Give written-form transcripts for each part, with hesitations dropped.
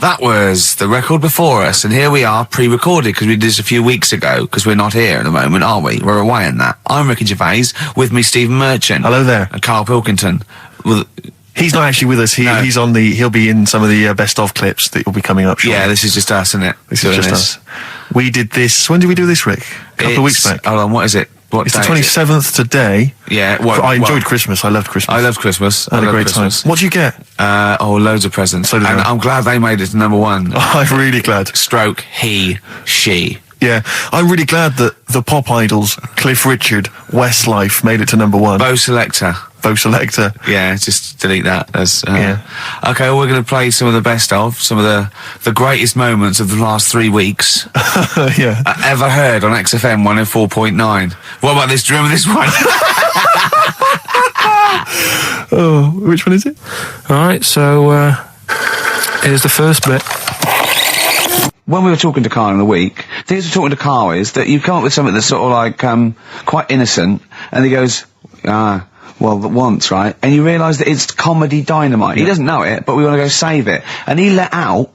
That was the record before us, and here we are, pre-recorded, because we did this a few weeks ago, because we're not here at the moment, are we? We're away in that. I'm Ricky Gervais, with me Stephen Merchant. Hello there. And Karl Pilkington. Well, he's not actually with us, he'll be in some of the best of clips that will be coming up shortly. Yeah, this is just us, isn't it? This is just us. We did this, when did we do this, Rick? A couple of weeks back. Hold on, what is it? It's the 27th today. Yeah, I enjoyed Christmas. I loved Christmas. I loved Christmas. I had a great time. What'd you get? Loads of presents. So did and I. I'm glad they made it to number one. I'm really glad. Stroke, he, she. Yeah, I'm really glad that the pop idols, Cliff Richard, Westlife, made it to number one. Bo Selector. Yeah, just delete that. Yeah. Okay, well, we're going to play some of the best of, some of the greatest moments of the last 3 weeks. Yeah. Ever heard on XFM 104.9. What about this? Do you remember this one? Oh, which one is it? Alright, so, here's the first bit. When we were talking to Karl in the week, the thing we're talking to Karl is that you come up with something that's sort of like, quite innocent, and he goes, well, once, right? And you realise that it's comedy dynamite. Yeah. He doesn't know it, but we want to go save it. And he let out,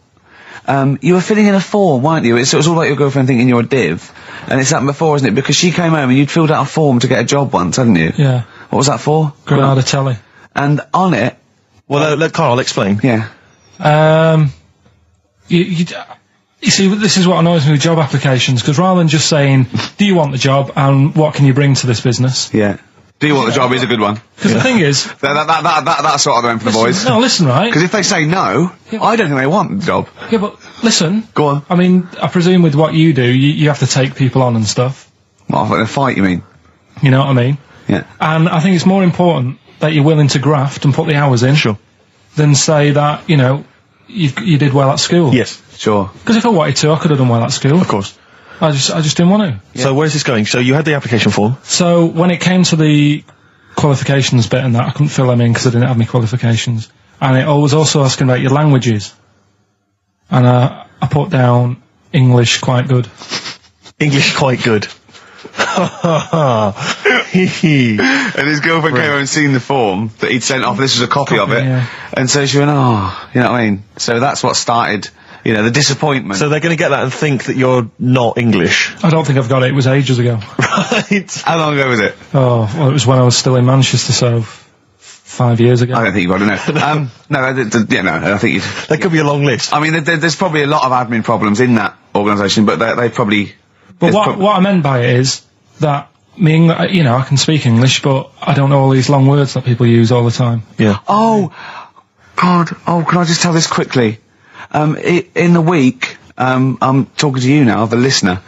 you were filling in a form, weren't you? It was all like your girlfriend thinking you're a div. And it's happened before, isn't it? Because she came home and you'd filled out a form to get a job once, hadn't you? Yeah. What was that for? Granada telly. And on it... Well, let Karl explain. Yeah. You see, this is what annoys me with job applications, because rather than just saying, do you want the job, and what can you bring to this business? Yeah. Do you want the job is a good one. Because the thing is... That's sort of the one for the boys. No, listen, right? Because if they say no, I don't think they want the job. Yeah, but listen. Go on. I mean, I presume with what you do, you have to take people on and stuff. Well, in a fight, you mean? You know what I mean? Yeah. And I think it's more important that you're willing to graft and put the hours in. Sure. Than say that, you know, you did well at school. Yes. Sure. Because if I wanted to, I could have done well at school. Of course. I just didn't want to. Yeah. So where's this going? So you had the application form. So when it came to the qualifications bit and that, I couldn't fill them in because I didn't have any qualifications. And it was also asking about your languages. And I put down English quite good. English quite good. And his girlfriend came over and seen the form that he'd sent off. This was a copy of it. Yeah. And so she went, oh, you know what I mean? So that's what started, you know, the disappointment. So they're going to get that and think that you're not English. I don't think I've got it. It was ages ago. Right. How long ago was it? Oh, well, it was when I was still in Manchester, so 5 years ago. I don't think you've got to know. I think you'd... There could be a long list. I mean, there's probably a lot of admin problems in that organisation, but they probably... But what I meant by it is that I can speak English, but I don't know all these long words that people use all the time. Yeah. Oh, God. Oh, can I just tell this quickly? In the week, I'm talking to you now, the listener.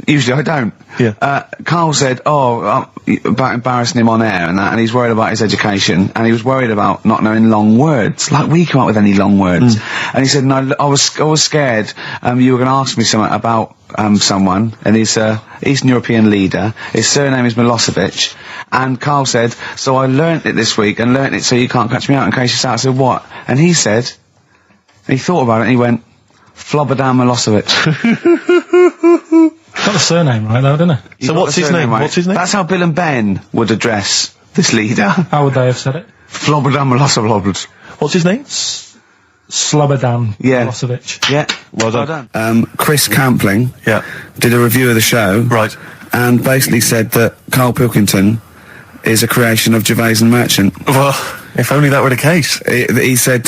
Usually I don't. Yeah. Karl said, about embarrassing him on air and that, and he's worried about his education, and he was worried about not knowing long words, like we come up with any long words. And he said, no, I was scared, you were going to ask me something about, someone, and he's a Eastern European leader. His surname is Milosevic. And Karl said, so I learnt it this week, and learnt it so you can't catch me out in case you start. I said, what? And he said, he thought about it, and he went, Flobodan Milosevic. Got the surname right, though, didn't he? So what's his name? Right? What's his name? That's how Bill and Ben would address this leader. How would they have said it? Flobodan Milosevic. What's his name? Slobodan Milosevic. Yeah. Well done. Chris Campling did a review of the show. Right. And basically said that Karl Pilkington is a creation of Gervais and Merchant. Well, if only that were the case. He said,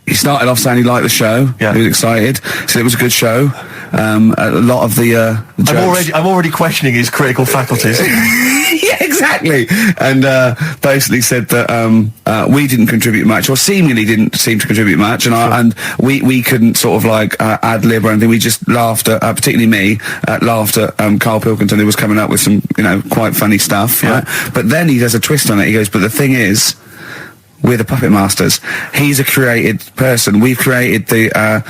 he started off saying he liked the show. Yeah. He was excited. Said it was a good show. A lot of the jokes. I'm already questioning his critical faculties. Yeah, exactly. And basically said that we didn't contribute much, or seemingly didn't seem to contribute much, and we couldn't sort of like ad lib or anything. We just laughed at, particularly me, laughed at Karl Pilkington, who was coming up with some, quite funny stuff. Yeah. Right? But then he does a twist on it. He goes, but the thing is, we're the puppet masters. He's a created person. We've created the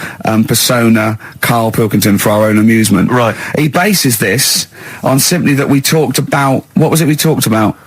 persona Karl Pilkington for our own amusement. Right. He bases this on simply that we talked about... What was it we talked about?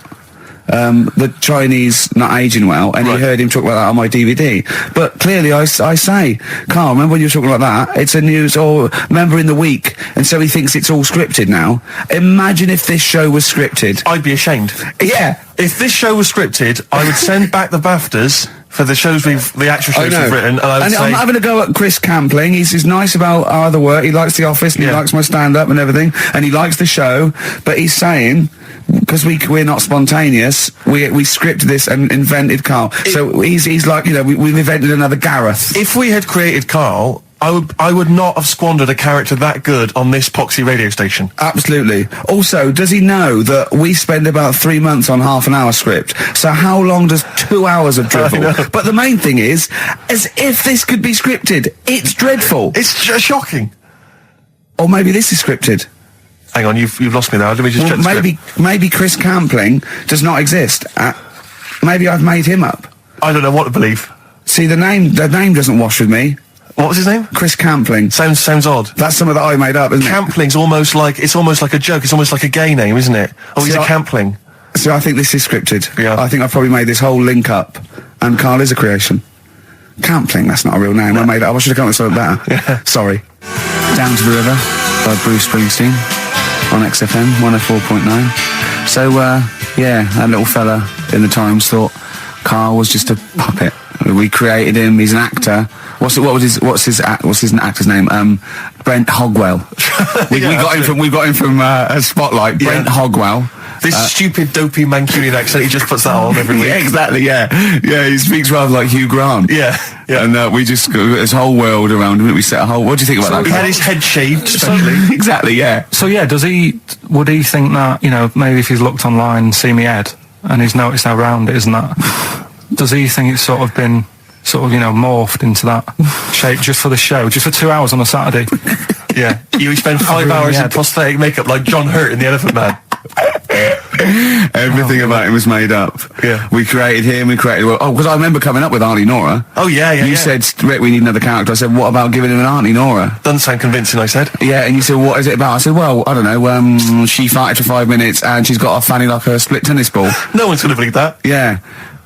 The Chinese not aging well, and he heard him talk about that on my DVD. But clearly I say, Karl, remember when you were talking about that? It's a news, or remember in the week, and so he thinks it's all scripted now. Imagine if this show was scripted. I'd be ashamed. Yeah. If this show was scripted, I would send back the BAFTAs for the shows the actual shows we've written, and I would say... I'm not having a go at Chris Campling. He's nice about our other work. He likes The Office, and he likes my stand-up and everything, and he likes the show, but he's saying... Because we're not spontaneous, we scripted this and invented Carl. So he's like, you know, we've invented another Gareth. If we had created Carl, I would not have squandered a character that good on this poxy radio station. Absolutely. Also, does he know that we spend about 3 months on half an hour script? So how long does 2 hours of drivel? But the main thing is, as if this could be scripted, it's dreadful. It's shocking. Or maybe this is scripted. Hang on, you've lost me now. Let me just check the script. Maybe Chris Campling does not exist. Maybe I've made him up. I don't know what to believe. See, the name doesn't wash with me. What was his name? Chris Campling. Sounds odd. That's something that I made up, isn't it? Campling's almost like a joke. It's almost like a gay name, isn't it? Oh, he's a Campling. So I think this is scripted. Yeah. I think I've probably made this whole link up, and Carl is a creation. Campling, that's not a real name. I made it up. I should have come up with something better. Yeah. Sorry. Down to the River by Bruce Springsteen on XFM 104.9. So, that little fella in the Times thought Carl was just a puppet. We created him. He's an actor. What's his actor's name? Brent Hogwell. We got him from Spotlight. Brent Hogwell. This stupid, dopey Mancunian accent, he just puts that on every week. Yeah, exactly, yeah. Yeah, he speaks rather like Hugh Grant. Yeah. And we just got this whole world around him. We set a whole... What do you think about that? He had his head shaved, especially. Exactly, yeah. So, yeah, would he think that, you know, maybe if he's looked online and seen me head, and he's noticed how round it is and that, does he think it's sort of been, you know, morphed into that shape just for the show, just for 2 hours on a Saturday? Yeah. You spend 5 hours in prosthetic makeup like John Hurt in The Elephant Man. Everything about him was made up. Yeah. We created him, because I remember coming up with Auntie Nora. Oh, yeah. You said, Rick, we need another character. I said, what about giving him an Auntie Nora? Doesn't sound convincing, I said. Yeah, and you said, what is it about? I said, well, I don't know, she farted for 5 minutes and she's got a fanny like a split tennis ball. No one's going to believe that. Yeah.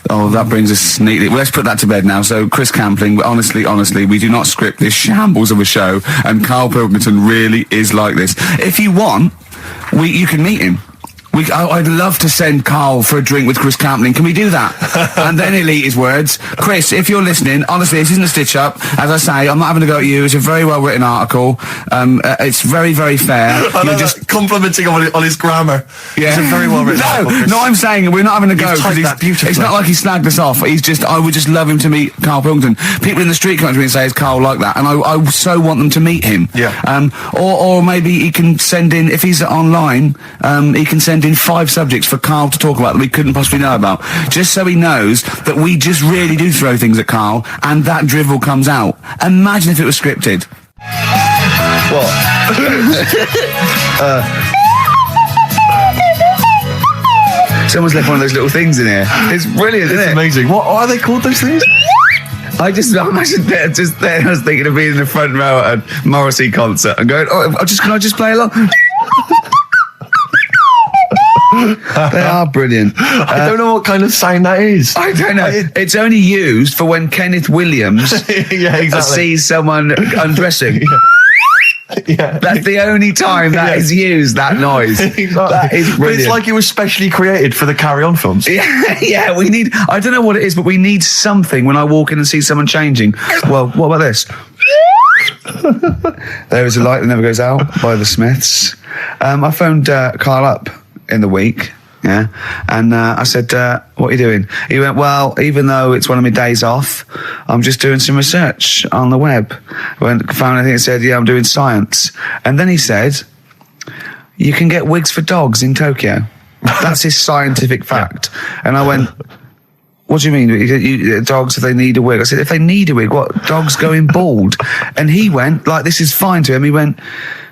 Oh, that brings us neatly... Well, let's put that to bed now. So, Chris Campling, honestly, we do not script this shambles of a show, and Karl Pilkington really is like this. If you want, you can meet him. I'd love to send Karl for a drink with Chris Campling. Can we do that? And then he'll eat his words. Chris, if you're listening, honestly, this isn't a stitch-up. As I say, I'm not having a go at you. It's a very well-written article. It's very, very fair. You're just complimenting on his grammar. Yeah. It's a very well-written article. No, I'm saying we're not having a go. Beautifully. It's not like he snagged us off. I would just love him to meet Karl Pilkington. People in the street come to me and say, is Karl like that? And I so want them to meet him. Yeah. Or maybe he can send in, if he's online, he can send in 5 subjects for Karl to talk about that we couldn't possibly know about, just so he knows that we just really do throw things at Karl, and that drivel comes out. Imagine if it was scripted. What? Someone's left one of those little things in here. It's brilliant, isn't it? Amazing. What are they called, those things? I imagine just there. I was thinking of being in the front row at a Morrissey concert and going, can I just play along? They are brilliant. I don't know what kind of sound that is. I don't know. It's only used for when Kenneth Williams sees someone undressing. Yeah. That's the only time that is used, that noise. Exactly. That is brilliant. But it's like it was specially created for the Carry On films. Yeah, we need... I don't know what it is, but we need something when I walk in and see someone changing. Well, what about this? There is a Light That Never Goes Out by the Smiths. I phoned Carl up in the week, and I said, what are you doing? He went, well, even though it's one of my days off, I'm just doing some research on the web. Found anything that said, I'm doing science. And then he said, you can get wigs for dogs in Tokyo. That's his scientific fact. And I went, what do you mean? Dogs, if they need a wig? I said, if they need a wig, what? Dogs going bald? And he went, like, this is fine to him. He went,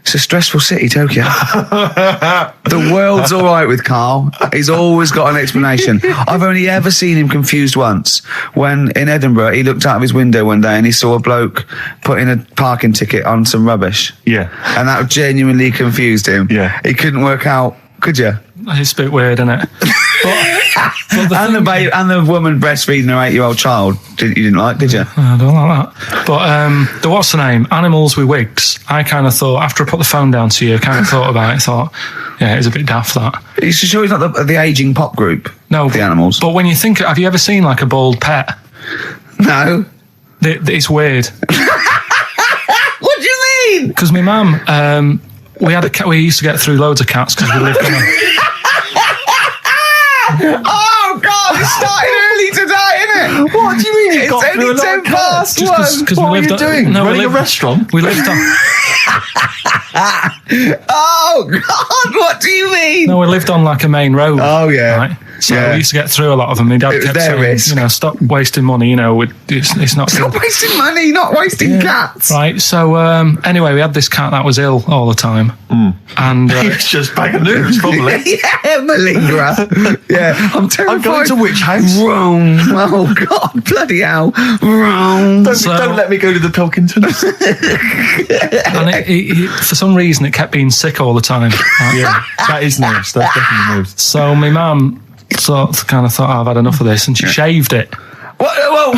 it's a stressful city, Tokyo. The world's all right with Karl. He's always got an explanation. I've only ever seen him confused once. When in Edinburgh, he looked out of his window one day and he saw a bloke putting a parking ticket on some rubbish. Yeah. And that genuinely confused him. Yeah. He couldn't work out, could you? It's a bit weird, isn't it? And the woman breastfeeding her 8-year-old child, you didn't like, did you? I don't like that. But what's the name? Animals with wigs. I kind of thought, after I put the phone down to you, I kind of thought about it, thought, yeah, it's a bit daft, that. You sure he's not the ageing pop group? No. The Animals? But when you think, have you ever seen like a bald pet? No. It's weird. What do you mean? Because my mum, we had a cat. We used to get through loads of cats because we lived on a... Oh God! It started early today, isn't it? What do you mean? It's only 10 past Just one. because What we are lived you doing? No, Running we a lived, restaurant? We lived on. Oh God! What do you mean? No, we lived on like a main road. Oh, yeah. Right? So Yeah. we used to get through a lot of them. My dad It was kept their saying, risk. stop wasting money. It's not Stop good. wasting money, not wasting cats. Right. So anyway, we had this cat that was ill all the time, and It's just bag of nerves, probably. Yeah, malingerer. Yeah, I'm terrified. I'm going to which house? Rome. Oh God, bloody hell, Rome. Don't let me go to the Pilkingtons. and it, for some reason, it kept being sick all the time. Right? Yeah, that is nerves. That's definitely nerves. So my mum kind of thought, I've had enough of this, and she shaved it. Whoa.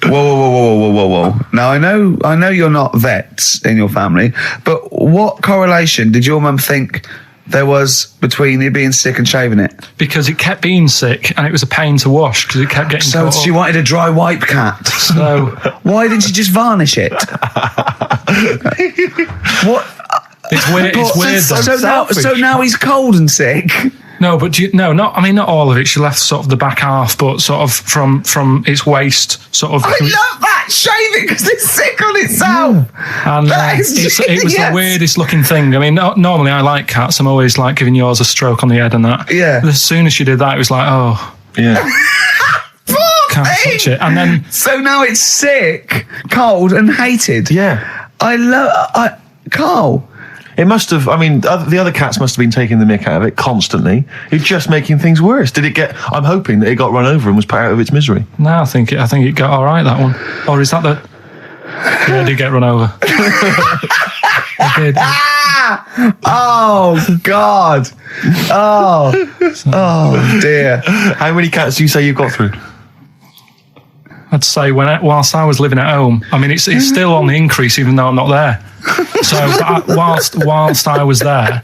Whoa. Now I know you're not vets in your family, but what correlation did your mum think there was between you being sick and shaving it? Because it kept being sick, and it was a pain to wash because it kept getting So caught she up. wanted a dry wipe cat. So Why didn't she just varnish it? What? it's weird. It's weird. Though. So now he's cold and sick. No, but not all of it. She left sort of the back half, but sort of from its waist, sort of. I love that. Shave it because it's sick on itself. And That is it was genius. the weirdest looking thing. I mean, normally I like cats. I'm always like giving yours a stroke on the head and that. Yeah. But as soon as she did that, it was like, oh, Yeah. can't touch it. And then So now it's sick, cold, and hated. Yeah. Carl. It must have, I mean, the other cats must have been taking the mick out of it constantly. It's just making things worse. Did it get, I'm hoping that it got run over and was put out of its misery. no, I think it got all right, that one. Or is that the? Yeah, it did get run over. It did. Oh God. Oh dear. How many cats do you say you've got through? I'd say whilst I was living at home, I mean, it's still on the increase even though I'm not there. So whilst I was there,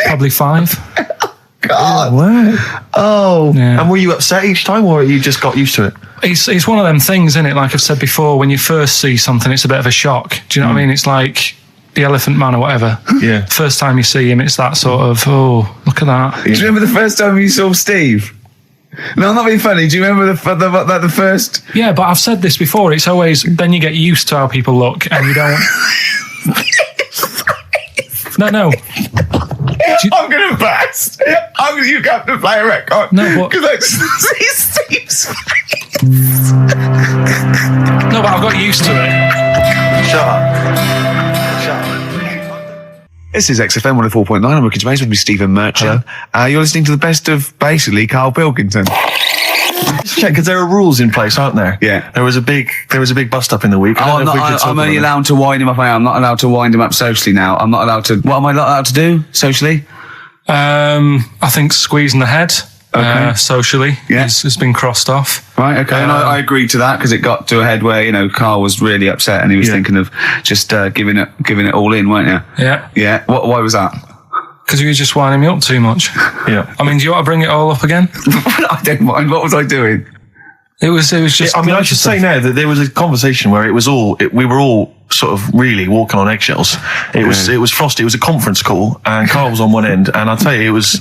probably 5. God. Wow. Oh. Yeah. And were you upset each time, or you just got used to it? It's one of them things, isn't it? Like I've said before, when you first see something, it's a bit of a shock. Do you know what I mean? It's like the Elephant Man or whatever. Yeah. First time you see him, it's that sort of, oh, look at that. Do you remember the first time you saw Steve? No, I'm not being funny. Do you remember the first? Yeah, but I've said this before. It's always, then you get used to how people look and you don't... No. I'm going to burst. You have to play a record. No, but- Because I just see Steve's face. No, but I've got used to it. Shut up. This is XFM 104.9. I'm Ricky Gervais with me, Stephen Merchant. You're listening to the best of, basically, Karl Pilkington. Just check, because there are rules in place, aren't there? Yeah. There was a big bust up in the week. I'm only allowed to wind him up. I'm not allowed to wind him up socially now. I'm not allowed to... What am I not allowed to do socially? I think squeezing the head socially has been crossed off. Right, okay. And I agreed to that because it got to a head where, Carl was really upset and he was thinking of just giving it all in, weren't you? Yeah. Yeah. Why was that? Because you were just winding me up too much. Yeah. I mean, do you want to bring it all up again? I don't mind. What was I doing? It was just... I should say now that there was a conversation where we were all sort of really walking on eggshells. It was frosty. It was a conference call, and Carl was on one end. And I'll tell you, I was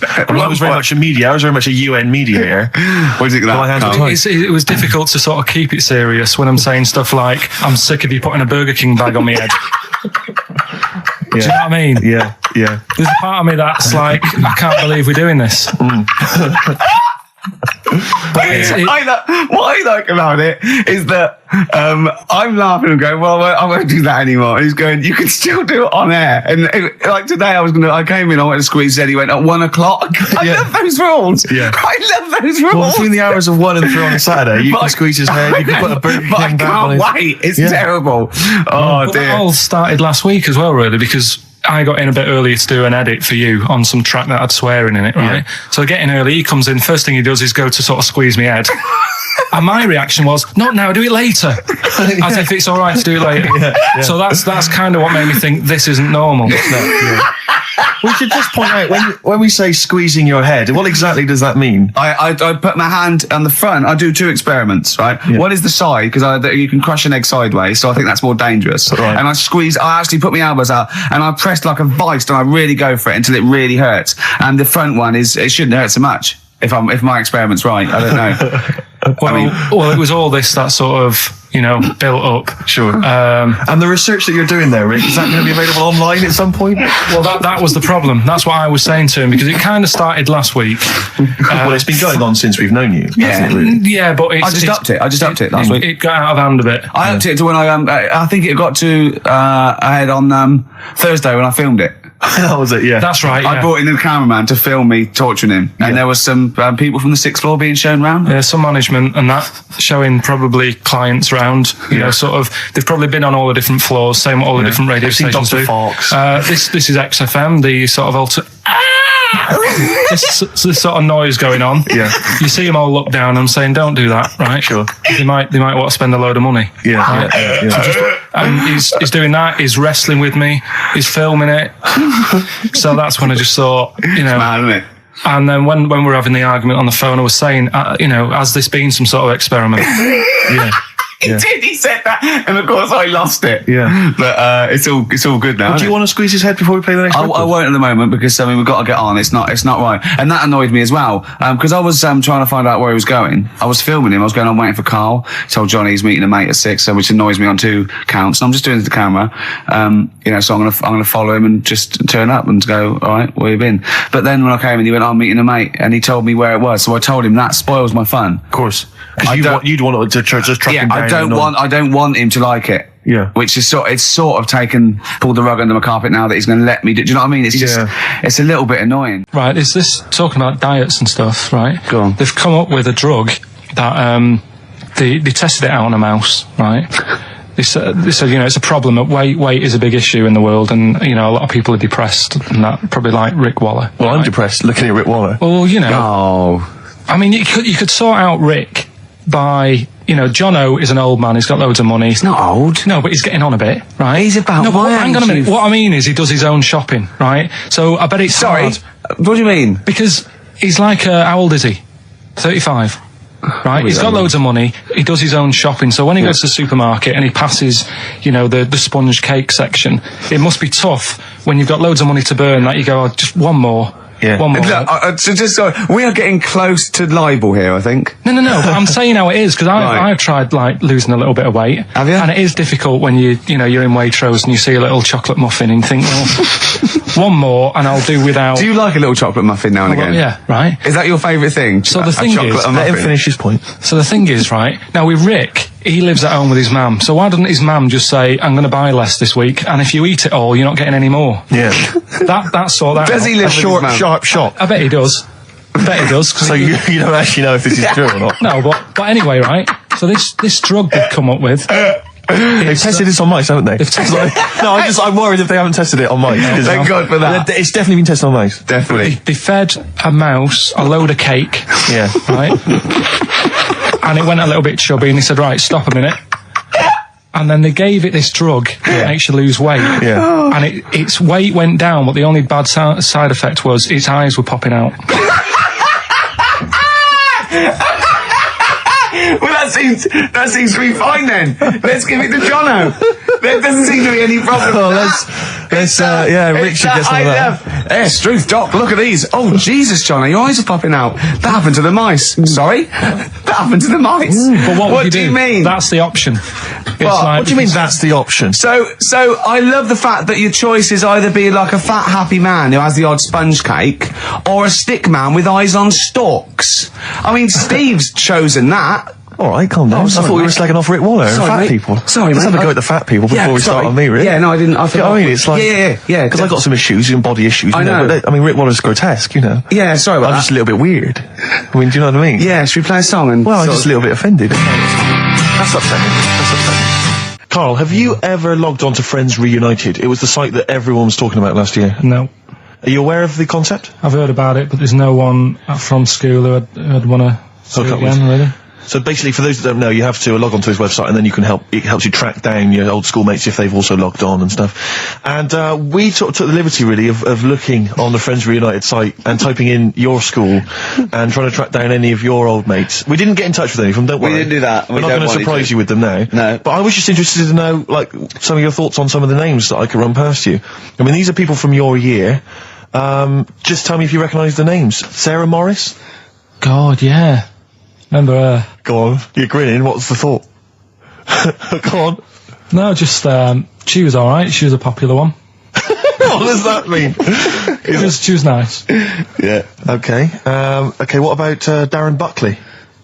very much a media. I was very much a UN mediator. What is it like? It was difficult to sort of keep it serious when I'm saying stuff like, I'm sick of you putting a Burger King bag on my head. Do you know what I mean? Yeah. There's a part of me that's like, I can't believe we're doing this. What I like about it is that I'm laughing and going, well, I won't do that anymore. And he's going, you can still do it on air. And like today, I came in, I went to squeeze Zed, he went at 1 o'clock. I love those rules. Yeah. I love those rules. Well, between the hours of 1 and 3 on a Saturday, you can squeeze his head, you can put a Burger King But I bag on can't his... wait. It's terrible. Oh, But dear. that all started last week as well, really, because I got in a bit earlier to do an edit for you on some track that had swearing in it, right? Yeah. So getting early, he comes in, first thing he does is go to sort of squeeze me head. And my reaction was, not now, do it later. As if it's all right to do it later. So that's kind of what made me think this isn't normal. We should just point out, when we say squeezing your head, what exactly does that mean? I put my hand on the front. I do 2 experiments, right? Yeah. One is the side, because you can crush an egg sideways, so I think that's more dangerous. Right. And I actually put my elbows out, and I press like a vice, and I really go for it until it really hurts. And the front one it shouldn't hurt so much, if my experiment's right. I don't know. Well, it was all this that sort of, built up. Sure. And the research that you're doing there, Rick, is that going to be available online at some point? Well, that was the problem. That's what I was saying to him, because it kind of started last week. Well, it's been going on since we've known you. Yeah. Yeah, but I just upped it last week. It got out of hand a bit. I upped it to when I think it got to ahead on Thursday when I filmed it. That was it, yeah. That's right, yeah. I brought in the cameraman to film me torturing him, and there was some people from the 6th floor being shown round. Yeah, some management and that, showing probably clients round. Sort of, they've probably been on all the different floors, same what all the different radio stations do. Fox. This is XFM, the sort of this sort of noise going on. Yeah. You see them all look down and saying, "Don't do that," right? Sure. They might want to spend a load of money. Yeah. Right? Yeah. And he's doing that. He's wrestling with me. He's filming it. So that's when I just thought, Mad, isn't it? And then when we were having the argument on the phone, I was saying, has this been some sort of experiment? Yeah. He did. He said that, and of course I lost it. Yeah. But it's all good now. Do you want to squeeze his head before we play the next I record? won't at the moment, because we've got to get on. It's not right, and that annoyed me as well. Because I was trying to find out where he was going. I was filming him. I was going on waiting for Karl. Told Johnny he's meeting a mate at 6, which annoys me on 2 counts. And I'm just doing it to the camera. So I'm gonna follow him and just turn up and go, all right, where you been? But then when I came and he went, I'm meeting a mate, and he told me where it was. So I told him that spoils my fun. Of course. Because you'd want to just track him down. I don't want him to like it. Yeah. Which is pulled the rug under my carpet now that he's going to let me do you know what I mean? It's just, it's a little bit annoying. Right, is this talking about diets and stuff, right? Go on. They've come up with a drug that, they tested it out on a mouse, right? They said, it's a problem that weight is a big issue in the world, and, a lot of people are depressed, and that probably like Rick Waller. Well, right? I'm depressed looking at Rick Waller. Well, Oh. I mean, you could sort out Rick by, Jono is an old man, he's got loads of money. He's not old. No, but he's getting on a bit, right? He's about no, but my hang on a age, minute. What I mean is he does his own shopping, right? So I bet it's Sorry. hard. What do you mean? Because he's like, how old is he? 35. Right, he's got loads of money. He does his own shopping. So when he goes to the supermarket and he passes, the sponge cake section, it must be tough when you've got loads of money to burn that you go, just one more. Yeah. One more. Look, we are getting close to libel here, I think. No. But I'm saying how it is, because I've tried losing a little bit of weight. Have you? And it is difficult when you're in Waitrose and you see a little chocolate muffin and you think, well, one more and I'll do without. Do you like a little chocolate muffin now and again? Yeah, right. Is that your favourite thing? So the thing is, let him finish his point. So the thing is, right, now with Rick, he lives at home with his mum. So why doesn't his mum just say, I'm going to buy less this week, and if you eat it all, you're not getting any more? Yeah. That's sort that Does he live with his mum? Sharp shot. I bet he does. So you don't actually know if this is true or not? No, but anyway, right? So this drug they've come up with. They've tested this on mice, haven't they? I'm worried if they haven't tested it on mice. Thank God for that. It's definitely been tested on mice. Definitely. They fed a mouse a load of cake. Yeah. Right? And it went a little bit chubby, and they said, right, stop a minute. And then they gave it this drug that makes you lose weight. Yeah. And its weight went down, but the only bad side effect was its eyes were popping out. Well, that seems to be fine then. Let's give it to Jono. There doesn't seem to be any problem. Rick should get some of that. Hey, Struth, Doc, look at these. Oh, Jesus, Jono, your eyes are popping out. That happened to the mice. Sorry? That happened to the mice. But what do you mean? That's the option. What do you mean that's the option? So I love the fact that your choice is either be like a fat, happy man who has the odd sponge cake, or a stick man with eyes on stalks. I mean, Steve's chosen that. All right, calm down. I thought we were slagging off Rick Waller and fat people. Sorry, Let's mate. have a go at the fat people before we start on me, Rick. Yeah, no, I didn't. I forgot. I mean, it's like... Yeah. Because I've got some issues, and body issues. I know. But Rick Waller's grotesque, Yeah, sorry about I'm that. just a little bit weird. I mean, do you know what I mean? Yeah, should we play a song? And Well, I'm just a little bit offended. That's upsetting. Carl, have you ever logged on to Friends Reunited? It was the site that everyone was talking about last year. No. Are you aware of the concept? I've heard about it, but there's no one from school who'd want to see it again, really. So basically, for those that don't know, you have to log onto his website, and then it helps you track down your old schoolmates if they've also logged on and stuff. And we took the liberty, really, of looking on the Friends Reunited site and typing in your school and trying to track down any of your old mates. We didn't get in touch with any of them, don't worry. We didn't do that. We're not going to surprise you with them now. No. But I was just interested to know, like, some of your thoughts on some of the names that I could run past you. I mean, these are people from your year. Just tell me if you recognise the names. Sarah Morris? God, yeah. Remember her? Go on. You're grinning. What's the thought? Go on. No, just, she was alright. She was a popular one. What does that mean? She was nice. Yeah. Okay. Okay, what about Darren Buckley?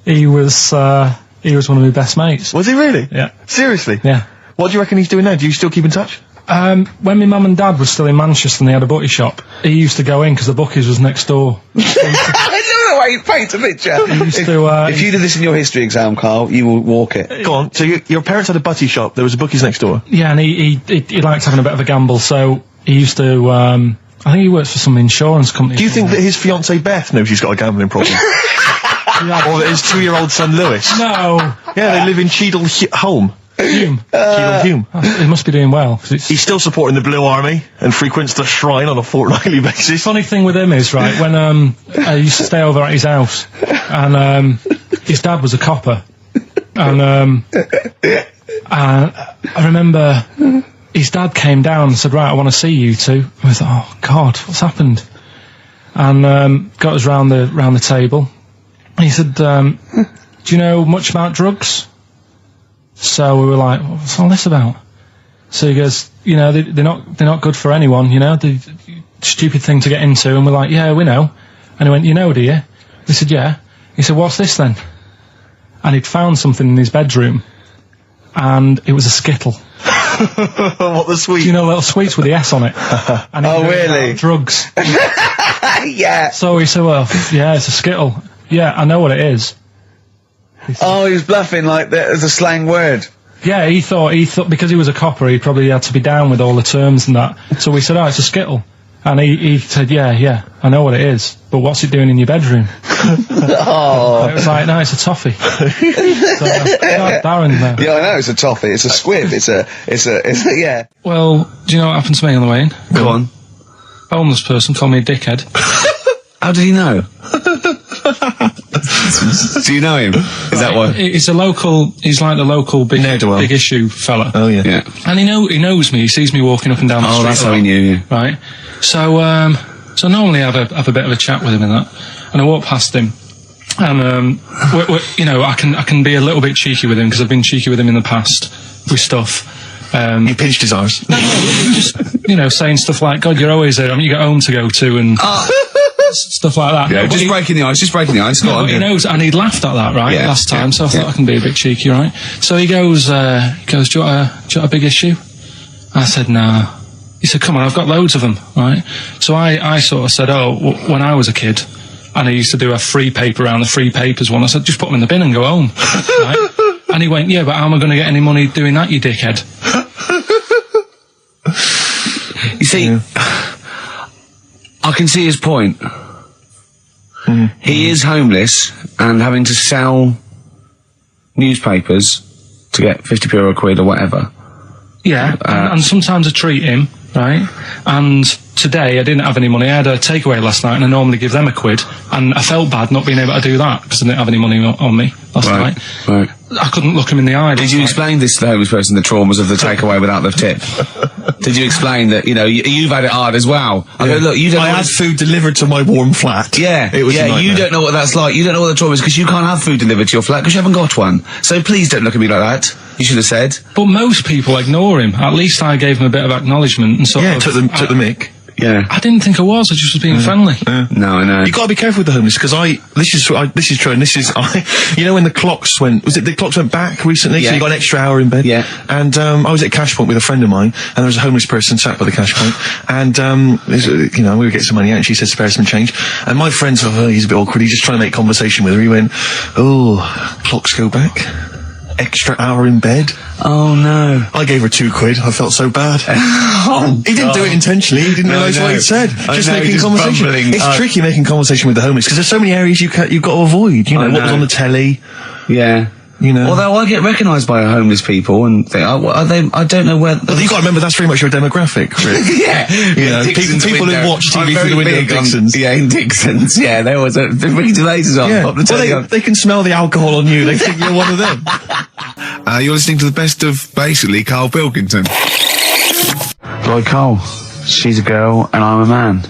He was one of my best mates. Was he really? Yeah. Seriously? Yeah. What do you reckon he's doing now? Do you still keep in touch? When my mum and dad were still in Manchester and they had a butty shop, he used to go in because the bookies was next door. I know the way you paint a picture. If you did this in your history exam, Carl, you will walk it. Go on. So your parents had a butty shop, there was a bookies next door? Yeah, and he liked having a bit of a gamble, so he used to, I think he works for some insurance company. Do you think that his fiancée Beth knows he's got a gambling problem? Or that his 2-year-old son Lewis? No. Yeah, they live in Cheadle Home. Hume. Cheadle Hume. He must be doing well. 'Cause He's still supporting the Blue Army and frequents the shrine on a fortnightly basis. funny thing with him is, right, when I used to stay over at his house, and his dad was a copper, and I remember his dad came down and said, right, I want to see you two. And I thought, oh God, what's happened? And got us round the table. And he said, do you know much about drugs? So we were like, what's all this about? So he goes, you know, they're not good for anyone, you know, the stupid thing to get into. And we're like, yeah, we know. And he went, you know, do you? We said, yeah. He said, what's this then? And he'd found something in his bedroom, and it was a Skittle. What, the sweet? You know, little sweets with the S on it. And Oh, really? Drugs. Yeah. So he said, well, yeah, it's a Skittle. Yeah, I know what it is. Oh, he was bluffing like that as a slang word. Yeah, he thought because he was a copper, he probably had to be down with all the terms and that. So we said, oh, it's a Skittle. And he said, yeah, I know what it is, but what's it doing in your bedroom? Oh. It was like, no, it's a toffee. So, Darren there. Yeah, I know, it's a toffee, it's a squib, it's a, yeah. Well, do you know what happened to me on the way in? Go on. A homeless person called me a dickhead. How did he know? Do you know him? Is that what? He's like the local big issue fella. Oh, yeah. Yeah. And he knows me, he sees me walking up and down the street. Oh, that's how he knew you. Right. So normally I have a bit of a chat with him and that. And I walk past him. And, you know, I can be a little bit cheeky with him, because I've been cheeky with him in the past with stuff. You pinched his arse. No, just, you know, saying stuff like, God, you're always there. I mean, you got home to go to and stuff like that. Yeah, just breaking the ice, Go on. He knows, and he laughed at that, right, last time, so I thought I can be a bit cheeky, right? So he goes, do you want a big issue? I said, nah. He said, come on, I've got loads of them, right? So I sort of said, when I was a kid, and I used to do a free paper around the free papers one, I said, just put them in the bin and go home, right? And he went, yeah, but how am I going to get any money doing that, you dickhead? You see, I can see his point. He is homeless and having to sell newspapers to get 50p or a quid or whatever. Yeah, and sometimes I treat him, right? And today I didn't have any money. I had a takeaway last night, and I normally give them a quid, and I felt bad not being able to do that because I didn't have any money on me last night. Right. I couldn't look him in the eye. Did you explain this to the homeless person, the traumas of the takeaway without the tip? Did you explain that, you know, you've had it hard as well? I go, look, I had food delivered to my warm flat. Yeah, it was a nightmare. You don't know what that's like. You don't know what the trauma is because you can't have food delivered to your flat because you haven't got one. So please don't look at me like that. You should have said. But most people ignore him. At least I gave him a bit of acknowledgement and sort of... took the mic. Yeah. I didn't think I was just being friendly. No, I know. You got to be careful with the homeless, because this is true, and you know when the clocks went back recently, so you got an extra hour in bed. Yeah. And I was at Cash Point with a friend of mine, and there was a homeless person sat by the Cash Point, and you know, we would get some money out, and she said spare some change, and my friend thought, he's a bit awkward, he's just trying to make conversation with her. He went, clocks go back. extra hour in bed. Oh no. I gave her £2. I felt so bad. He didn't do it intentionally. He didn't realise what he said. Just making conversation. It's tricky making conversation with the homeless because there's so many areas you've got to avoid. You know, what was on the telly. Yeah. You know. Although I get recognised by homeless people and think, I don't know where. But you've got to remember that's very much your demographic, Rick. Yeah. You know, people who watch TV through the window of Dixon's. In Dixon's. Yeah, there was a Ricky Gervais on. Yeah. Well, they can smell the alcohol on you. They think you're one of them. You're listening to the best of, basically, Karl Pilkington. Lloyd Cole. She's a girl and I'm a man.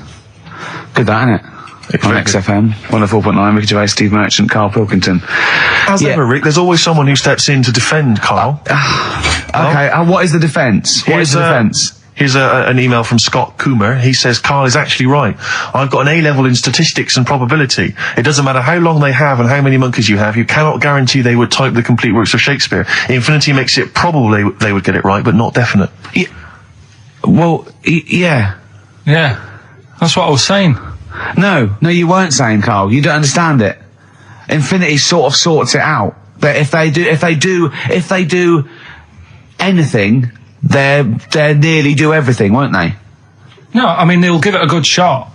Good that, innit? On XFM, 104.9, Ricky Gervais, Steve Merchant, Karl Pilkington. As ever, Rick, there's always someone who steps in to defend Karl. Okay, what is the defence? What is the defence? Here's an email from Scott Coomer. He says, Karl is actually right. I've got an A-level in statistics and probability. It doesn't matter how long they have and how many monkeys you have. You cannot guarantee they would type the complete works of Shakespeare. Infinity makes it probably they would get it right, but not definite. Yeah. Well, yeah. Yeah. That's what I was saying. No, you weren't saying, Karl. You don't understand it. Infinity sort of sorts it out. That if they do anything, they nearly do everything, won't they? No, I mean, they'll give it a good shot.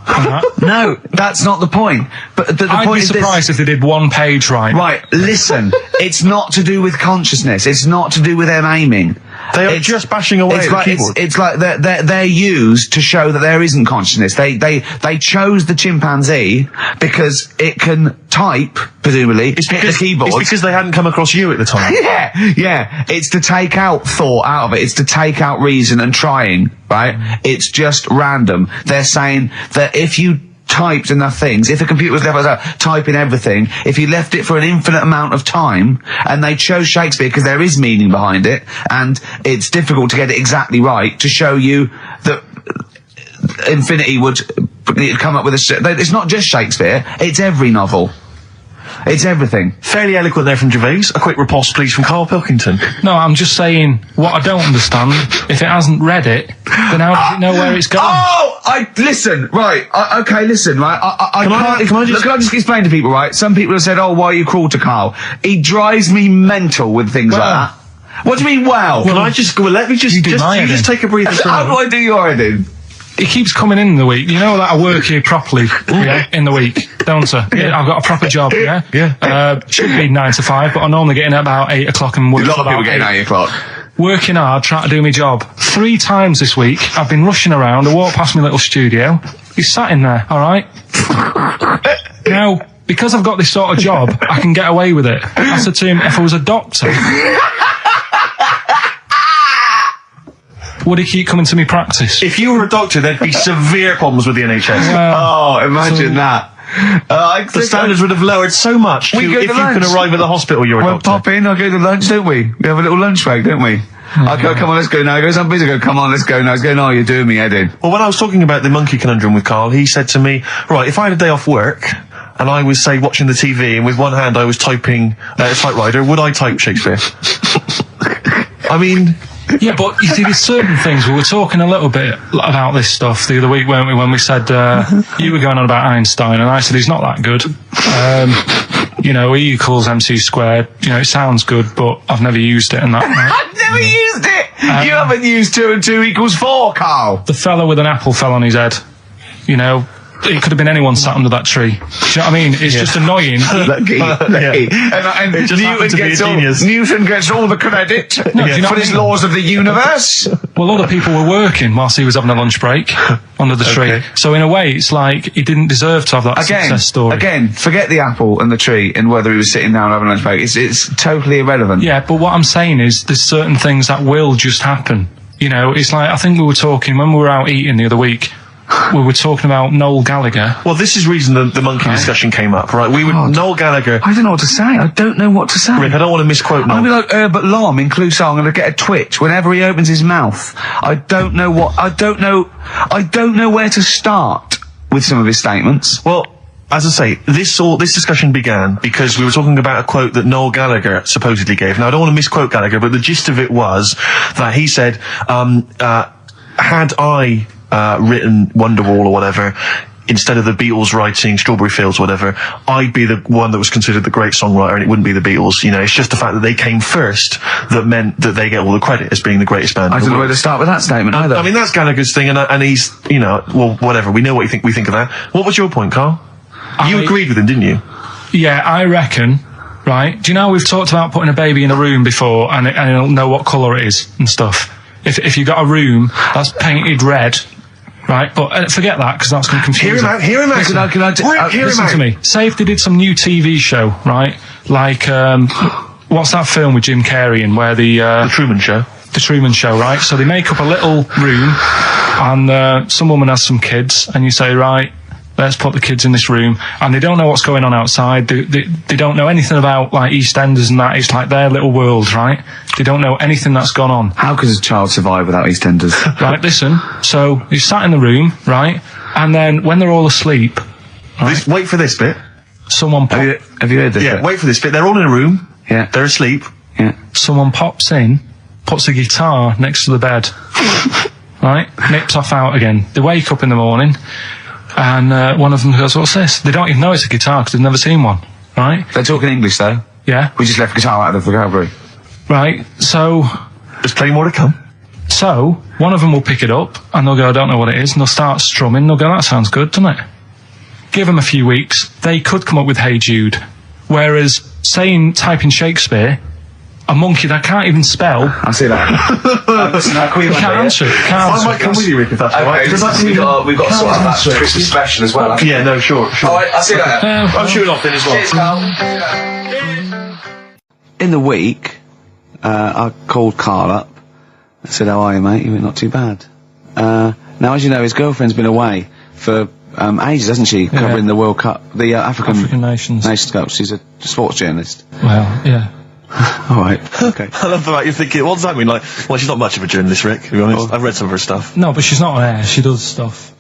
No, that's not the point. But the I'd point be is surprised if they did one page right. Right, listen, it's not to do with consciousness. It's not to do with them aiming. They are just bashing away at the keyboard. It's like they're used to show that there isn't consciousness. They chose the chimpanzee because it can type, presumably, hit the keyboard. It's because they hadn't come across you at the time. Yeah. It's to take out thought out of it. It's to take out reason and trying, right? It's just random. They're saying that if you typed enough things, if a computer was left typing everything, if you left it for an infinite amount of time, and they chose Shakespeare because there is meaning behind it, and it's difficult to get it exactly right, to show you that Infinity would come up with it's not just Shakespeare, it's every novel. It's everything. Fairly eloquent there from Gervais. A quick riposte, please, from Karl Pilkington. No, I'm just saying, what I don't understand, if it hasn't read it, then how does it know where it's going? Listen, right, listen, right, Can I just explain to people, right? Some people have said, why are you cruel to Karl? He drives me mental with things like that. What do you mean, wow? Let me just take a breather. How do I do your editing? He keeps coming in the week. You know that I work here properly, in the week, don't I? Yeah, I've got a proper job, Yeah. Should be 9 to 5, but I normally get in at about 8 o'clock and work A lot till of people about getting 8 o'clock. Working hard, trying to do my job. 3 times this week, I've been rushing around. I walked past my little studio. He's sat in there, all right? Now, because I've got this sort of job, I can get away with it. I said to him, if I was a doctor, would he keep coming to me practice? If you were a doctor, there'd be severe problems with the NHS. Imagine that. The standards would have lowered so much if you can arrive at the hospital, you're a doctor. Pop in, I'll go to lunch, don't we? We have a little lunch break, don't we? I go, come on, let's go now. He goes, I'm busy. I go, come on, let's go now. He's going, you're doing me head in. Well, when I was talking about the monkey conundrum with Karl, he said to me, right, if I had a day off work, and I was, say, watching the TV, and with one hand I was typing a typewriter, would I type Shakespeare? I mean... Yeah, but you see, there's certain things. We were talking a little bit about this stuff the other week, weren't we? When we said you were going on about Einstein, and I said he's not that good. E equals MC squared. It sounds good, but I've never used it. And that. I've never used it. You haven't used 2 and 2 equals 4, Karl. The fella with an apple fell on his head. It could have been anyone sat under that tree. Do you know what I mean? It's just annoying. Lucky. And it just happens to be a genius. Newton gets all the credit for his laws of the universe. Well, other people were working whilst he was having a lunch break under the tree. So in a way, it's like he didn't deserve to have that success story. Again, forget the apple and the tree and whether he was sitting down having a lunch break. It's totally irrelevant. Yeah, but what I'm saying is there's certain things that will just happen. It's like, I think we were talking, when we were out eating the other week, we were talking about Noel Gallagher. Well, this is the reason the monkey discussion came up, right? Noel Gallagher... I don't know what to say. I don't know what to say. Rick, I don't want to misquote Noel. I'll be like Herbert Lom in Clouseau. I'm going to get a twitch whenever he opens his mouth. I don't know where to start with some of his statements. Well, as I say, this discussion began because we were talking about a quote that Noel Gallagher supposedly gave. Now, I don't want to misquote Gallagher, but the gist of it was that he said, had I... written Wonderwall or whatever, instead of the Beatles writing Strawberry Fields or whatever, I'd be the one that was considered the great songwriter, and it wouldn't be the Beatles. You know, it's just the fact that they came first that meant that they get all the credit as being the greatest band. I in the don't know world. where to start with that statement either. I mean, that's Gallagher's thing, and he's, you know, well, whatever. We know what we think of that. What was your point, Carl? You agreed with him, didn't you? Yeah, I reckon. Right? Do you know we've talked about putting a baby in a room before, and it'll know what colour it is and stuff. If you got a room that's painted red. Right, but forget that, because that's going to confuse Hear him out. Listen to me. Say if they did some new TV show, right? Like, what's that film with Jim Carrey in where the Truman Show. The Truman Show, right? So they make up a little room, and some woman has some kids, and you say, right, let's put the kids in this room, and they don't know what's going on outside. They don't know anything about, like, EastEnders and that. It's like their little world, right? They don't know anything that's gone on. How could a child survive without EastEnders? Right, listen. So he's sat in the room, right? And then when they're all asleep, right, Wait for this bit. someone Have you heard this? Yeah, bit? wait for this bit. They're all in a room. Yeah. They're asleep. Yeah. someone pops in, puts a guitar next to the bed, right? Nips off out again. They wake up in the morning, and one of them goes, "What's this?" They don't even know it's a guitar because they've never seen one, right? They're talking English though. Yeah. We just left guitar out of the vocabulary. Right. So There's plenty more to come. one of them will pick it up and they'll go, "I don't know what it is," and they'll start strumming. They'll go, "That sounds good, doesn't it?" Give them a few weeks, they could come up with "Hey Jude." Whereas, type in Shakespeare, a monkey that can't even spell, I see that. Listen, you can't answer it. I might come with you, Rick, if that's all right. Okay, Because we've got to sort out that Christmas special as well. yeah, no, sure. Alright, I'll see you later. I'm shooting off then as well. Cheers, Carl. In the week, I called Carl up. I said, "How are you, mate?" He went, "Not too bad." Now, as you know, his girlfriend's been away for ages, hasn't she? Covering the World Cup, the African nations. Cup. She's a sports journalist. Well, yeah. All right. Okay. I love the fact you're thinking, what does that mean? Like, well, she's not much of a journalist, Rick, to be honest. I've read some of her stuff. No, but she's not on air. She does stuff,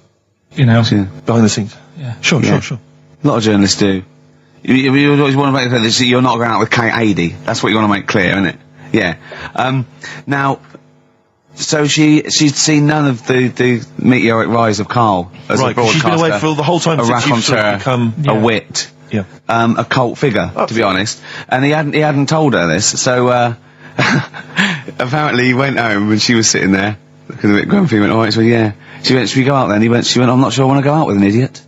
you know. Yeah. Behind the scenes. Yeah. Sure. A lot of journalists do. You always want to make clear that you're not going out with Kate Adie. That's what you want to make clear, isn't it? Yeah. Now, so she'd seen none of the meteoric rise of Carl as a Right, 'cause broadcaster. she's been away for the whole time a since you've sort of raconteur, become... a wit, Yeah. a cult figure, to be honest. And he hadn't told her this, so apparently he went home and she was sitting there looking a bit grumpy. He went, "All right," so yeah. She went, "Should we go out then?" She went, "I'm not sure I want to go out with an idiot."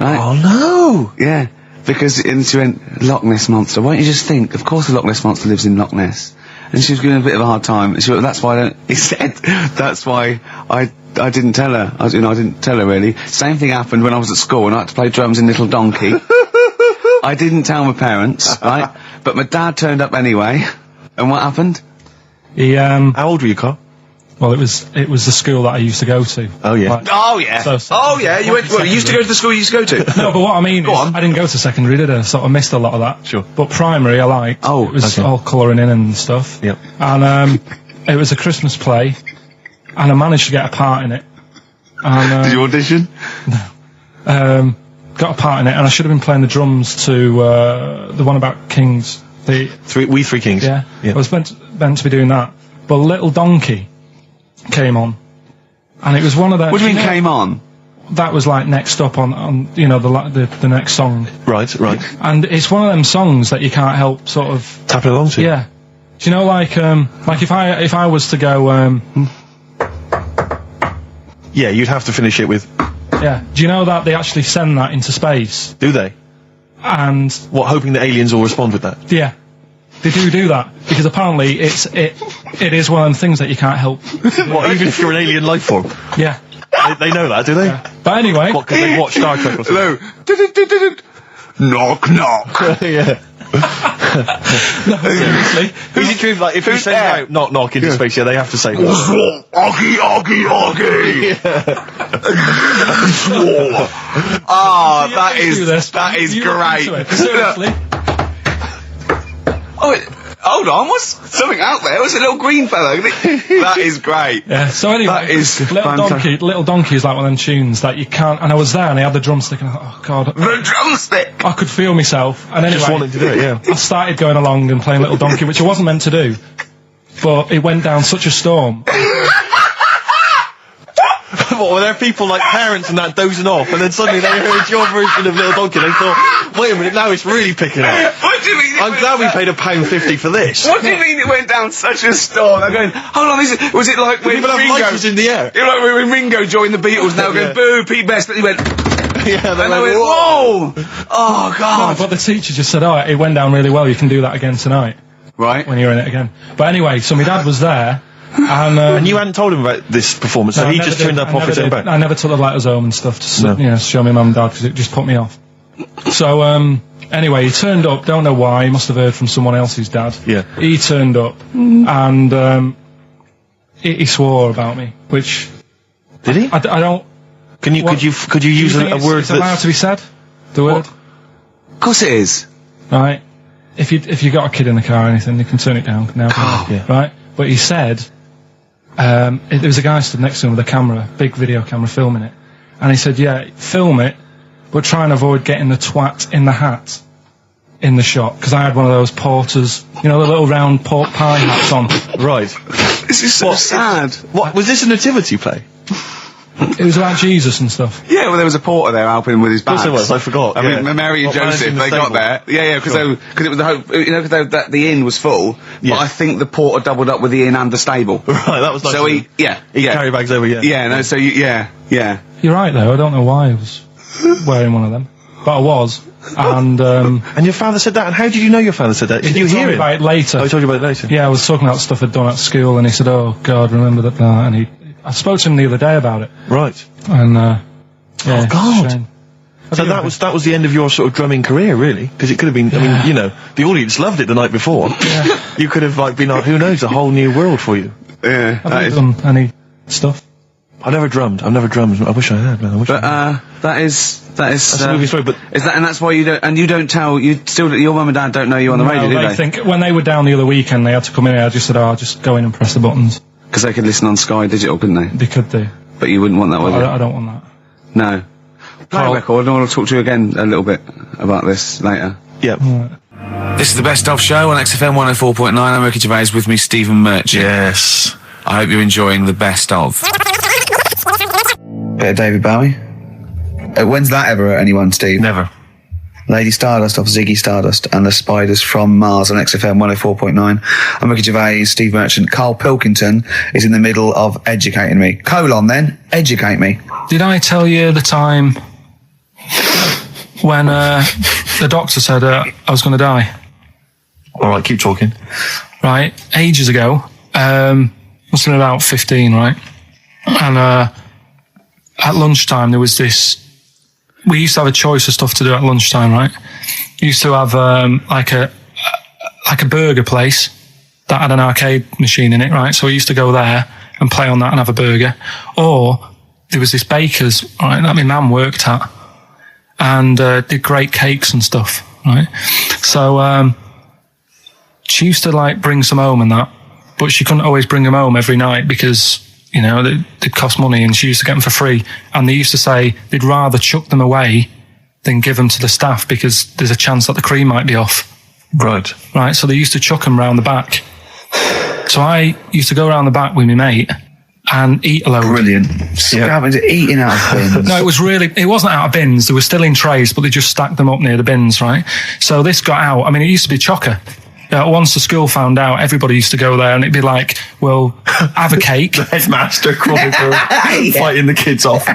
Right? Oh, no! Yeah, because and she went, "Loch Ness Monster. Why don't you just think? Of course the Loch Ness Monster lives in Loch Ness." And she was giving a bit of a hard time. And she went, "That's why he said, "That's why I didn't tell her. I didn't tell her really." Same thing happened when I was at school and I had to play drums in Little Donkey. I didn't tell my parents, right? But my dad turned up anyway. And what happened? He How old were you, Carl? well, it was the school that I used to go to. Oh, yeah. Like- Oh yeah. So- oh yeah. You went. Well, you used to go to the school you used to go to. No, but what I mean Go is, on. I didn't go to secondary, did I? So I missed a lot of that. Sure. But primary, I liked. Oh, it was okay. all colouring in and stuff. Yep. And it was a Christmas play, and I managed to get a part in it. And Did you audition? got a part in it, and I should have been playing the drums to the one about Kings. The We Three Kings. yeah, Yeah. I was meant to be doing that, but Little Donkey came on, and it was one of the. What do you mean came on? That was like next up on the next song, Right. and it's one of them songs that you can't help sort of. Tapping along to. Yeah. Do you know, like if I was to go, Yeah, you'd have to finish it with... yeah. Do you know that they actually send that into space? Do they? And What, hoping that aliens will respond with that? yeah, they do that because apparently it is one of them things that you can't help. What, even if you're an alien life form? Yeah. They know that, do they? But anyway, What, because they watch Star Trek or something? Hello. Knock knock. Yeah. seriously, Is it true, like, if you who's send there? out knock knock into space, yeah, they have to say... Oggy, oggy, oggy. Ah, that you do this, that is you look into great. it. Seriously. Oh, hold on, what's something out there? What's a little green fellow? That is great. Yeah. So anyway, That is Little Donkey is like one of them tunes that you can't. And I was there, and I had the drumstick, and I thought, oh god, The drumstick. I could feel myself. And anyway, Just wanting to do it, yeah. I started going along and playing Little Donkey, which I wasn't meant to do, but it went down such a storm. What, were there people like parents and that dozing off, and then suddenly they heard your version of Little Donkey, and they thought, wait a minute, now it's really picking up. What do you mean? I'm glad we paid £1.50 for this. What do you mean it went down such a storm? I'm going, hold on, was it like when People have Ringo... lighters in the air. It was like when Ringo joined the Beatles, now going, boo, Pete Best, but he went... Yeah, and I went, whoa! Oh, God. But the teacher just said, oh, it went down really well, you can do that again tonight. Right. When you're in it again. But anyway, so my dad was there, and you hadn't told him about this performance, so he just turned up off his own back. I never took the letters home and stuff to show my mum and dad, because it just put me off. So, anyway, he turned up, don't know why, he must have heard from someone else's dad. Yeah. He turned up, and he swore about me, which... Did he? I don't... Could you use a word it's allowed that's... to be said? The word? Of course it is. Right. If you got a kid in the car or anything, you can turn it down now. Yeah. Right? But he said, there was a guy stood next to him with a camera, big video camera, filming it. And he said, yeah, film it, but try and avoid getting the twat in the hat in the shot. Because I had one of those porters, you know, the little round pork pie hats on. Right. This is so sad. What, was this a nativity play? It was about Jesus and stuff. Yeah, well, there was a porter there helping him with his bags. Yes, there was, I forgot. I mean, Mary and Joseph, they got there. Yeah, because it was the hope, you know, because the inn was full. Yeah. But I think the porter doubled up with the inn and the stable. Right, that was nice. So he carry bags over, yeah. Yeah, no, so yeah. You're right, though. I don't know why I was wearing one of them. But I was. And your father said that? And how did you know your father said that? Did you he told hear me it? about it later. Oh, he told you about it later? Yeah, I was talking about stuff I'd done at school, and he said, oh, God, remember that, and I spoke to him the other day about it. Right. And, God. shame. So that was the end of your sort of drumming career, really? Because it could have been, I mean, you know, the audience loved it the night before. Yeah. You could have, like, been, who knows, a whole new world for you. Yeah. Have you done any stuff? I've never drummed. I wish I had, man. That is That's a movie story, but... Is that, and that's why you don't tell, your mum and dad don't know you on the radio, do they? Think, when they were down the other weekend, they had to come in here, I just said, oh, just go in and press the buttons. Because they could listen on Sky Digital, couldn't they? They could do. But you wouldn't want that, would you? I don't want that. No. Play a record, and I want to talk to you again a little bit about this later. Yeah. Right. This is the Best Of Show on XFM 104.9. I'm Ricky Gervais, with me Stephen Merchant. Yes. I hope you're enjoying the Best Of. Bit of David Bowie. When's that ever at anyone, Steve? Never. Lady Stardust off Ziggy Stardust and the Spiders from Mars on XFM 104.9. I'm Ricky Gervais, Steve Merchant. Karl Pilkington is in the middle of educating me. Then, educate me. Did I tell you the time when the doctor said I was going to die? All right, keep talking. Right, ages ago, must have been about 15, right? And at lunchtime there was this. We used to have a choice of stuff to do at lunchtime, right? We used to have like a burger place that had an arcade machine in it, right? So we used to go there and play on that and have a burger. Or there was this baker's, right, that my mum worked at, and did great cakes and stuff, right? So she used to like bring some home and that, but she couldn't always bring them home every night because, you know, they'd cost money, and she used to get them for free. And they used to say they'd rather chuck them away than give them to the staff because there's a chance that the cream might be off. Right. Right, so they used to chuck them round the back. So I used to go around the back with my mate and eat a load. Brilliant. Eating out of bins. No, it wasn't out of bins. They were still in trays, but they just stacked them up near the bins, right? So this got out. I mean, it used to be chocker. Once the school found out, everybody used to go there, and it'd be like, well, have a cake. The headmaster crawling through, fighting the kids off.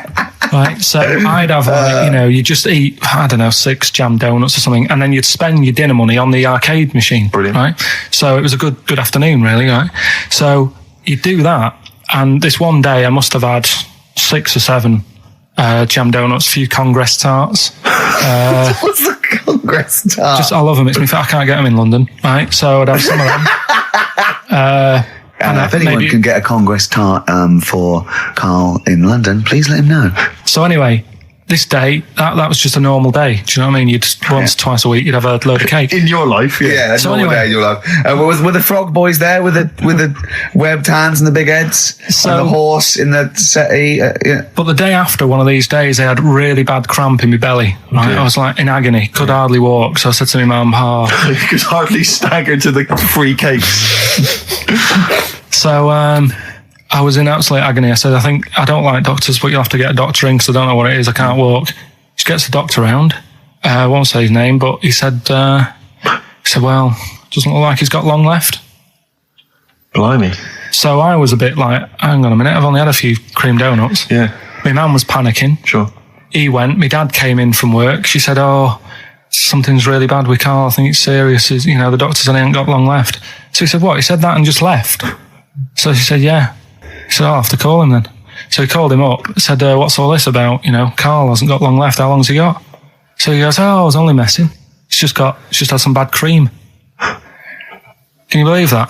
Right, so I'd have, like, you know, you just eat, I don't know, 6 jam donuts or something, and then you'd spend your dinner money on the arcade machine. Brilliant. Right? So it was a good afternoon, really, right? So you'd do that, and this one day I must have had 6 or 7 jam donuts, a few Congress tarts. What's the Congress tart? I love them. I can't get them in London, right? So I'd have some of them. If anyone can get a Congress tart for Karl in London, please let him know. So anyway, this day, that was just a normal day. Do you know what I mean? You'd twice a week, you'd have a load of cake. In your life, Yeah, so normal anyway, day in your life. Were the frog boys there with the webbed hands and the big heads? So, and the horse in the settee? Yeah. But the day after one of these days, I had really bad cramp in my belly. Right? Okay. I was like in agony, could hardly walk. So I said to my mum, You could hardly stagger to the free cakes. So I was in absolute agony. I said, I think I don't like doctors, but you'll have to get a doctor in because I don't know what it is. I can't walk. She gets the doctor round. I won't say his name, but he said, well, doesn't look like he's got long left. Blimey. So I was a bit like, hang on a minute, I've only had a few cream donuts. Yeah. My mum was panicking. Sure. He went. My dad came in from work. She said, something's really bad with Karl. I think it's serious. The doctor said he ain't got long left. So he said, what? He said that and just left? So she said, yeah. He said, I'll have to call him then. So he called him up, said, what's all this about? Karl hasn't got long left. How long's he got? So he goes, I was only messing. He's just had some bad cream. Can you believe that?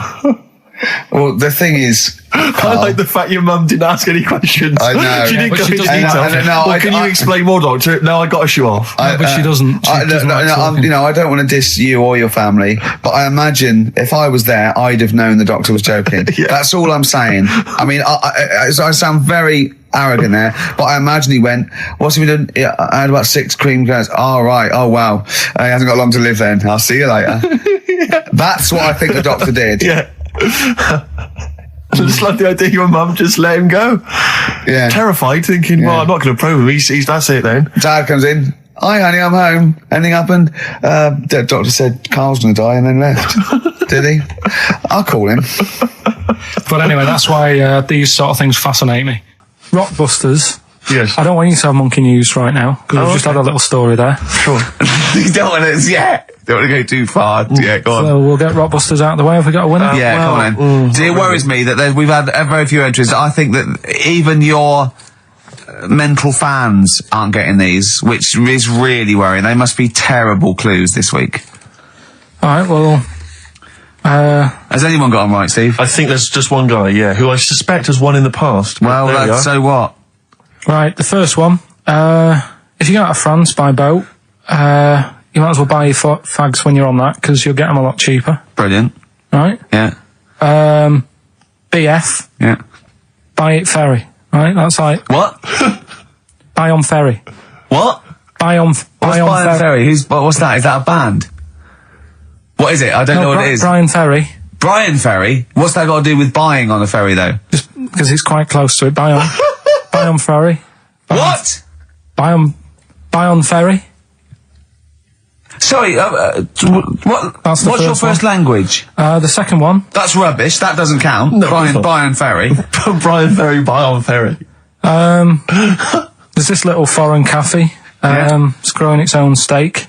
Well, the thing is, I like the fact your mum didn't ask any questions. I know. She didn't But go she into doesn't. detail. Can you explain more, doctor? No, I got to show off. But she doesn't. She doesn't like talking. I don't want to diss you or your family, but I imagine if I was there, I'd have known the doctor was joking. Yeah. That's all I'm saying. I mean, I sound very arrogant there, but I imagine he went, what's he been doing? Yeah, I had about 6 cream cones. Oh, right. Oh, wow. He hasn't got long to live then. I'll see you later. Yeah. That's what I think the doctor did. Yeah. I just love the idea your mum just let him go. Yeah. Terrified, thinking, well, I'm not going to probe him. He's that's it then. Dad comes in. Hi, honey, I'm home. Anything happened? The doctor said Karl's going to die and then left. Did he? I'll call him. But anyway, that's why these sort of things fascinate me. Rockbusters. Yes. I don't want you to have monkey news right now because we've just had a little story there. Sure. You don't want to, don't want to go too far. Yeah, go on. So we'll get Rockbusters out of the way. Have we got a winner? Come on then. See, it worries me that we've had very few entries. I think that even your mental fans aren't getting these, which is really worrying. They must be terrible clues this week. All right, well... Has anyone got them right, Steve? I think there's just one guy, who I suspect has won in the past. Well, so what? Right, the first one. If you go out of France by boat, you might as well buy your fags when you're on that, because you'll get them a lot cheaper. Brilliant. Right? Yeah. BF. Yeah. Buy it ferry. Right? That's like... What? Buy on ferry. What? Buy on Ferry? What's that? Is that a band? What is it? I don't know what it is. Brian Ferry. Brian Ferry? What's that got to do with buying on a ferry, though? Just because it's quite close to it. Buy on ferry. What? Buy on ferry. Sorry, what's your first language? The second one. That's rubbish. That doesn't count. No, Brian Ferry. Brian Ferry, buy on ferry. There's this little foreign cafe. It's growing its own steak.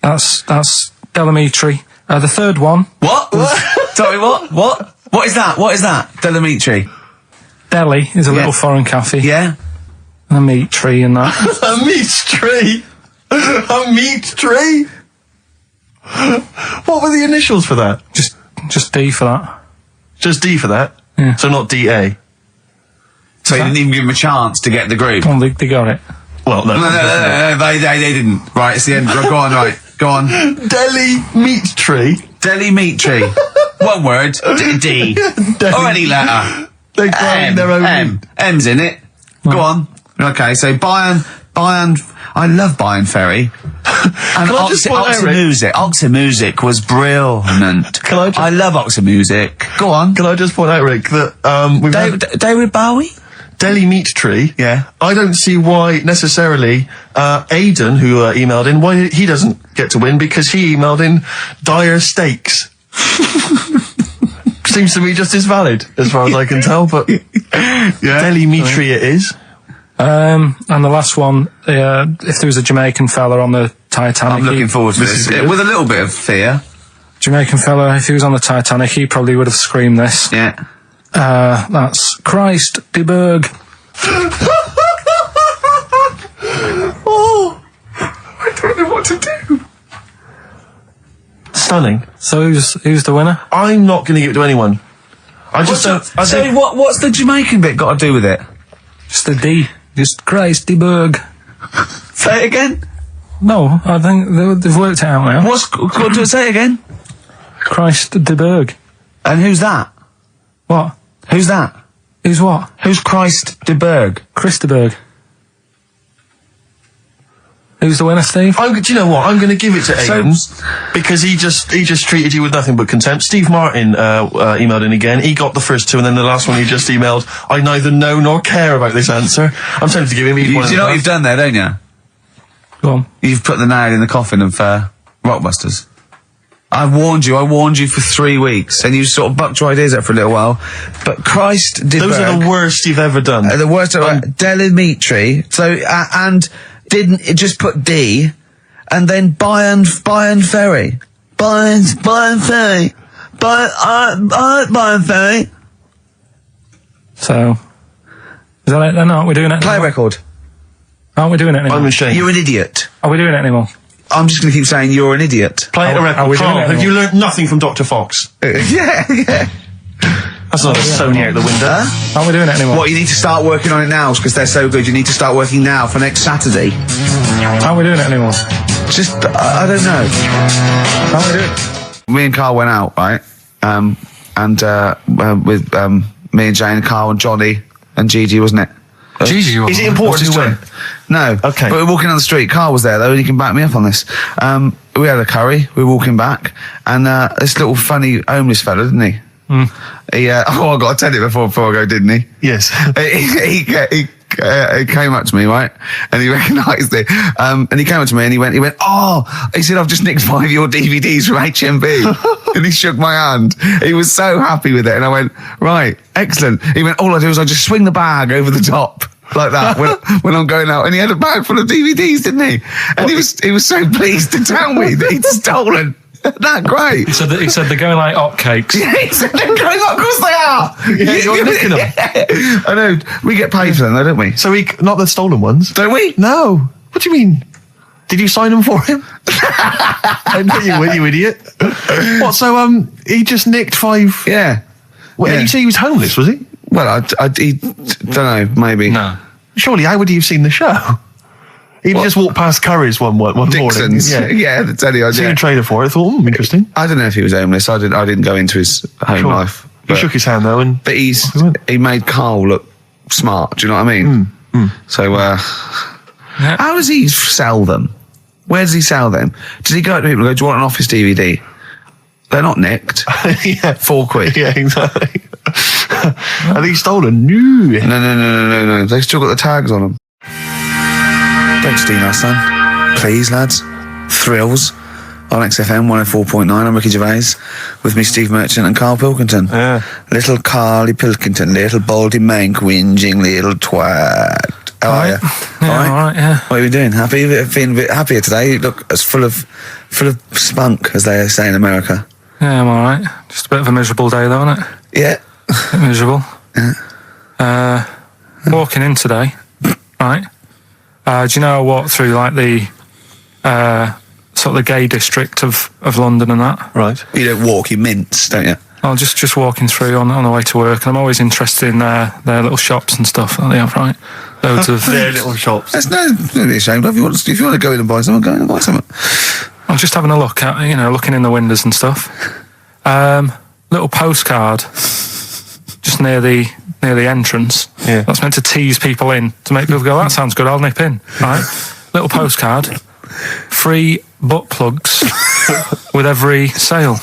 That's Delamitri. The third one. What? Sorry, what? What is that? What is that? Delamitri. Delhi is a little foreign cafe. Yeah. A meat tree and that. A meat tree? A meat tree? What were the initials for that? Just D for that. Just D for that? Yeah. So not DA? So you didn't even give him a chance to get the group? Well, they got it. Well, no. No, they didn't. Right, it's the end. Go on, right. Go on. Delhi meat tree? Delhi meat tree. One word. D. Or any letter. They grind their own meat. M's in it. Go on. Okay, so Bayern, I love Bayern Ferry. And Oxy Music was brilliant. I love Oxy Music. Go on. Can I just point out, Rick, that we've had David Bowie? Delhi Meat Tree. Yeah. I don't see why necessarily Aidan, who emailed in, why he doesn't get to win, because he emailed in dire steaks. Seems to be just as valid, as far as I can tell, but Delhi Meat Tree it is. And the last one, if there was a Jamaican fella on the Titanic... I'm looking forward to this. With a little bit of fear. Jamaican fella, if he was on the Titanic, he probably would have screamed this. Yeah. That's Christ de Berg. Oh, I don't know what to do. Stunning. So who's the winner? I'm not going to give it to anyone. I just don't... what's the Jamaican bit got to do with it? Just the D. Just Christ de Berg. Say it again? No, I think they've worked it out now. Say it again? Christ de Berg. And who's that? What? Who's that? Who's what? Who's Christ de Berg? Chris de Berg. Who's the winner, Steve? Do you know what? I'm going to give it to Aidan because he just treated you with nothing but contempt. Steve Martin emailed in again. He got the first two, and then the last one he just emailed. I neither know nor care about this answer. I'm tempted to give him each one. Do you know what you've done there, don't you? Go on. You've put the nail in the coffin of Rockbusters. I warned you for 3 weeks, and you sort of bucked your ideas up for a little while. But Christ did Those are the worst you've ever done. The worst. Delimitri. So and didn't it just put D, and then Bayern Ferry. Bayern Ferry. Bayern Ferry. So, is that it then? Aren't we doing it Play a anymore? record. Aren't we doing it anymore? I'm ashamed. You're an idiot. Are we doing it anymore? I'm just going to keep saying you're an idiot. Play a record. Are we doing Carl, it have anymore? you learnt nothing from Dr. Fox? Yeah. That's not Sony out the window. Aren't we doing it anymore? What, you need to start working on it now because they're so good. You need to start working now for next Saturday. Aren't we doing it anymore? Just, I don't know. Aren't we doing it? Me and Carl went out, right? With me and Jane, Carl and Johnny and Gigi, wasn't it? Is it important who went? No. Okay. But we're walking on the street. Carl was there though, and he can back me up on this. We had a curry. We were walking back, and this little funny homeless fella, didn't he? He. I got to tell it before I go, didn't he? Yes. He came up to me, right, and he recognised it. And he came up to me and he went, he said, I've just nicked 5 of your DVDs from HMV. And he shook my hand. He was so happy with it. And I went, right, excellent. He went, all I do is I just swing the bag over the top. Like that when I'm going out. And he had a bag full of DVDs, didn't he? And he was so pleased to tell me that he'd stolen. That great. He said they're going like hotcakes. Yeah, he said they're going up. Of course they are. Yeah, you're nicking them. Yeah. I know. We get paid for them though, don't we? So not the stolen ones? Don't we? No. What do you mean? Did you sign them for him? I know you would, you idiot. What, so he just nicked 5... Yeah. Well, Yeah. you say he was homeless, was he? Well, I don't know, maybe. No. Surely, how would he have seen the show? He'd just walked past Curry's one Dixon's. morning. Yeah, that's any Seen idea. a trailer for it. I thought, interesting. I don't know if he was homeless. I didn't go into his home Sure. life. He shook his hand, though, and... But he went. he made Carl look smart. Do you know what I mean? So, how does he sell them? Where does he sell them? Does he go up to people and go, do you want an Office DVD? They're not nicked. Yeah. £4. Yeah, exactly. Are these stolen? No. No. They've still got the tags on them. Don't steal our son. Please, lads. Thrills. On XFM 104.9, I'm Ricky Gervais. With me, Steve Merchant and Karl Pilkington. Yeah. Little Carly Pilkington, little baldy mank, whinging little twat. How are you? Yeah, all right, yeah. What are you doing? Happy? Feeling a bit happier today? You look as full of spunk, as they say in America. Yeah, I'm all right. Just a bit of a miserable day, though, isn't it? Yeah. A bit miserable. Walking in today, right? Do you know I walked through like the sort of the gay district of London and that? Right. You don't walk, you mince, don't you? I'm just walking through on the way to work, and I'm always interested in their little shops and stuff that they have, right? Loads of... Their little shops. There's nothing to be ashamed of. If you want to go in and buy something, go in and buy something. I'm just having a look at, looking in the windows and stuff. Little postcard just near the entrance. Yeah. That's meant to tease people in, to make people go, that sounds good, I'll nip in. Right? Little postcard. Free butt plugs with every sale.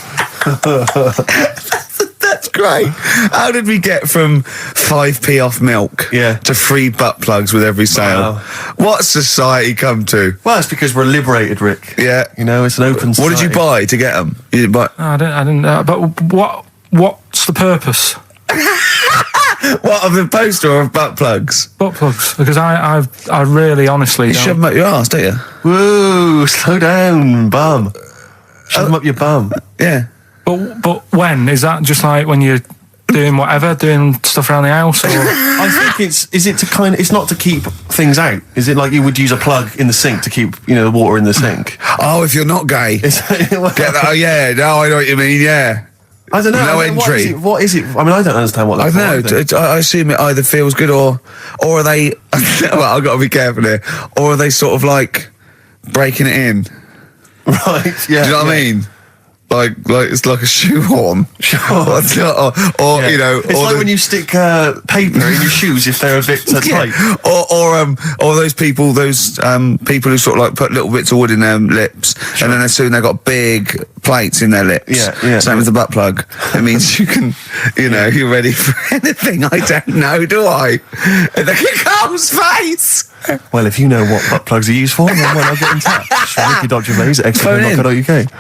That's great. How did we get from 5p off milk to free butt plugs with every sale? Wow. What society come to? Well, it's because we're liberated, Rick. Yeah. It's an open society. What did you buy to get them? You didn't buy... I didn't. But what's the purpose? What, of the poster or of butt plugs? Butt plugs, because I really honestly You don't. shove them up your arse, don't you? Whoa, slow down, bum. Shove them up your bum. Yeah. But when is that? Just like when you're doing whatever, doing stuff around the house, or I think it's not to keep things out. Is it like you would use a plug in the sink to keep, the water in the sink? Oh, if you're not gay. Get that? Oh, yeah. No, I know what you mean, yeah. I don't know. No entry. What is it? I mean, I don't understand what that's I don't know. I assume it either feels good or are they... well, I've got to be careful here. Or are they sort of like breaking it in? Right, yeah. Do you know what I mean? like it's like a shoehorn. or Yeah. you know, it's or like when you stick paper in your shoes if they're a bit tight. or those people who sort of like put little bits of wood in their lips, and then as soon they've got big plates in their lips. Yeah. Same with the butt plug. It means you can, you're ready for anything. I don't know, do I? Look at Carl's face. Well, if you know what butt plugs are used for, then why not get in touch? Gervais at xfm.co.uk.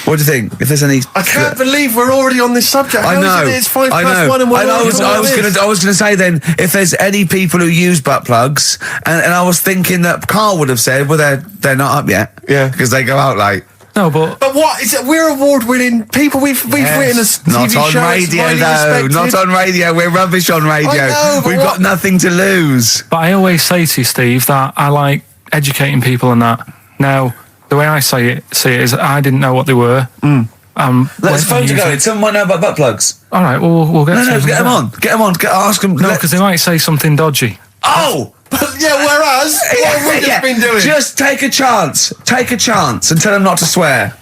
What do you think? If there's any, I can't believe we're already on this subject. I know. It's 5 I past know. 1 and we're I was going to say then, if there's any people who use butt plugs, and I was thinking that Carl would have said, well, they're not up yet. Yeah. Because they go out late. No, but what is it? We're award-winning people. We've written a TV Not on show. It's radio widely though. respected. Not on radio. We're rubbish on radio. I know, but We've got nothing to lose. I always say to you, Steve, that I like educating people and that. Now, the way I see it is I didn't know what they were. Let's phone to go. Someone know about butt plugs. All right, we'll get. No, get them on. Get them on. Ask them. No, because they might say something dodgy. Oh. Yeah, whereas what have we just been doing? Just take a chance. Take a chance and tell them not to swear.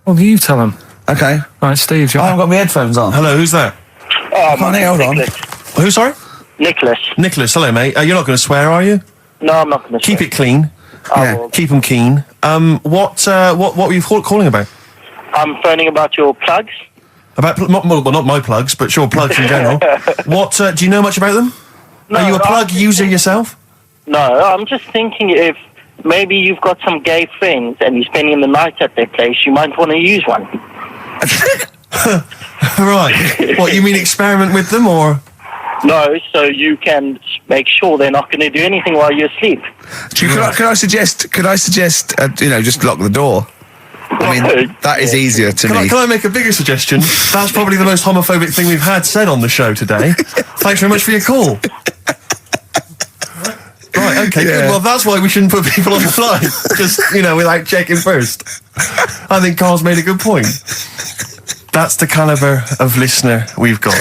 Well, you tell them. Okay. Right, Steve. I haven't got my headphones on. Hello, who's that? Hold on. Who, sorry? Nicholas. Nicholas, hello, mate. You're not going to swear, are you? No, I'm not going to. Keep it clean. Yeah. Keep them keen. What were you calling about? I'm phoning about your plugs. About not my plugs, but sure, plugs in general. What do you know much about them? No, Are you a plug user yourself? No, I'm just thinking if maybe you've got some gay friends and you're spending the night at their place, you might want to use one. Right. What, you mean experiment with them, or? No, so you can make sure they're not going to do anything while you're asleep. Could I suggest? Just lock the door. I mean, that is easier to me. Can I make a bigger suggestion? That's probably the most homophobic thing we've had said on the show today. Thanks very much for your call. Right, okay, good. Well, that's why we shouldn't put people on the line. Just, without checking first. I think Carl's made a good point. That's the calibre of listener we've got.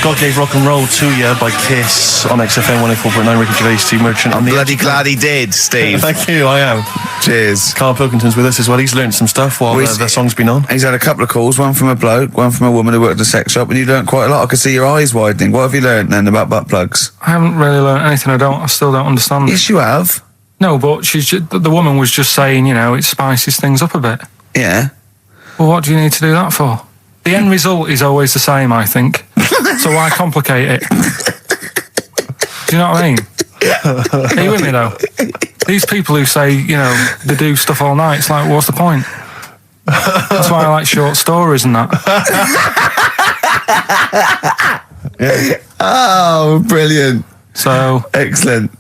God Gave Rock and Roll to You by Kiss on XFM 104.9. Ricky Gervais, Steve Merchant. I'm bloody glad he did, Steve. Thank you, I am. Cheers. Karl Pilkington's with us as well. He's learned some stuff while the song's been on. He's had a couple of calls, one from a bloke, one from a woman who worked at a sex shop, and you learnt quite a lot. I could see your eyes widening. What have you learnt then about butt plugs? I haven't really learned anything. I still don't understand. Yes, you have. No, but the woman was just saying, it spices things up a bit. Yeah. Well, what do you need to do that for? The end result is always the same, I think. So why complicate it? Do you know what I mean? Are you with me, though? These people who say, they do stuff all night, it's like, what's the point? That's why I like short stories and that. Yeah. Oh, brilliant. So excellent.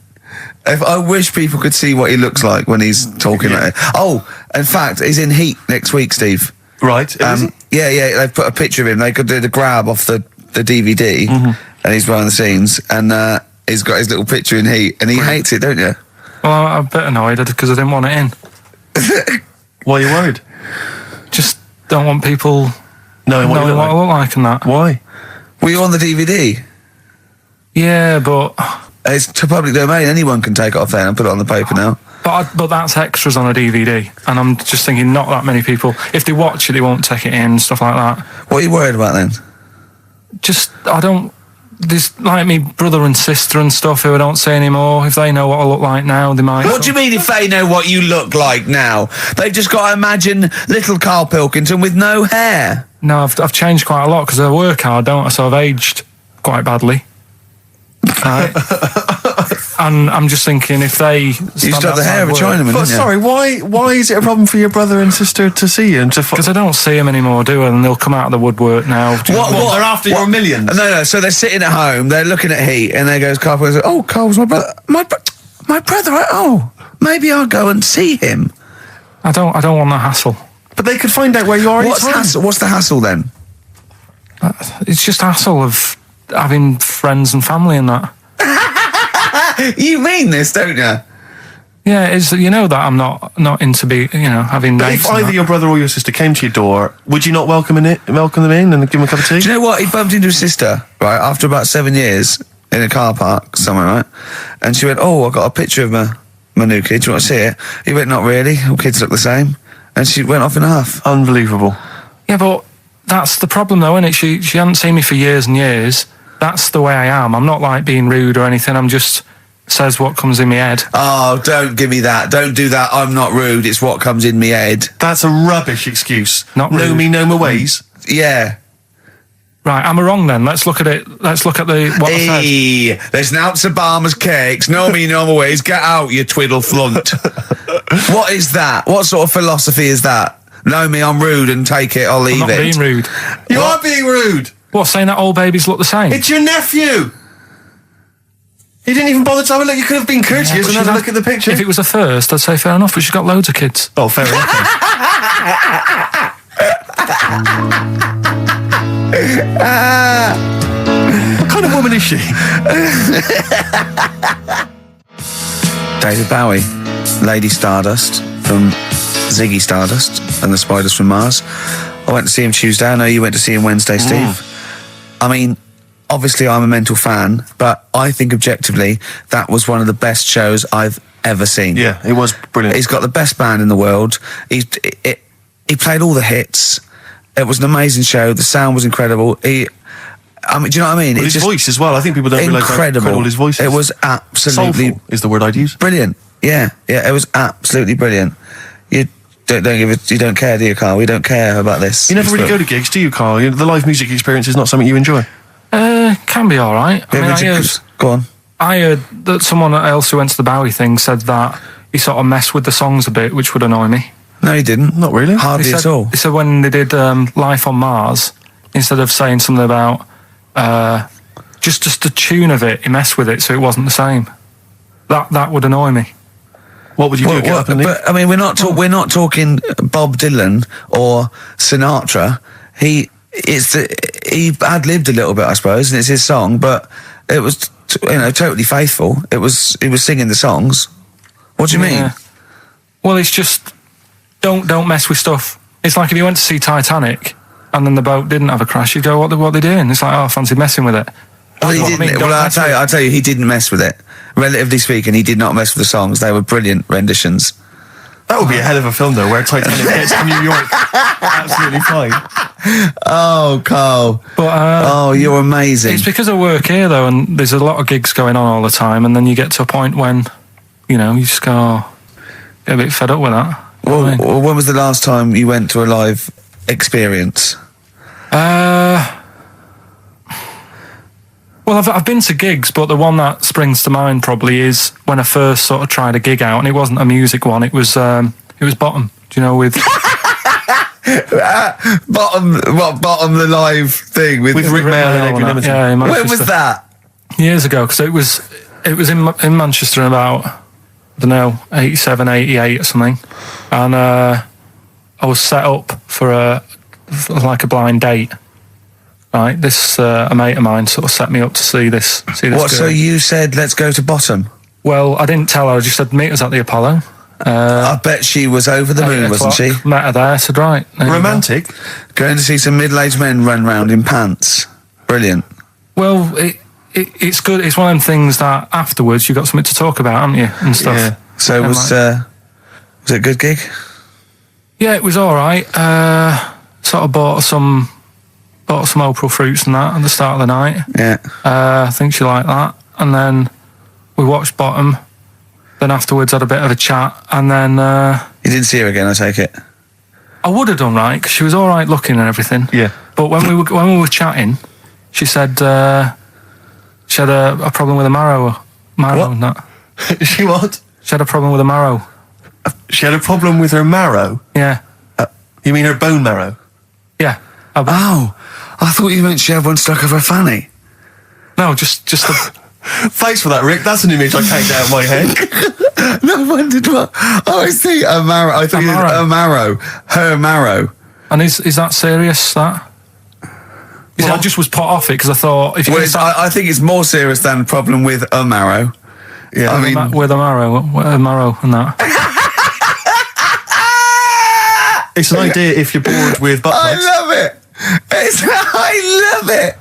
I wish people could see what he looks like when he's talking like that. Oh, in fact, he's in Heat next week, Steve. Right. Yeah, they've put a picture of him. They could do the grab off the DVD, and he's behind the scenes, and he's got his little picture in Heat, and he hates it, don't you? Well, I'm a bit annoyed because I didn't want it in. Why are you worried? Just don't want people knowing what I look like and that. Why? Were you on the DVD? Yeah, but it's to public domain. Anyone can take it off there and put it on the paper now. But that's extras on a DVD, and I'm just thinking not that many people. If they watch it, they won't take it in, stuff like that. What are you worried about then? There's like me brother and sister and stuff who I don't see anymore. If they know what I look like now, they might. What do you mean if they know what you look like now? They've just got to imagine little Karl Pilkington with no hair. No, I've changed quite a lot because I work hard, don't I? So I've aged quite badly. Right. And I'm just thinking if they you used to have the hair of a Chinaman, but didn't you? sorry, why is it a problem for your brother and sister to see you? Because I don't see them anymore, do I? And they'll come out of the woodwork now. What? They're after your millions? No. So they're sitting at home, they're looking at Heat, and there goes Karl Pilkington. Oh, Karl's my brother. My brother. Oh, maybe I'll go and see him. I don't want that hassle. But they could find out where you are. What's the hassle then? It's just hassle of having friends and family and that. You mean this, don't you? Yeah, it's that I'm not into having But dates. if either your brother or your sister came to your door, would you not welcome them in and give them a cup of tea? Do you know what? He bumped into his sister, right, after about 7 years in a car park somewhere, right? And she went, oh, I got a picture of my new kid. Do you want to see it? He went, not really. All kids look the same. and she went off in a huff. Unbelievable. Yeah, but that's the problem, though, isn't it? She hadn't seen me for years and years. That's the way I am. I'm not like being rude or anything. I'm just says what comes in my head. Oh, don't give me that. Don't do that. I'm not rude. It's what comes in me head. That's a rubbish excuse. Not know rude. me, know my ways. Yeah. Right, am I wrong then? Let's look at it. Let's look at what I said. Hey, there's an ounce of Barmer's cakes. Know me, know my ways. Get out, you twiddle flunt. What is that? What sort of philosophy is that? Know me, I'm rude and take it, I'll leave I'm not it. being rude. You are being rude. What, saying that all babies look the same? It's your nephew. You didn't even bother to have a look. You could have been courteous and had a look at the picture. If it was a first, I'd say fair enough, but she's got loads of kids. Oh, fair enough. What kind of woman is she? David Bowie, Lady Stardust from Ziggy Stardust and the Spiders from Mars. I went to see him Tuesday. I know you went to see him Wednesday, Steve. I mean, obviously I'm a mental fan, but I think objectively that was one of the best shows I've ever seen. Yeah, it was brilliant. He's got the best band in the world. He played all the hits. It was an amazing show. The sound was incredible. Do you know what I mean? Well, his voice as well. I think people don't realise how incredible his voice is. It was absolutely soulful is the word I'd use. Brilliant. Yeah, it was absolutely brilliant. You don't care, do you, Carl? We don't care about this. You never really go to gigs, do you, Carl? The live music experience is not something you enjoy. Can be all right. Go on. I heard that someone else who went to the Bowie thing said that he sort of messed with the songs a bit, which would annoy me. No, he didn't. Not really. Hardly at all. He said when they did Life on Mars, instead of saying something about just the tune of it, he messed with it so it wasn't the same. That would annoy me. What would you do? Get up and leave? But I mean, we're not talking Bob Dylan or Sinatra. He ad-libbed a little bit, I suppose, and it's his song, but it was totally faithful. He was singing the songs. What do you mean? Well, it's just don't mess with stuff. It's like if you went to see Titanic and then the boat didn't have a crash, you'd go, what are they doing? It's like, oh, I fancy messing with it. Well, he didn't. I'll tell you, he didn't mess with it. Relatively speaking, he did not mess with the songs. They were brilliant renditions. That would be a hell of a film, though, where Titanic gets to New York. Absolutely fine. Oh, Carl. But, you're amazing. It's because I work here, though, and there's a lot of gigs going on all the time, and then you get to a point when, you just go, get a bit fed up with that. Well, when was the last time you went to a live experience? Well, I've been to gigs, but the one that springs to mind probably is when I first sort of tried a gig out, and it wasn't a music one. It was Bottom. Do you know with Bottom the live thing with Rick Mail and Equanimity? Yeah, in Manchester. When was that? Years ago, because it was in Manchester in about, I don't know, 87, 88 or something, and I was set up for a blind date. Right, this a mate of mine sort of set me up to see this. What? girl. So you said let's go to Bottom? Well, I didn't tell her. I just said meet us at the Apollo. I bet she was over the moon, wasn't she? Met her there. I said right. Romantic. Going to see some middle-aged men run round in pants. Brilliant. Well, it's good. It's one of them things that afterwards you got something to talk about, haven't you, and stuff. Yeah. So was it a good gig? Yeah, it was all right. Sort of bought some April fruits and that at the start of the night. Yeah. I think she liked that. And then we watched Bottom. Then afterwards had a bit of a chat. And then... You didn't see her again, I take it? I would have done, right, because she was all right looking and everything. Yeah. But when we were chatting, she said she had a problem with a marrow What? and that. She what? She had a problem with a marrow. She had a problem with her marrow? Yeah. You mean her bone marrow? Yeah. Oh, I thought you meant she had one stuck of her fanny. No, just the... Thanks for that, Rick. That's an image I can't get out of my head. No, I wondered what. Oh, I see. A marrow. I thought you meant a marrow. Her marrow. And is that serious, that? I just was put off it because I thought... if you I think it's more serious than the problem with a marrow. Yeah, I mean... with a marrow and that. It's an idea if you're bored with butt plugs. I love it. I love it.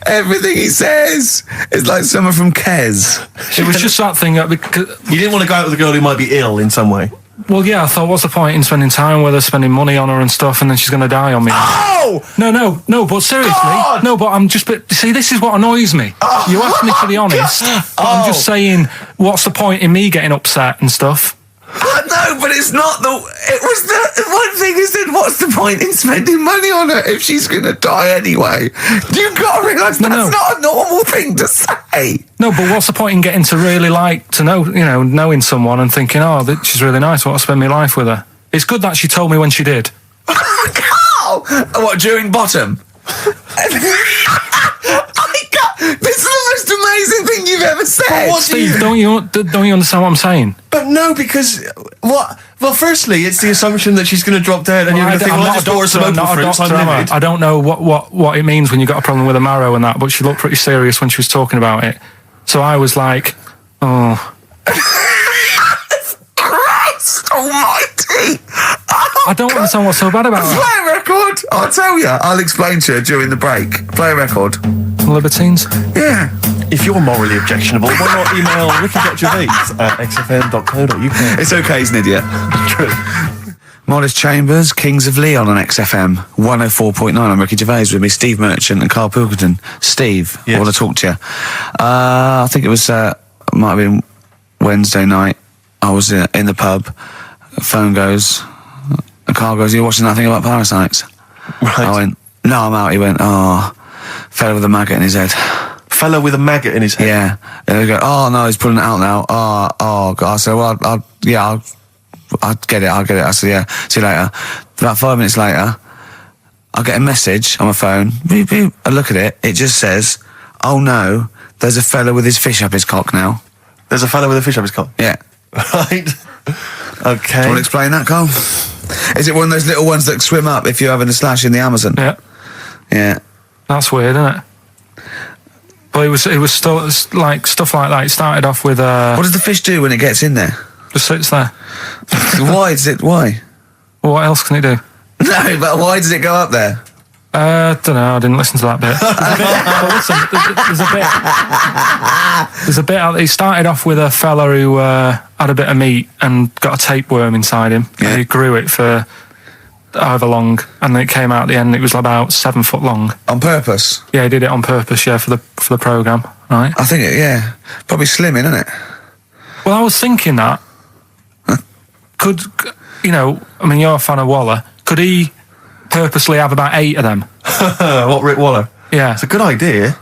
Everything he says is like someone from Kes. It was just that thing that... because You didn't want to go out with a girl who might be ill in some way. Well, yeah, I thought, what's the point in spending time with her, spending money on her and stuff, and then she's going to die on me? Oh! No, but seriously. God! No, but I'm just... See, this is what annoys me. You asked me to be honest, but I'm just saying, what's the point in me getting upset and stuff? No, but it's not the... It was the... One thing is then, what's the point in spending money on her if she's going to die anyway? You've got to realise that's not a normal thing to say. No, but what's the point in getting to really like to know, knowing someone and thinking, oh, she's really nice, I want to spend my life with her. It's good that she told me when she did. Carl! What, during bottom? This is the most amazing thing you've ever said. Steve, don't you understand what I'm saying? But no, because what? Well, firstly, it's the assumption that she's going to drop dead, and you're going to think, well, I just bought her some opal fruits. I don't know what it means when you got a problem with a marrow and that, but she looked pretty serious when she was talking about it. So I was like, oh. Christ almighty! I don't understand what's so bad about her. Play a record! I'll tell you. I'll explain to you during the break. Play a record. Libertines? Yeah. If you're morally objectionable, why not email ricky.gervais@xfm.co.uk? It's okay, he's an idiot. True. Modest Chambers, Kings of Leon on XFM 104.9. I'm Ricky Gervais, with me Steve Merchant and Karl Pilkington. Steve, Yes. I want to talk to you. I think it was, might have been Wednesday night. I was in the pub. Phone goes. Karl goes, "You're watching that thing about parasites?" Right. I went, "No, I'm out." He went, "Oh, fella with a maggot in his head." Fellow with a maggot in his head. Yeah. And they go, "Oh no, he's pulling it out now." Oh God. I said, "Well, I'll get it. I said, "Yeah, see you later." About 5 minutes later, I get a message on my phone. Beep, beep. I look at it. It just says, "Oh no, there's a fella with his fish up his cock now." There's a fellow with a fish up his cock. Yeah. Right. Okay. Do you want to explain that, Carl? Is it one of those little ones that swim up if you're having a slash in the Amazon? Yeah. Yeah. That's weird, isn't it? But it was still like stuff like that. It started off with What does the fish do when it gets in there? just sits there. Why? Well, what else can it do? No, but why does it go up there? Don't know. I didn't listen to that bit. There's a bit. It started off with a fella who had a bit of meat and got a tapeworm inside him. Yeah. And he grew it for however long, and then it came out at the end. It was about 7 foot long. On purpose? Yeah, he did it on purpose. Yeah, for the program, right? I think yeah, probably slimming, isn't it? Well, I was thinking that could I mean, you're a fan of Waller. Could he purposely have about 8 of them? What, Rick Waller? Yeah, It's a good idea.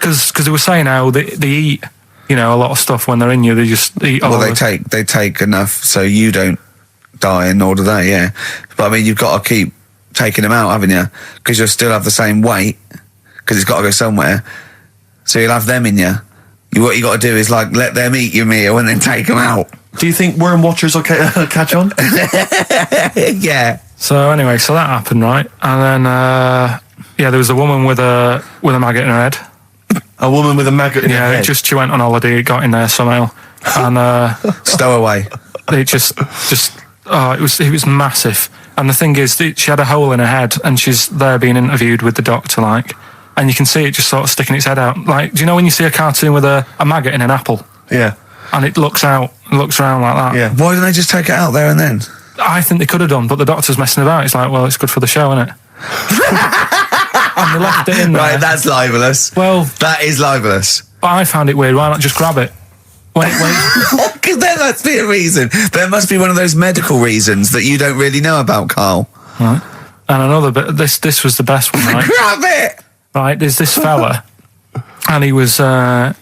because they were saying how they eat, a lot of stuff when they're in you. They just eat. Well, they take enough so you don't die, and nor do they. Yeah, but I mean, you've got to keep taking them out, haven't you? Because you'll still have the same weight because it's got to go somewhere. So you'll have them in you. What you got to do is like let them eat your meal and then take them out. Do you think worm watchers will catch on? Yeah. So anyway, so that happened, right? And then there was a woman with a maggot in her head. A woman with a maggot in her head? Yeah, she went on holiday, it got in there somehow, and Stowaway. it just it was massive. And the thing is, she had a hole in her head, and she's there being interviewed with the doctor, like, and you can see it just sort of sticking its head out. Like, do you know when you see a cartoon with a maggot in an apple? Yeah. And it looks around like that? Yeah. Why didn't they just take it out there and then? I think they could have done, but the doctor's messing about. It's like, well, it's good for the show, isn't it? And they left it in there. Right, that's libelous. Well, That is libelous. but I found it weird. Why not just grab it? Because there must be a reason. There must be one of those medical reasons that you don't really know about, Carl. Right. And another bit. This was the best one, right? Grab it! Right. There's this fella, and he was on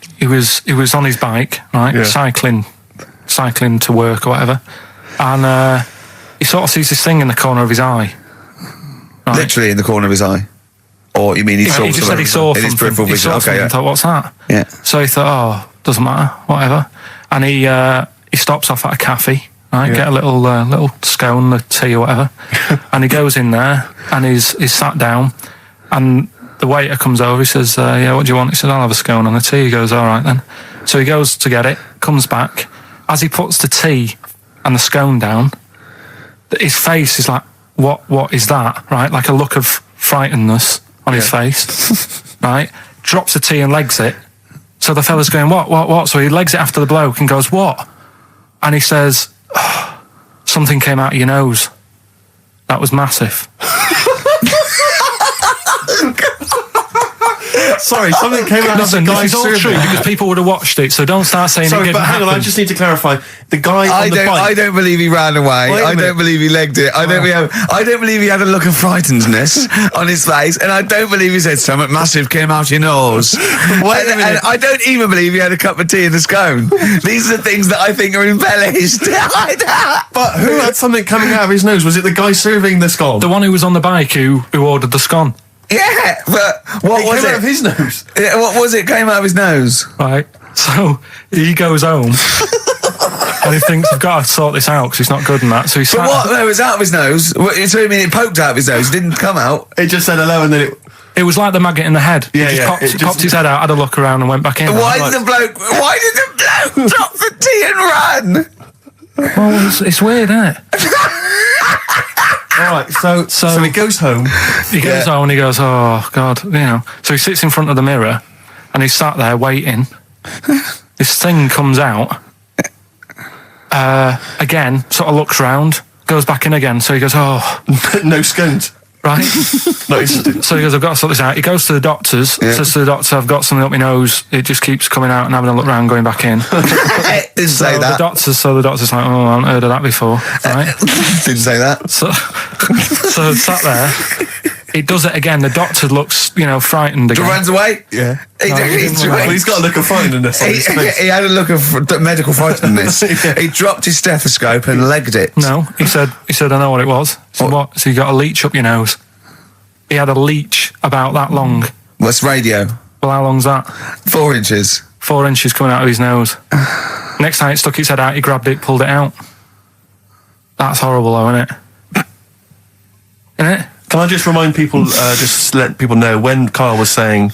his bike, right, Yeah. cycling to work or whatever, and he sort of sees this thing in the corner of his eye. Right? Literally in the corner of his eye. Or you mean he saw He just said he saw in his something. peripheral He vision? saw Okay, something yeah. and thought, what's that? Yeah. So he thought, oh, doesn't matter, whatever. And he stops off at a cafe, right? Yeah. Get a little scone, a tea or whatever. And he goes in there and he's sat down, and the waiter comes over. He says, yeah, what do you want? He said, I'll have a scone and a tea. He goes, all right then. So he goes to get it, comes back. As he puts the tea and the scone down, his face is like, what is that? Right? Like a look of frightenedness on his face. Right? Drops the tea and legs it. So the fella's going, what? So he legs it after the bloke and goes, what? And he says, something came out of your nose. That was massive. Sorry, something came out of the Listen, guy this is all serving. true because people would have watched it, so don't start saying it Sorry, didn't but hang on, I happen. just need to clarify. The guy on the I bike. don't believe he ran away. Wait a I minute. don't believe he legged it. I don't believe he had a look of frightenedness on his face, and I don't believe he said something massive came out your nose. Wait a minute. And I don't even believe he had a cup of tea in a scone. These are the things that I think are embellished. But who had something coming out of his nose? Was it the guy serving the scone? The one who was on the bike who ordered the scone, Yeah, but what It was came it? out of his nose. Yeah, what was it? Came out of his nose. right? So he goes home and he thinks, I've got to sort this out because it's not good and that. So he But what? No, it was out of his nose. So you mean it poked out of his nose? It didn't come out. It just said hello and then it... It was like the maggot in the head. Yeah, he yeah, Popped, it just- popped his head out, had a look around and went back in. Why I did was the bloke drop the tea and run? well, it's weird, isn't it? All right, so he goes home. He goes home and he goes, oh, God, you know. So he sits in front of the mirror and he's sat there waiting. This thing comes out. Again, sort of looks round, goes back in again. So he goes, oh, No scones. right. No, it's- So he goes, I've got to sort this out. He goes to the doctors, says to the doctor, I've got something up my nose. It just keeps coming out and having a look round, going back in. Didn't say So that. the doctor's like, oh, I haven't heard of that before, right? Didn't say that. So sat there. It does it again. The doctor looks, frightened again. Runs away. yeah. He, No, he didn't run away. Well, he's got a look of frightenedness on his face. he had a look of medical frightenedness. Yeah. He dropped his stethoscope and legged it. No, he said, I know what it was. So what? So you got a leech up your nose. He had a leech about that long. What's radio? Well, how long's that? 4 inches. 4 inches coming out of his nose. Next time it stuck its head out, he grabbed it, pulled it out. That's horrible though, isn't it? Isn't it? Can I just remind people, just let people know, when Karl was saying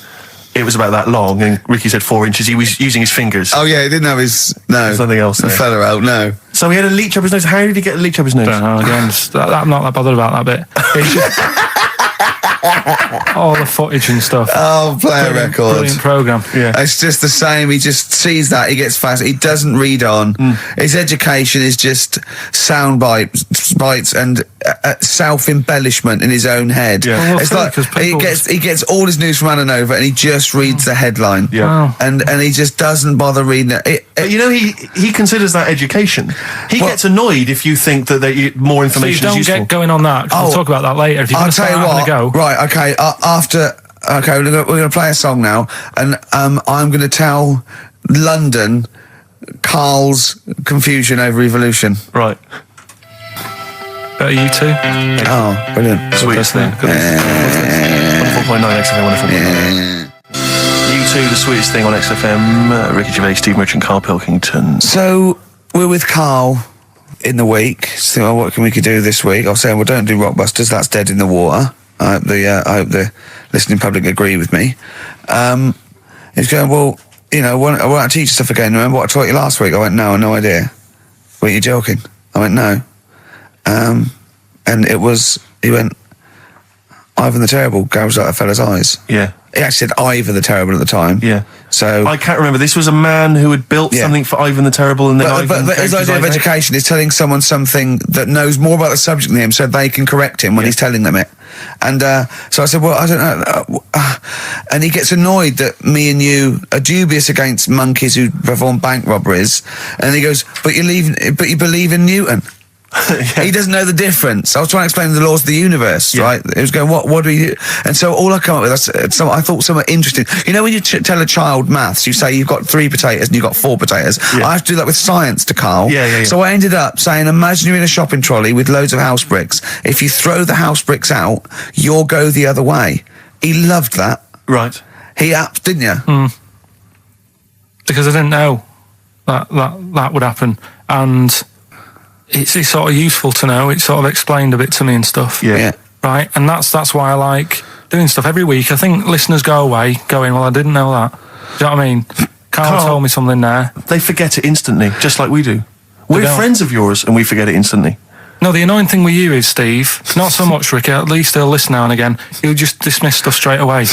it was about that long and Ricky said 4 inches, he was using his fingers. Oh yeah, he didn't have his There's nothing else there. fella out. No. So he had a leech up his nose. How did he get a leech up his nose? Don't know, again, I'm not that bothered about that bit. It's just- all the footage and stuff. Oh, play a record. Brilliant programme. Yeah. It's just the same. He just sees that. He gets fast. He doesn't read on. His education is just sound bites and self-embellishment in his own head. Yeah. Well, It's true, like 'cause people- he gets all his news from Ananova and he just reads the headline. Yeah. Wow. And he just doesn't bother reading it. But he considers that education. He Well- gets annoyed if you think that more Please information is don't useful. get going on that, 'cause we'll talk about that later. If you're going I'll to tell start you having what. a go. Right, okay. Okay, we're going to play a song now, and I'm going to tell London Karl's confusion over evolution. Right. Better you two? Oh, brilliant. Sweetest thing. 104.9 XFM, 104.9. U2, the sweetest thing on XFM. Ricky Gervais, Steve Merchant, Karl Pilkington. So we're with Karl in the week. So what can we could do this week? I was saying, well, don't do Rockbusters. That's dead in the water. I hope the listening public agree with me. He's going, well, why don't I teach you stuff again? Remember what I taught you last week? I went, no, no idea. Were you joking? I went, no. And he went, Ivan the Terrible gouged out a fella's eyes. Yeah. He actually said Ivan the Terrible at the time. Yeah. So I can't remember. This was a man who had built Yeah. something for Ivan the Terrible, and then Ivan but his gouged idea of eye out. education is telling someone something that knows more about the subject than him, so they can correct him when he's telling them it. And so I said, well, I don't know. And he gets annoyed that me and you are dubious against monkeys who perform bank robberies. And he goes, but you believe in Newton. He doesn't know the difference. I was trying to explain the laws of the universe, right? It was going, what do we do? And so all I come up with, I thought somewhat interesting. When you tell a child maths, you say you've got 3 potatoes and you've got 4 potatoes. I have to do that with science to Karl. Yeah. So I ended up saying, imagine you're in a shopping trolley with loads of house bricks. If you throw the house bricks out, you'll go the other way. He loved that. Right. He didn't you? Because I didn't know that would happen. And it's sort of useful to know. It sort of explained a bit to me and stuff. Yeah. Right? And that's why I like doing stuff every week. I think listeners go away going, well, I didn't know that. Do you know what I mean? Karl told me something there. They forget it instantly, just like we do. We're don't. friends of yours, and we forget it instantly. No, the annoying thing with you is, Steve, not so much Ricky, at least he'll listen now and again, he'll just dismiss stuff straight away.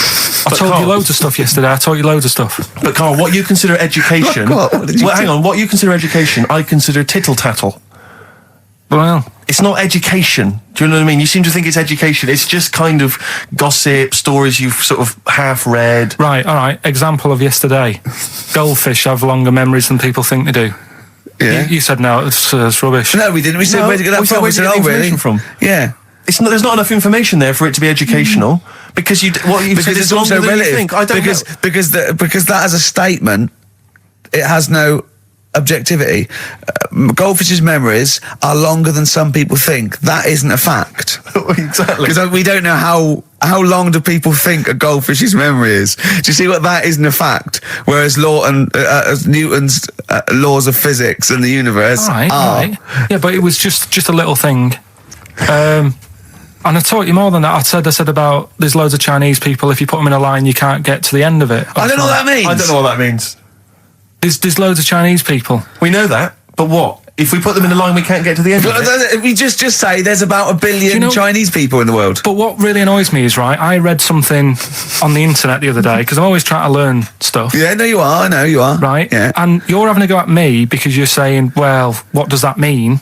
I told you loads of stuff yesterday, I taught you loads of stuff. But Karl, what you consider education... What did you hang on. What you consider education, I consider tittle-tattle. Well, It's not education. Do you know what I mean? You seem to think it's education. It's just kind of gossip, stories you've sort of half read. right, all right. Example of yesterday. Goldfish have longer memories than people think they do. Yeah. You said no, it's rubbish. No, we didn't. We said, No, where'd you get that we said, from? We where'd you said, get the oh, really? information from? Yeah. There's not enough information there for it to be educational because what you said Because is it's also longer than you relative. think. I don't know. Because that as a statement, it has no objectivity. Goldfish's memories are longer than some people think. That isn't a fact. Exactly. Because we don't know how long do people think a goldfish's memory is. Do you see what that isn't a fact? Whereas Newton's laws of physics and the universe All right, are. all right. Yeah, but it was just a little thing. And I taught you more than that. I said about there's loads of Chinese people. If you put them in a line, you can't get to the end of it. I don't know what that means. I don't know what that means. There's loads of Chinese people. We know that, but what? If we put them in a line, we can't get to the end of it. We just say there's about 1 billion Chinese people in the world. But what really annoys me is, right, I read something on the internet the other day, because I'm always trying to learn stuff. Yeah, no, you are. I know you are. Right? Yeah. And you're having a go at me because you're saying, well, what does that mean?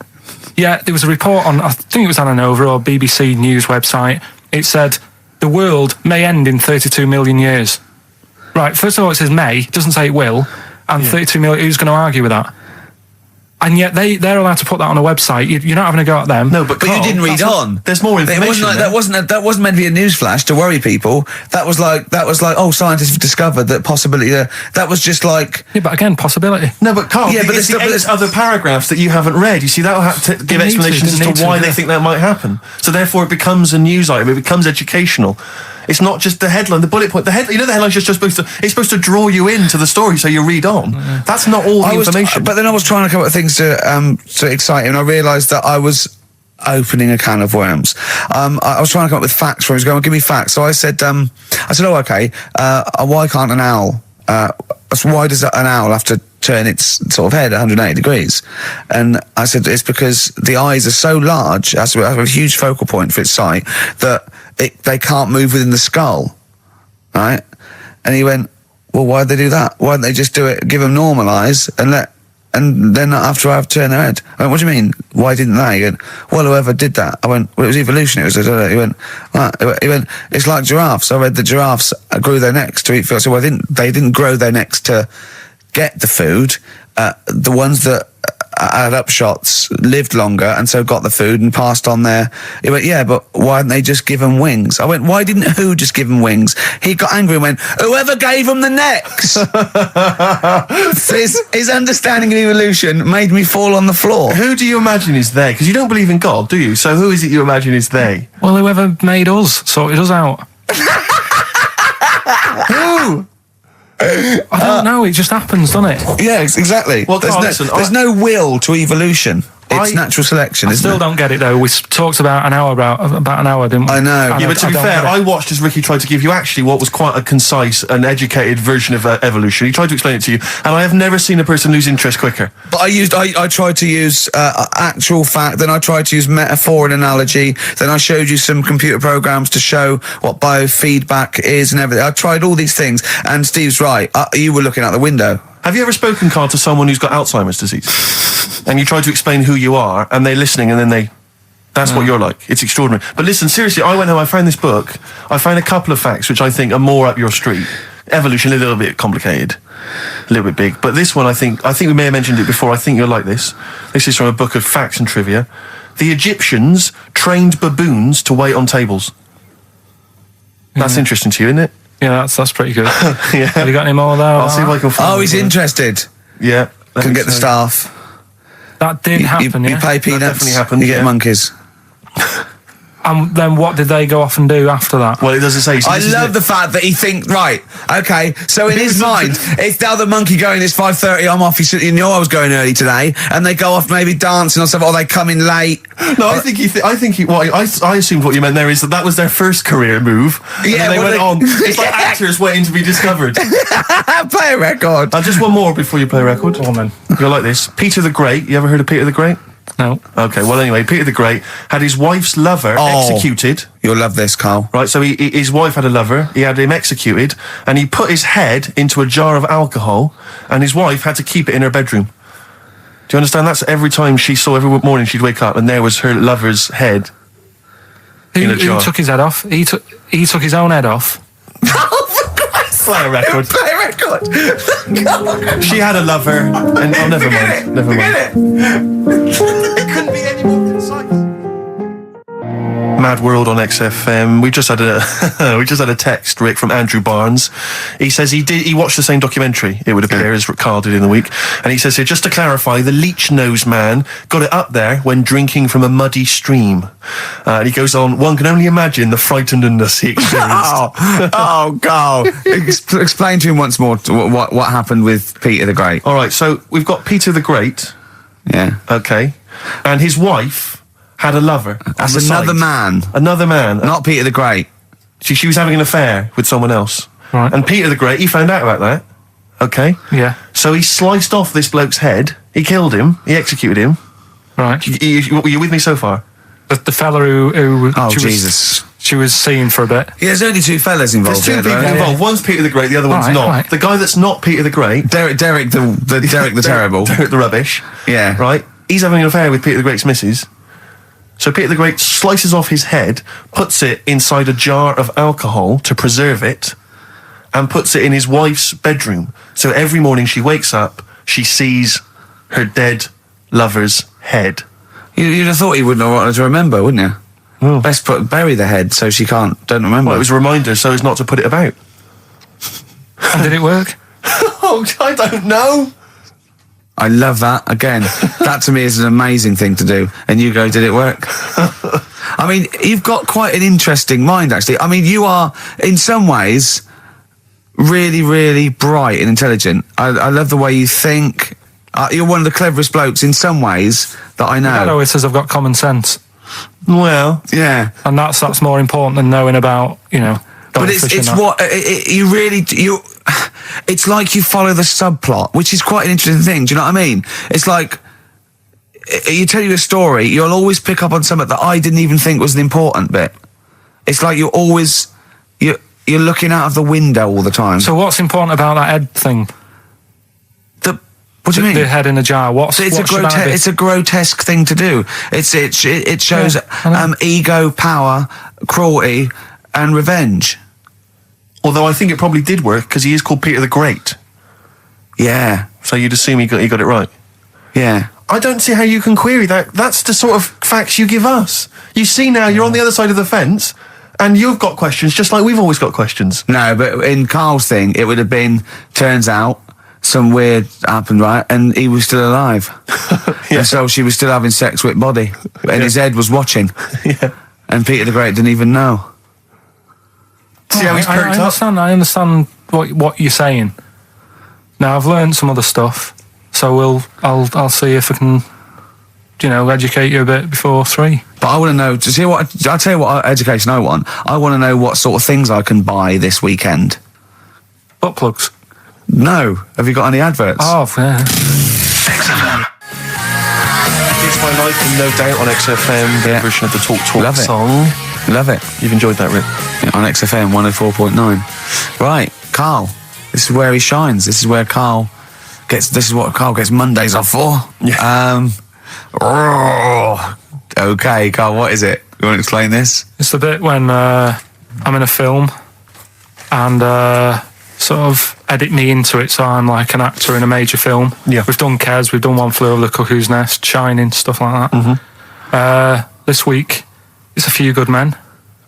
Yeah, there was a report on, I think it was on Nova or BBC News website. It said, the world may end in 32 million years. Right, first of all, it says may, it doesn't say it will. And 32 million, who's going to argue with that? And yet they're allowed to put that on a website. You're not having a go at them. No, but you Carl, didn't read on. There's more information. That wasn't meant to be a news flash to worry people. That was like, oh, scientists have discovered that possibility. That was just like. Yeah, but again, possibility. No, but Carl, Yeah, but it's there's the other paragraphs that you haven't read. You see, that'll have to give need to, explanations they as need to to, why yeah. they think that might happen. So therefore, it becomes a news item. It becomes educational. It's not just the headline, the bullet point. The headline's just supposed to. It's supposed to draw you into the story, so you read on. That's not all the information. But then I was trying to come up with things to excite him, and I realised that I was opening a can of worms. I was trying to come up with facts for him. He was going, give me facts. So I said, oh, okay. Why can't an owl? Why does an owl have to turn its sort of head 180 degrees? And I said, it's because the eyes are so large, has a huge focal point for its sight, that they can't move within the skull, right? And he went, well, why'd they do that? Why don't they just do it, give them normal eyes, and then not have to turn their head? I went, what do you mean? Why didn't they? He went, well, whoever did that. I went, well, it was evolution. He went, it's like giraffes. I read the giraffes grew their necks to eat food. So they didn't grow their necks to get the food. The ones that had upshots lived longer and so got the food and passed on their. He went, yeah, but why didn't they just give them wings? I went, why didn't who just give them wings? He got angry and went, whoever gave them the necks. his understanding of evolution made me fall on the floor. Who do you imagine is they? Because you don't believe in God, do you? So who is it you imagine is they? Well, whoever made us sorted us out. Who? I don't know, it just happens, doesn't it? Yeah, exactly. Well, Carl, listen, there's no will to evolution. It's natural selection, I isn't still it? don't get it though. We talked about an hour, didn't we? I know. Yeah, but to be fair, I watched as Ricky tried to give you actually what was quite a concise and educated version of evolution. He tried to explain it to you, and I have never seen a person lose interest quicker. But I tried to use actual fact, then I tried to use metaphor and analogy, then I showed you some computer programs to show what biofeedback is and everything. I tried all these things, and Steve's right. You were looking out the window. Have you ever spoken, Carl, to someone who's got Alzheimer's disease? And you try to explain who you are, and they're listening, and then that's what you're like. It's extraordinary. But listen, seriously, I went home, I found this book, I found a couple of facts which I think are more up your street. Evolution, a little bit complicated, a little bit big. But this one, I think we may have mentioned it before, I think you'll like this. This is from a book of facts and trivia. The Egyptians trained baboons to wait on tables. That's interesting to you, isn't it? Yeah, that's pretty good. Yeah. Have you got any more there? I'll see if I can find Oh, he's it. interested. Yeah. Can get the staff. That did happen, You yeah. pay peanuts. definitely happened, You get yeah. monkeys. And then what did they go off and do after that? Well, it doesn't say. So I love the fact that he thinks, right, okay, so in his mind, it's the other monkey going, it's 5:30, I'm off, you knew I was going early today, and they go off maybe dancing or something, or they come in late. No, I assumed what you meant there is that was their first career move. And Yeah, then they well, went on. It's like actors waiting to be discovered. Play a record. Just one more before you play a record. Go on then. You'll like this. Peter the Great. You ever heard of Peter the Great? No. Okay, well anyway, Peter the Great had his wife's lover executed. You'll love this, Carl. Right, so his wife had a lover, he had him executed, and he put his head into a jar of alcohol, and his wife had to keep it in her bedroom. Do you understand? That's every time every morning she'd wake up and there was her lover's head in a jar. Who took his head off? He took his own head off. Play a record. Play a record. She had a lover, and never mind. Never mind. It couldn't be any more concise. Mad World on XFM. We just had a text, Rick, from Andrew Barnes. He says he watched the same documentary, it would appear, as Carl did in the week. And he says here, just to clarify, the leech nose man got it up there when drinking from a muddy stream. And he goes on, one can only imagine the frightenedness he experienced. Carl. Explain to him once more what happened with Peter the Great. All right, so we've got Peter the Great. Yeah. Okay. And his wife had a lover. That's another man. Another man. Not Peter the Great. She was having an affair with someone else. Right. And Peter the Great, he found out about that. Okay. Yeah. So he sliced off this bloke's head. He killed him. He executed him. Right. You with me so far? The fella who Jesus. she was seeing for a bit. Yeah, there's only two fellas involved. There's two people though. involved. One's Peter the Great, the other one's Right, not. right. The guy that's not Peter the Great, Derek the terrible. Derek the rubbish. Yeah. Right? He's having an affair with Peter the Great's missus. So Peter the Great slices off his head, puts it inside a jar of alcohol to preserve it, and puts it in his wife's bedroom. So every morning she wakes up, she sees her dead lover's head. You'd have thought he wouldn't have wanted to remember, wouldn't you? Oh. Best bury the head so she don't remember. Well, it was a reminder so as not to put it about. And did it work? Oh, I don't know. I love that. Again, that to me is an amazing thing to do. And you go, did it work? I mean, you've got quite an interesting mind, actually. I mean, you are, in some ways, really, really bright and intelligent. I love the way you think. You're one of the cleverest blokes in some ways that I know. Dad always says I've got common sense. Well, Yeah. And that's more important than knowing about, But it's like you follow the subplot, which is quite an interesting thing. Do you know what I mean? It's like you tell you a story, you'll always pick up on something that I didn't even think was an important bit. It's like you're looking out of the window all the time. So what's important about that head thing? What do you mean? The head in a jar. It's a grotesque thing to do. It shows ego, power, cruelty, and revenge. although I think it probably did work because he is called Peter the Great. Yeah. So you'd assume he got it right. Yeah. I don't see how you can query that. That's the sort of facts you give us. You see now, you're on the other side of the fence, and you've got questions just like we've always got questions. No, but in Karl's thing, it would have been, turns out, some weird happened, right? And he was still alive. Yeah. And so she was still having sex with body. And his head was watching. Yeah. And Peter the Great didn't even know. See how he's perked up? I understand what you're saying. Now I've learned some other stuff, so I'll see if I can, educate you a bit before 3. But I want to know. To see what I'll tell you what education I want. I want to know what sort of things I can buy this weekend. Butt plugs. No. Have you got any adverts? Oh, yeah. It's My Life and No Doubt on XFM, their Yeah. version of the Talk Love it. song. Love it. You've enjoyed that, Rick? Yeah, on XFM 104.9. Right, Karl. This is where he shines. This is what Karl gets Mondays off for. Yeah. Okay, Karl, what is it? You want to explain this? It's the bit when I'm in a film and sort of edit me into it, so I'm like an actor in a major film. Yeah. We've done Kes, we've done One Flew Over the Cuckoo's Nest, Shining, stuff like that. Mm-hmm. This week, it's A Few Good Men.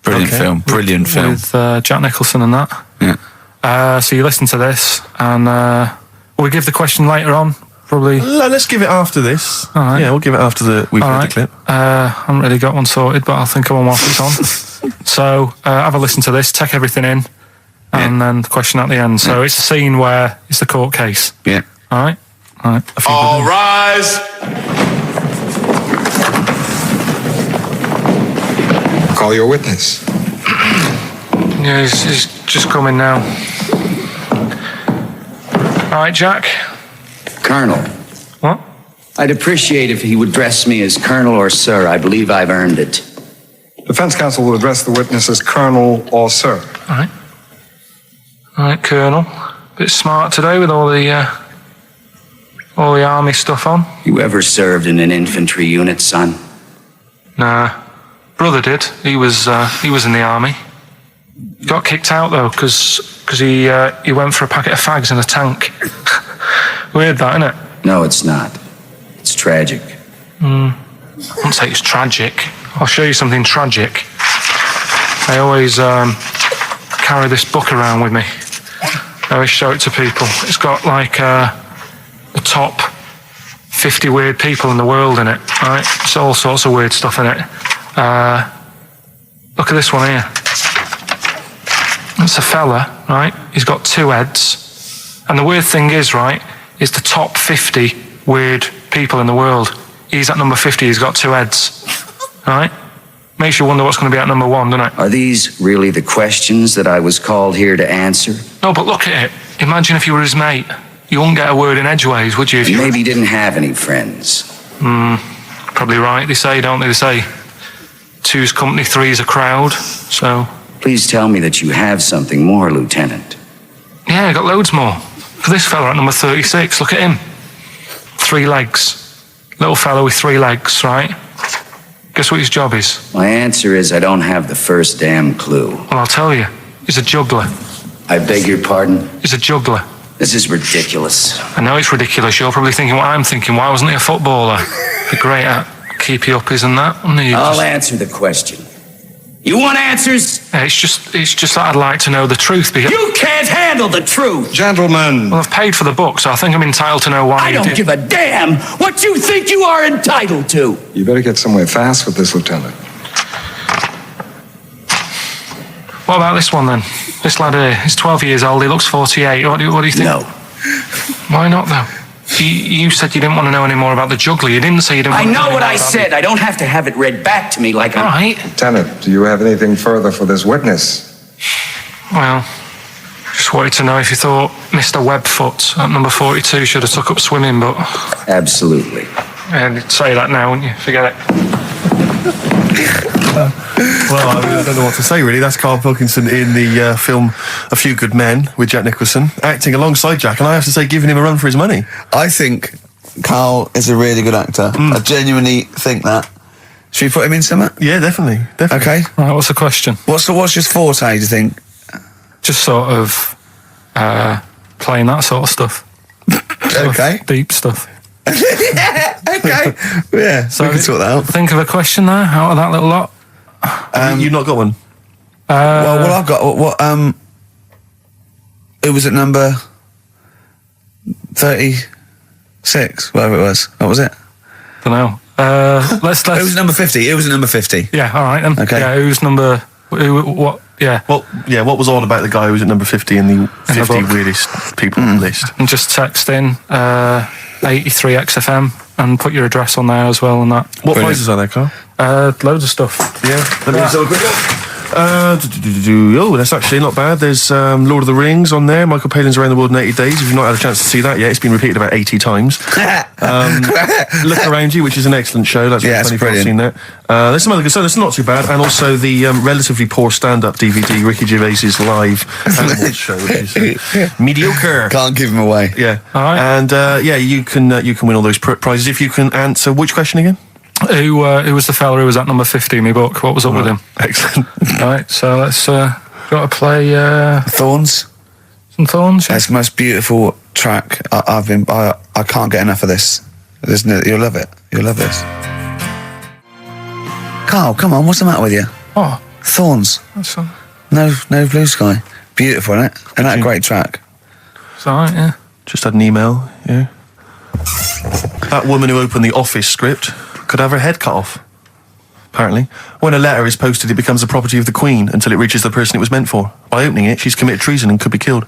Brilliant Okay. film. Brilliant film. With Jack Nicholson and that. Yeah. So you listen to this, and we'll give the question later on, probably. Let's give it after this. All right. Yeah, we'll give it after we've All heard right. the clip. I haven't really got one sorted, but I'll think of one whilst it's on. So have a listen to this, take everything in, and then the question at the end. So it's a scene where it's the court case. Yeah. All right? All right. All rise. Call your witness. Yeah, he's just coming now. All right, Jack. Colonel, What? I'd appreciate if he would address me as Colonel or Sir. I believe I've earned it. Defense counsel will address the witness as Colonel or Sir. All right. All right, Colonel. Bit smart today with all the All the army stuff on? You ever served in an infantry unit, son? Nah. Brother did. He was in the army. He got kicked out though, because he went for a packet of fags in a tank. Weird that, isn't it? No, it's not. It's tragic. I wouldn't say it's tragic. I'll show you something tragic. I always carry this book around with me. I always show it to people. It's got like the top 50 weird people in the world in it, right? It's all sorts of weird stuff in it. Look at this one here. It's a fella, right? He's got 2 heads. And the weird thing is, right, is the top 50 weird people in the world. He's at number 50, he's got 2 heads. Right? Makes you wonder what's going to be at number 1, doesn't it? Are these really the questions that I was called here to answer? No, but look at it. Imagine if you were his mate. You wouldn't get a word in edgeways, would you? If you maybe he didn't have any friends. Probably right. They say, don't they? They say 2's company, 3's a crowd. So. Please tell me that you have something more, Lieutenant. Yeah, I got loads more. For this fella at number 36, look at him. 3 legs. Little fella with 3 legs, right? Guess what his job is? My answer is I don't have the first damn clue. Well, I'll tell you. He's a juggler. I beg your pardon? He's a juggler. This is ridiculous. I know it's ridiculous. You're probably thinking what I'm thinking. Why wasn't he a footballer? Be great at keepy uppies and that. I'll answer the question. You want answers? Yeah, it's just that I'd like to know the truth. Because you can't handle the truth! Gentlemen. Well, I've paid for the book, so I think I'm entitled to know why. I don't give a damn what you think you are entitled to. You better get somewhere fast with this, Lieutenant. What about this one then? This lad here, he's 12 years old, he looks 48. What do you think? No. Why not, though? You said you didn't want to know any more about the juggler. You didn't say you didn't want to know. I know what I said. I don't have to have it read back to me like All right. Lieutenant, do you have anything further for this witness? Well, just wanted to know if you thought Mr. Webfoot at number 42 should have took up swimming, but... Absolutely. And you'd say that now, wouldn't you? Forget it. Well, I don't know what to say, really. That's Karl Pilkington in the film A Few Good Men with Jack Nicholson, acting alongside Jack, and I have to say, giving him a run for his money. I think Karl is a really good actor. I genuinely think that. Should we put him in something? Yeah, definitely. Okay. Right, what's the question? What's his forte, do you think? Just sort of playing that sort of stuff. Okay. Deep stuff. Okay. Yeah, so we can sort that out. Think of a question there out of that little lot. You've not got one? Well, I've got it was at number 36, whatever it was. What was it? Don't know. Let's. It was number 50. It was at number 50. Yeah. All right then. Okay. Yeah. Who's number? What? Yeah. Well, yeah. What was odd about the guy who was at number 50 in the 50 weirdest people list? And just text in 83 XFM and put your address on there as well and that. What prizes are there, Carl? Loads of stuff. Yeah. Let me just have a quick look. Oh, that's actually not bad. There's Lord of the Rings on there. Michael Palin's Around the World in 80 Days. If you've not had a chance to see that yet, it's been repeated about 80 times. Look Around You, which is an excellent show. That's yeah, it's brilliant. Seen that. There's some other good stuff. That's not too bad. And also the relatively poor stand-up DVD, Ricky Gervais's live Animals show, which is mediocre. Can't give him away. Yeah. All right. And yeah, you can win all those prizes if you can answer which question again? Who was the fella who was at number 50 in my book? What was up with him? Excellent. Right, so let's got to play Thorns. some Thorns. Yeah? It's the most beautiful track. I can't get enough of this. You'll love it. You'll love this. Carl, come on, what's the matter with you? Oh, Thorns. that's No Blue Sky. Beautiful, isn't it? And that a great track. it's all right. Yeah. Just had an email. Yeah. That woman who opened the Office script could have her head cut off. Apparently, when a letter is posted, it becomes the property of the Queen until it reaches the person it was meant for. By opening it, she's committed treason and could be killed.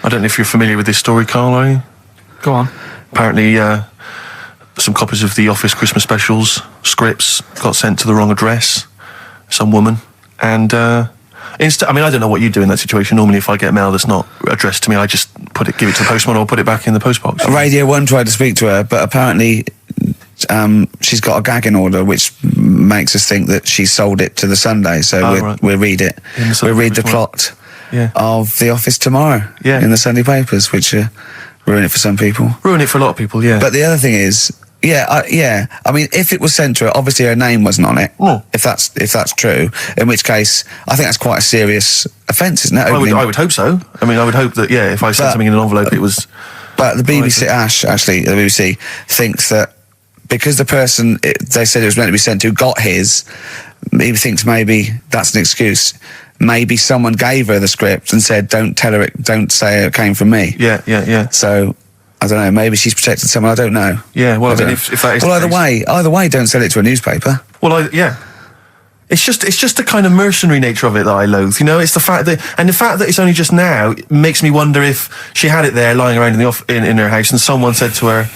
I don't know if you're familiar with this story, Carl, are you? Go on. Apparently, some copies of the Office Christmas specials scripts got sent to the wrong address. Some woman. And I mean, I don't know what you do in that situation. Normally, if I get mail that's not addressed to me, I just give it to the postman or put it back in the postbox. Radio 1 tried to speak to her, but apparently she's got a gagging order, which makes us think that she sold it to the Sunday. So we'll read it. We'll read the plot of The Office tomorrow in the Sunday papers, which are ruin it for some people. Ruin it for a lot of people, yeah. But the other thing is, I mean, if it was sent to her, obviously her name wasn't on it. If that's true, in which case, I think that's quite a serious offence, isn't it? I would hope so. I mean, I would hope that, if I sent something in an envelope, it was... But the BBC, the BBC thinks that because the person they said it was meant to be sent to got his, he thinks maybe that's an excuse. Maybe someone gave her the script and said, don't say it came from me. Yeah. So... I don't know, maybe she's protected someone, I don't know. Yeah, well, I mean, if that is... Well, either way, don't sell it to a newspaper. Well, It's just the kind of mercenary nature of it that I loathe, you know? It's the fact that it's only just now makes me wonder if she had it there lying around in her house and someone said to her,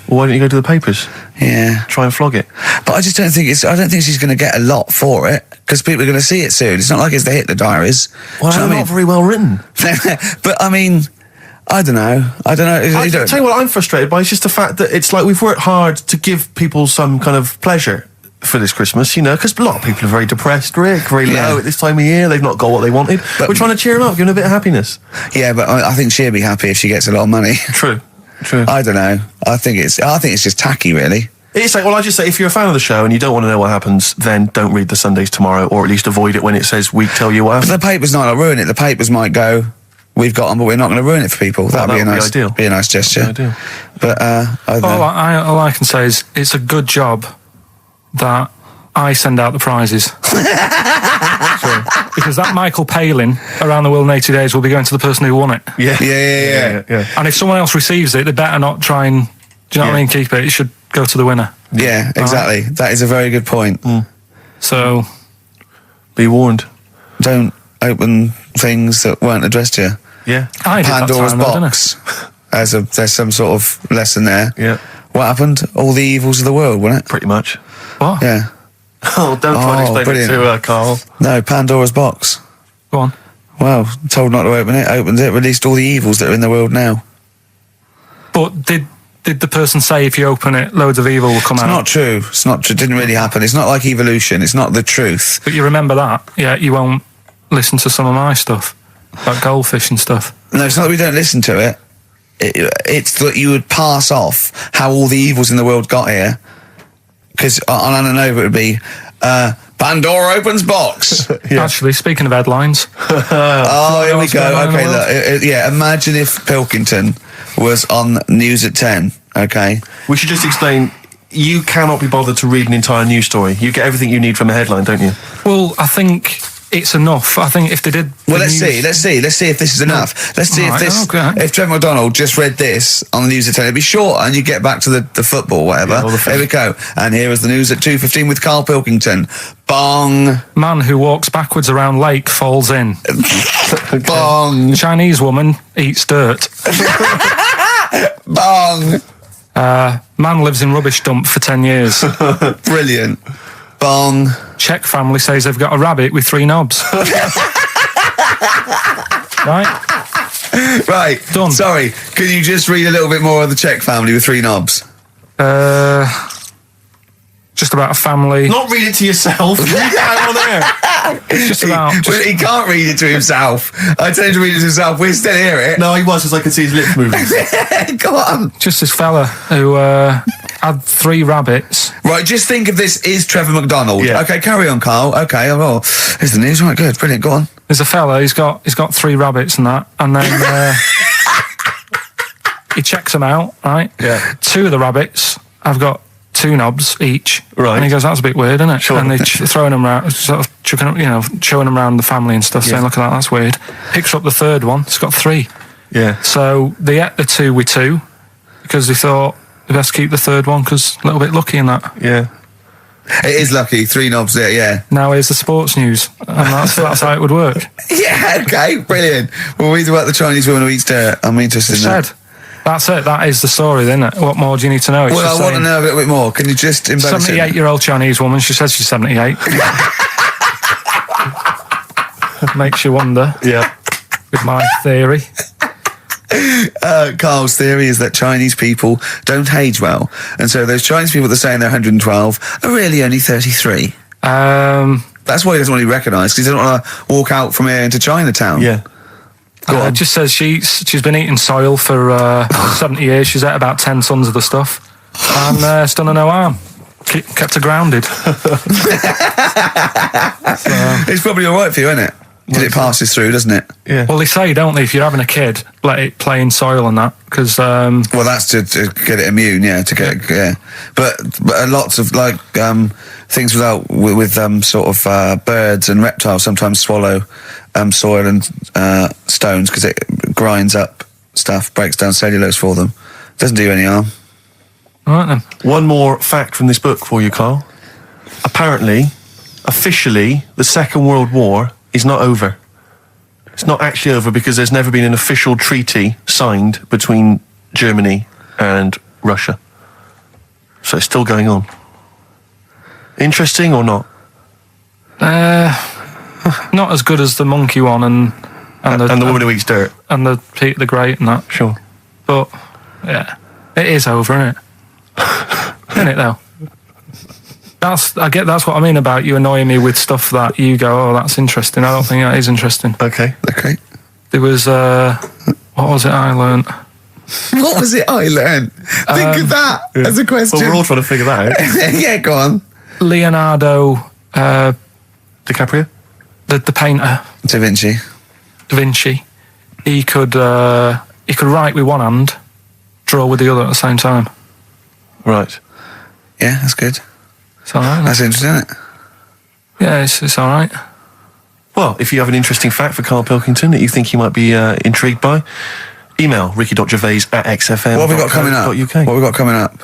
well, why don't you go to the papers? Yeah. Try and flog it. But I just don't think I don't think she's going to get a lot for it, because people are going to see it soon. It's not like it's the Hitler Diaries. Well, they're not very well written. But, I mean... I don't know. I tell you what I'm frustrated by. It's just the fact that it's like we've worked hard to give people some kind of pleasure for this Christmas, you know, because a lot of people are very depressed, Rick, very low at this time of year. They've not got what they wanted. But we're trying to cheer them up, give them a bit of happiness. Yeah, but I think she'll be happy if she gets a lot of money. True. I don't know. I think it's just tacky, really. It's like, well, I just say, if you're a fan of the show and you don't want to know what happens, then don't read the Sundays Tomorrow, or at least avoid it when it says we tell you what happened. But the papers might not ruin it. The papers might go... We've got them, but we're not going to ruin it for people. That'd be a nice gesture. But all I can say is it's a good job that I send out the prizes. Because that Michael Palin around the world in 80 days will be going to the person who won it. Yeah. And if someone else receives it, they better not try and, do you know what I mean, keep it. It should go to the winner. Yeah, exactly. Right? That is a very good point. So, be warned. Don't open things that weren't addressed to you. Yeah. Pandora's box. There's some sort of lesson there. Yeah. What happened? All the evils of the world, wasn't it? Pretty much. What? Yeah. Oh, don't try and explain it to Carl. No, Pandora's box. Go on. Well, told not to open it, opened it, released all the evils that are in the world now. But did the person say if you open it, loads of evil will come out? It's not true. It's not true. It didn't really happen. It's not like evolution. It's not the truth. But you remember that? Yeah, you won't listen to some of my stuff. Like goldfish and stuff. No, it's not that we don't listen to it. It's that you would pass off how all the evils in the world got here. Because on Anna Nova it would be, Pandora opens box. Actually, speaking of headlines. Here we go. Okay, look, imagine if Pilkington was on News at 10, okay? We should just explain, you cannot be bothered to read an entire news story. You get everything you need from a headline, don't you? Well, I think... it's enough. I think if they did... Well, let's see if this is enough. Let's see if Trevor McDonald just read this on the News at 10, it'd be short and you get back to the football, whatever. Here we go. And here is the News at 2:15 with Karl Pilkington. Bong. Man who walks backwards around lake falls in. Bong. Chinese woman eats dirt. Bong. Man lives in rubbish dump for 10 years. Brilliant. Bong. Czech family says they've got a rabbit with 3 knobs. Right. Done. Sorry, can you just read a little bit more of the Czech family with 3 knobs? Just about a family. Not read it to yourself. Read it out on there. Just about. He can't read it to himself. I tell him to read it to himself. We still hear it. No, he was, because I could see his lips moving. Go on. Just this fella who had 3 rabbits. Right, just think of this is Trevor McDonald. Yeah. Okay, carry on, Carl. Okay, well, here's the news. Right, good, brilliant. Go on. There's a fella. He's got 3 rabbits and that, and then he checks them out. Right. Yeah. 2 of the rabbits have got 2 knobs each. Right. And he goes, that's a bit weird, isn't it? Sure. And they're throwing them around, sort of chucking, showing them around the family and stuff, saying, look at that, that's weird. Picks up the 3rd one. It's got 3. Yeah. So they ate the 2 with 2 because they thought they best keep the 3rd one because a little bit lucky in that. Yeah. It is lucky. 3 knobs there, yeah. Now here's the sports news, and that's how it would work. Yeah, okay, brilliant. We'll read about the Chinese woman who eats dirt. I'm interested in that. That's it. That is the story, then. What more do you need to know? It's well, I want to know a little bit more. Can you just embellish it? 78-year-old Chinese woman. She says she's 78. Makes you wonder. Yeah. With my theory. Carl's theory is that Chinese people don't age well, and so those Chinese people that are saying they're 112 are really only 33. That's why he doesn't want to be recognised, because he doesn't want to walk out from here into Chinatown. Yeah. It just says she's been eating soil for 70 years. She's ate about 10 tons of the stuff, and it's done her no harm. Kept her grounded. It's probably all right for you, isn't it? Because it passes through, doesn't it? Yeah. Well, they say, don't they, if you're having a kid, let it play in soil and that, because... well, that's to get it immune, But lots of, like, things with sort of birds and reptiles sometimes swallow soil and stones because it grinds up stuff, breaks down cellulose for them. Doesn't do you any harm. All right, then. One more fact from this book for you, Carl. Apparently, officially, the Second World War is not over. It's not actually over because there's never been an official treaty signed between Germany and Russia. So it's still going on. Interesting or not? Not as good as the monkey one and the woman who eats dirt. And the Peter the Great and that. Sure. But, yeah, it is over, isn't it? Isn't it, though? That's what I mean about you annoying me with stuff that you go, oh, that's interesting. I don't think that is interesting. Okay. There was, what was it I learnt? What was it I learned? Think of that as a question. Well, we're all trying to figure that out. Yeah, go on. Leonardo... DiCaprio? The painter. Da Vinci. He could write with one hand, draw with the other at the same time. Right. Yeah, that's good. It's all right. That's interesting, isn't it? Yeah, it's all right. Well, if you have an interesting fact for Karl Pilkington that you think he might be intrigued by, email ricky.gervais@xfm.co.uk. What have we got coming up? What have we got coming up?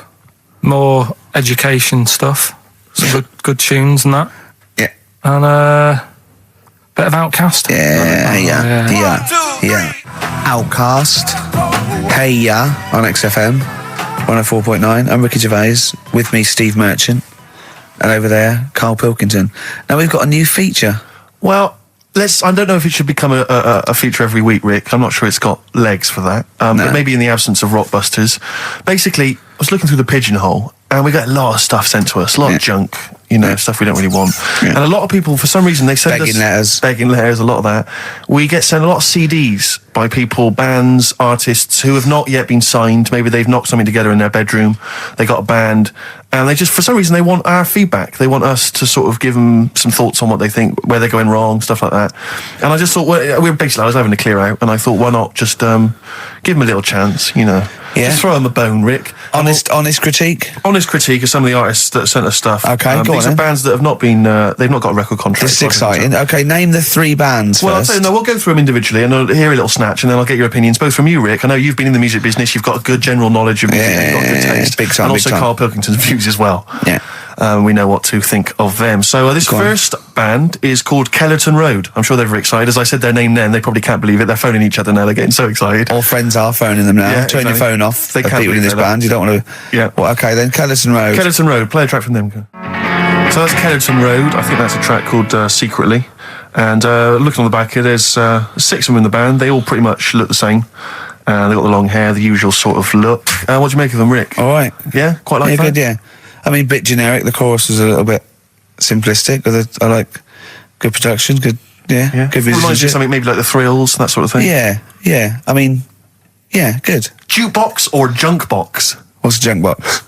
More education stuff. Some good tunes and that. Yeah. And a bit of Outcast. Yeah. Outcast. Hey Ya on XFM 104.9. I'm Ricky Gervais. With me, Steve Merchant. And over there, Karl Pilkington. Now we've got a new feature. Well, I don't know if it should become a feature every week, Rick. I'm not sure it's got legs for that. No. But maybe in the absence of Rockbusters. Basically, I was looking through the pigeonhole, and we got a lot of stuff sent to us, a lot of junk, stuff we don't really want. Yeah. And a lot of people, for some reason, they send us... Begging letters, a lot of that. We get sent a lot of CDs by people, bands, artists, who have not yet been signed. Maybe they've knocked something together in their bedroom, they got a band, and they just, for some reason, they want our feedback. They want us to sort of give them some thoughts on what they think, where they're going wrong, stuff like that. And I just thought, I was having to clear out, and I thought, why not just give them a little chance, Yeah. Just throw them a bone, Rick. Honest critique? Honest critique of some of the artists that sent us stuff. Okay, go these on are bands that have not been, they've not got a record contract. This is exciting. Okay, name the 3 bands first. Well, we'll go through them individually, and I'll hear a little snatch, and then I'll get your opinions, both from you, Rick. I know you've been in the music business, you've got a good general knowledge of music, you've got good taste. Big time, and also Karl Pilkington's views as well. Yeah. We know what to think of them. So this first band is called Kellerton Road. I'm sure they're very excited. As I said their name then, they probably can't believe it. They're phoning each other now. They're getting so excited. All friends are phoning them now. Yeah, Turn your phone off. They can't people in this band. You don't want to... Yeah. Well, okay, then Kellerton Road. Kellerton Road. Play a track from them. So that's Kellerton Road. I think that's a track called Secretly. And looking on the back here, there's 6 of them in the band. They all pretty much look the same. They've got the long hair, the usual sort of look. What do you make of them, Rick? All right. Yeah? Quite like that? Good, yeah. I mean, bit generic. The chorus was a little bit simplistic. I like good production, good musicianship. Reminds you of something maybe like the Thrills, that sort of thing? Yeah. I mean, good. Jukebox or junk box? What's a junk box?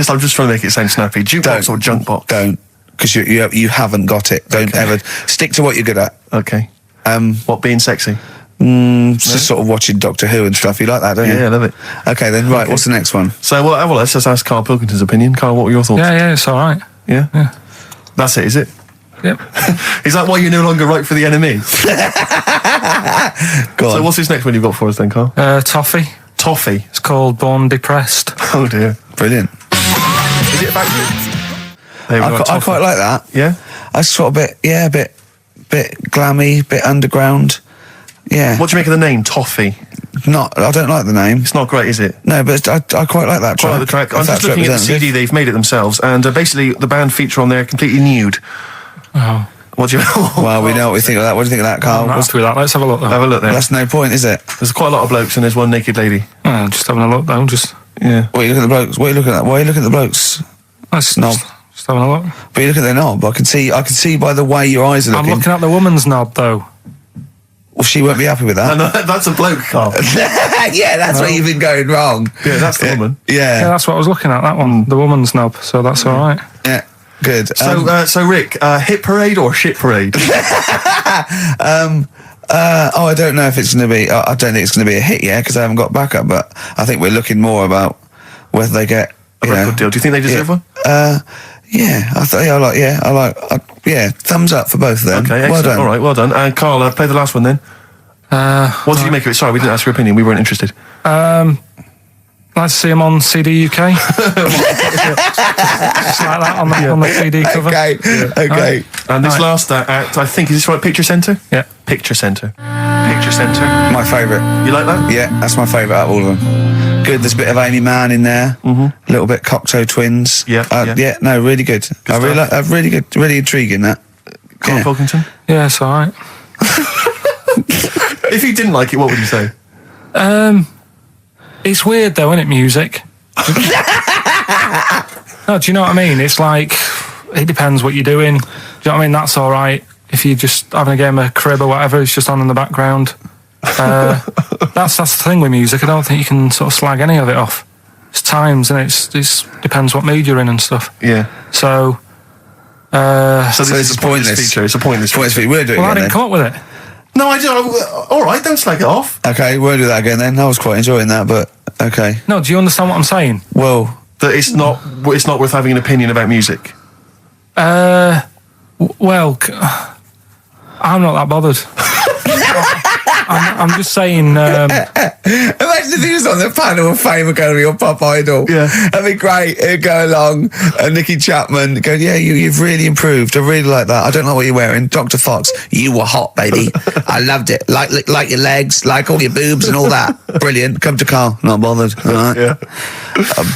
I'm just trying to make it sound snappy. Jukebox or junk box? Don't, because you haven't got it. Don't ever stick to what you're good at. Okay. What, being sexy? Just sort of watching Doctor Who and stuff. You like that, don't you? Yeah, I love it. Okay, then right. What's the next one? So let's just ask Karl Pilkington's opinion. Karl, what were your thoughts? Yeah, it's all right. Yeah. That's it, is it? Yep. Is that why you no longer write for the enemy? Go on. So what's this next one you've got for us then, Karl? Toffee. Toffee. It's called Born Depressed. Oh dear. Brilliant. Is it about you? I quite like that. Yeah. I sort of bit glammy, bit underground. Yeah. What do you make of the name, Toffee? I don't like the name. It's not great, is it? No, but I quite like that track. Quite like the track. I'm just looking at the CD, they've made it themselves, and basically the band feature on there completely nude. Oh. What do you... Well, we know what we think of that. What do you think of that, Karl? Let's do that. Let's have a look, though. Have a look there. That's no point, is it? There's quite a lot of blokes and there's one naked lady. Just having a look, though. Yeah. What are you looking at the blokes? What are you looking at? Why are you looking at the blokes? Knob. Just having a look. But you look at their knob. I can see by the way your eyes are looking. I'm looking at the woman's knob, though. Well, she won't be happy with that. No, that's a bloke, Carl. Yeah, that's where you've been going wrong. Yeah, that's the woman. Yeah, that's what I was looking at, that one. The woman's knob, so that's all right. Yeah, good. So Rick, hit parade or shit parade? I don't know if it's going to be. I don't think it's going to be a hit yet because I haven't got backup. But I think we're looking more about whether they get a record deal. Do you think they deserve one? Yeah, thumbs up for both of them. Okay, excellent. Well done. All right, well done. And Carl, play the last one then. What did you make of it? Sorry, we didn't ask your opinion. We weren't interested. Like to see him on CD UK. Just like that on the CD cover. Okay. Right. And this last act, I think, is this right? Picture Centre? Yeah. Picture Centre. Picture Centre. My favourite. You like that? Yeah, that's my favourite out of all of them. Good. There's a bit of Amy Mann in there. A little bit Cocteau Twins. Yeah. No, really good. Really good. Really intriguing that. Karl Pilkington? Yeah, it's all right. If you didn't like it, what would you say? It's weird though, isn't it, music? No, do you know what I mean? It's like, it depends what you're doing. Do you know what I mean? That's all right. If you're just having a game of crib or whatever, it's just on in the background. That's the thing with music. I don't think you can sort of slag any of it off. It's times, and it depends what mood you're in and stuff. Yeah. So So this is a pointless pointless. feature. It's a pointless feature. We'll do it Well, I again didn't come up with it. No, I do. All right, don't slag it off. Okay, we'll do that again then. I was quite enjoying that, but okay. No, do you understand what I'm saying? Well, That it's not worth having an opinion about music. Well, I'm not that bothered. I'm just saying. imagine if he was on the panel of fame and going to be your pop idol. Yeah. That'd be great. He'd go along, and Nicky Chapman go, yeah, you've really improved. I really like that. I don't like what you're wearing. Dr. Fox, you were hot, baby. I loved it. Like your legs, like all your boobs and all that. Brilliant. Come to Carl. Not bothered. All right. Yeah.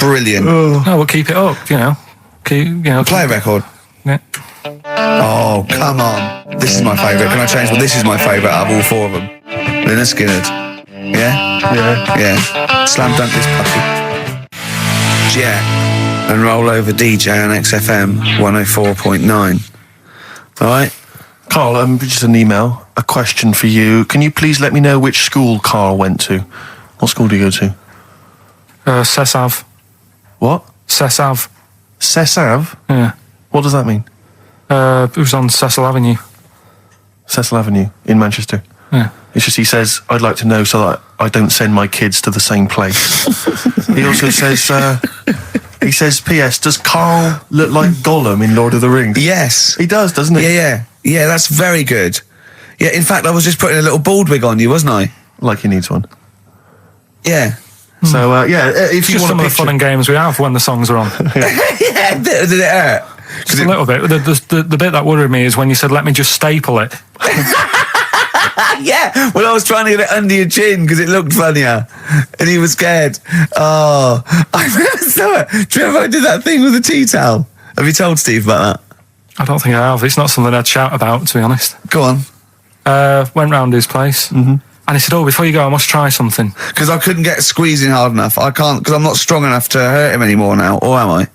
Brilliant. No, we'll keep it up. You know, Play a record. Yeah. Oh, come on. This is my favourite. Can I change? Well, this is my favourite out of all four of them. Lynyrd Skynyrd. Yeah? Yeah. Slam dunk this puppy. Jet and roll over DJ on XFM 104.9. Alright? Carl, just an email, a question for you. Can you please let me know which school Carl went to? What school do you go to? Cessav. What? Cessav. Cessav? Yeah. What does that mean? It was on Cecil Avenue. Cecil Avenue in Manchester. Yeah. It's just he says, I'd like to know so that I don't send my kids to the same place. He also says, P.S. Does Carl look like Gollum in Lord of the Rings? Yes. He does, doesn't he? Yeah, that's very good. Yeah, in fact, I was just putting a little bald wig on you, wasn't I? Like he needs one. Yeah. So, if It's you just want some a of the picture... fun and games we have when the songs are on. Yeah, did it hurt? Just a little bit. The bit that worried me is when you said, let me just staple it. Yeah, well, I was trying to get it under your chin because it looked funnier, and he was scared. Oh, I remember. Do you remember I did that thing with the tea towel? Have you told Steve about that? I don't think I have. It's not something I'd shout about, to be honest. Go on. Went round his place, and he said, before you go, I must try something. Because I couldn't get squeezing hard enough. I can't, because I'm not strong enough to hurt him anymore now, or am I?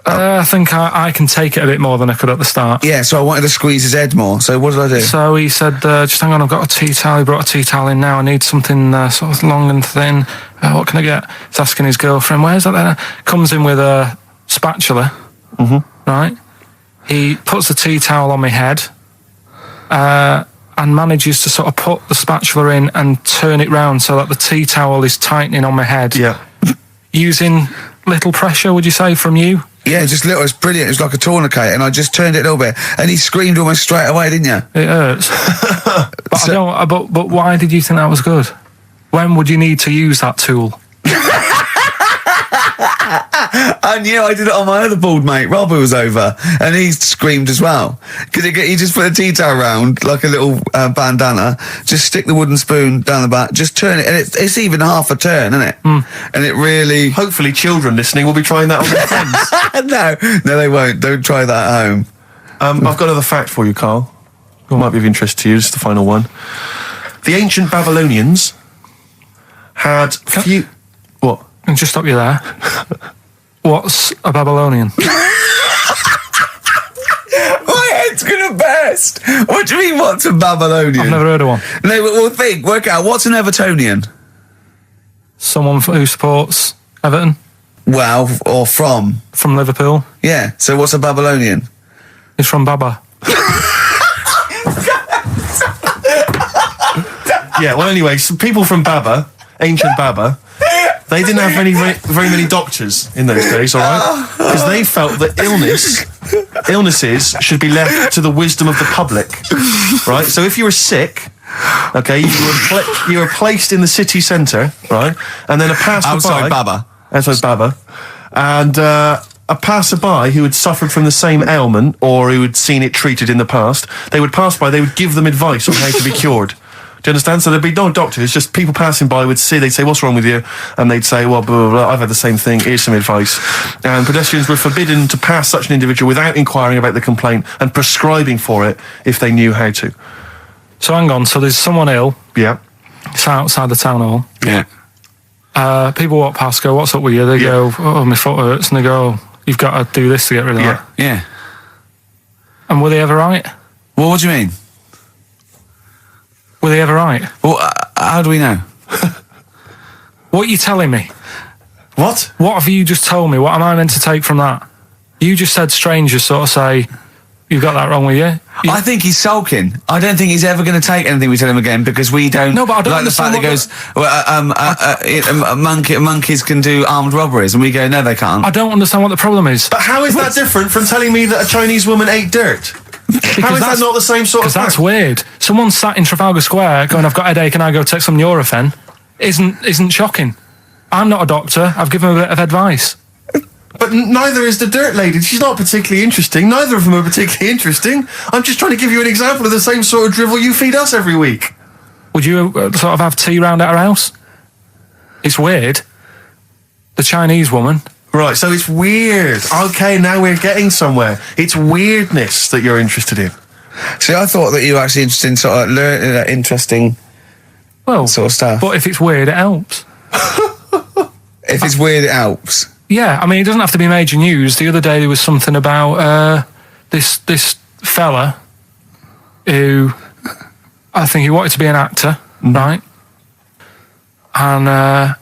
I think I can take it a bit more than I could at the start. Yeah, so I wanted to squeeze his head more. So what did I do? So he said, just hang on, I've got a tea towel. He brought a tea towel in now. I need something sort of long and thin. What can I get? He's asking his girlfriend, where's that there? Comes in with a spatula. Right? He puts the tea towel on my head and manages to sort of put the spatula in and turn it round so that the tea towel is tightening on my head. Yeah. Using little pressure, would you say, from you? Yeah, just little. It's brilliant. It was like a tourniquet, and I just turned it a little bit, and he screamed almost straight away, didn't you? It hurts. But why did you think that was good? When would you need to use that tool? I knew. I did it on my other bald mate, Rob, who was over, and he screamed as well. Because he just put a tea towel around, like a little bandana, just stick the wooden spoon down the back, just turn it, and it's even half a turn, isn't it? And it really... Hopefully children listening will be trying that on their friends. No, they won't. Don't try that at home. I've got another fact for you, Carl. It might be of interest to you. This is the final one. The ancient Babylonians had few... What? And just stop you there. What's a Babylonian? My head It's gonna burst. What do you mean, what's a Babylonian? I've never heard of one. No, but we'll work out, what's an Evertonian? Someone who supports Everton Well, or from? from Liverpool. Yeah, so what's a Babylonian? He's from Baba. Yeah, well, anyway, some people from Baba, ancient Baba, they didn't have very many doctors in those days, all right? Because they felt that illnesses should be left to the wisdom of the public, right? So if you were sick, okay, you were placed in the city centre, right? And then a passerby... Outside Baba. Outside Baba. And a passerby who had suffered from the same ailment or who had seen it treated in the past, they would pass by, they would give them advice on how to be cured. Do you understand? So there'd be no doctors, just people passing by would see, they'd say, what's wrong with you? And they'd say, well, blah, blah, blah, I've had the same thing, here's some advice. And pedestrians were forbidden to pass such an individual without inquiring about the complaint and prescribing for it if they knew how to. So hang on, so there's someone ill. Yeah. It's outside the town hall. Yeah. People walk past, go, what's up with you? They go, oh, my foot hurts. And they go, you've got to do this to get rid of that. Yeah. And were they ever right? Well, what do you mean? Were they ever right? Well, how do we know? What are you telling me? What? What have you just told me? What am I meant to take from that? You just said strangers sort of say, you've got that wrong with you. I think he's sulking. I don't think he's ever going to take anything we tell him again because we don't. No, but I don't like the fact understand that goes, monkeys can do armed robberies, and we go, no, they can't. I don't understand what the problem is. But how is that different from telling me that a Chinese woman ate dirt? How is that not the same sort of Because that's fact? weird. Someone sat in Trafalgar Square going, I've got a headache and I go take some Nurofen, isn't shocking. I'm not a doctor. I've given him a bit of advice. But neither is the dirt lady. She's not particularly interesting. Neither of them are particularly interesting. I'm just trying to give you an example of the same sort of drivel you feed us every week. Would you sort of have tea round at her house? It's weird. The Chinese woman. Right, so it's weird. Okay, now we're getting somewhere. It's weirdness that you're interested in. See, I thought that you were actually interested in sort of interesting sort of stuff. But if it's weird, it helps. If it's weird, it helps. Yeah, I mean, it doesn't have to be major news. The other day there was something about this fella who I think he wanted to be an actor, right? And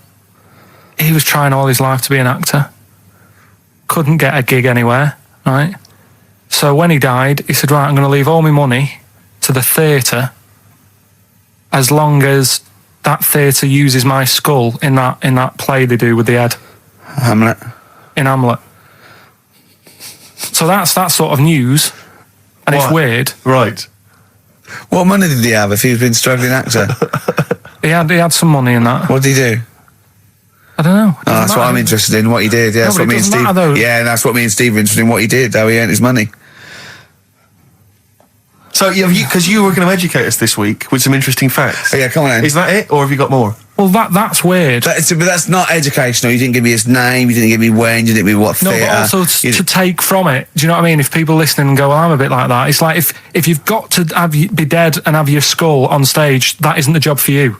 he was trying all his life to be an actor. Couldn't get a gig anywhere, right? So when he died, he said, right, I'm going to leave all my money to the theatre as long as that theatre uses my skull in that play they do with the head. Hamlet. In Hamlet. So that's that sort of news, and it's weird. Right. What money did he have if he's been struggling actor? He had some money in that. What did he do? I don't know. Oh, that's what I'm interested in, what he did. Yeah, No, that's but what it me and doesn't Steve. matter, though. Yeah, that's what me and Steve were interested in, what he did, how he earned his money. So, because you were going to educate us this week with some interesting facts. Oh, yeah, come on then. Is that it, or have you got more? Well, that's weird. But that's not educational. You didn't give me his name, you didn't give me when, you didn't give me what No, theatre. but also to take from it. Do you know what I mean? If people listening and go, well, I'm a bit like that. It's like if you've got to be dead and have your skull on stage, that isn't the job for you.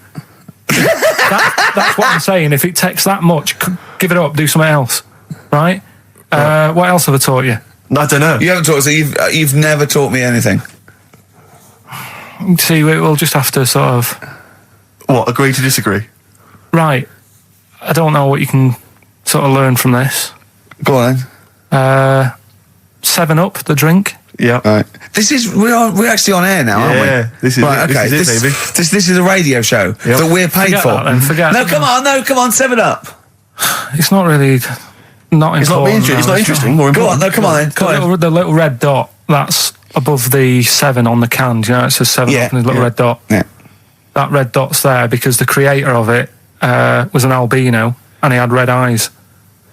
That's what I'm saying. If it takes that much, give it up, do something else. Right? What else have I taught you? I don't know. You haven't taught us, so you've never taught me anything. See, we'll just have to sort of... What, agree to disagree? Right. I don't know what you can sort of learn from this. Go on then. 7-Up, the drink. Yeah. Right. We're actually on air now, aren't we? Yeah, this is right, it. okay. This is it, baby. This is a radio show that we're paid Forget for. that then, forget No, that. come on, 7-Up. It's not really... Not It's not, important. it's not interesting or Go on, important. no, come on then. Come on. The little red dot, that's above the 7 on the can. Do you know, it says 7 Yeah, up and there's a little red dot. Yeah. That red dot's there because the creator of it was an albino and he had red eyes.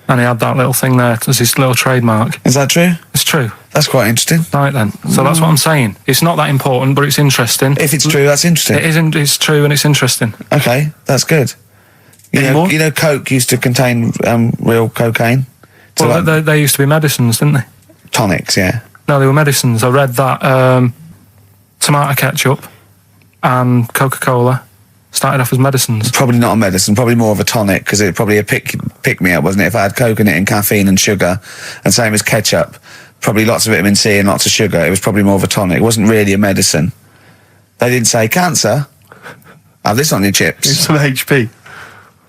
And he had that little thing there as his little trademark. Is that true? It's true. That's quite interesting. Right then. So that's what I'm saying. It's not that important, but it's interesting. If it's true, that's interesting. It isn't. It's true and it's interesting. Okay, that's good. You know, Coke used to contain real cocaine. So Well, they used to be medicines, didn't they? tonics, yeah. No, they were medicines. I read that tomato ketchup and Coca-Cola started off as medicines. Probably not a medicine, probably more of a tonic, because it probably a pick me up, wasn't it? If I had coke in it and caffeine and sugar, and same as ketchup. probably lots of vitamin C and lots of sugar. It was probably more of a tonic. It wasn't really a medicine. They didn't say, cancer, have this on your chips. It's some HP.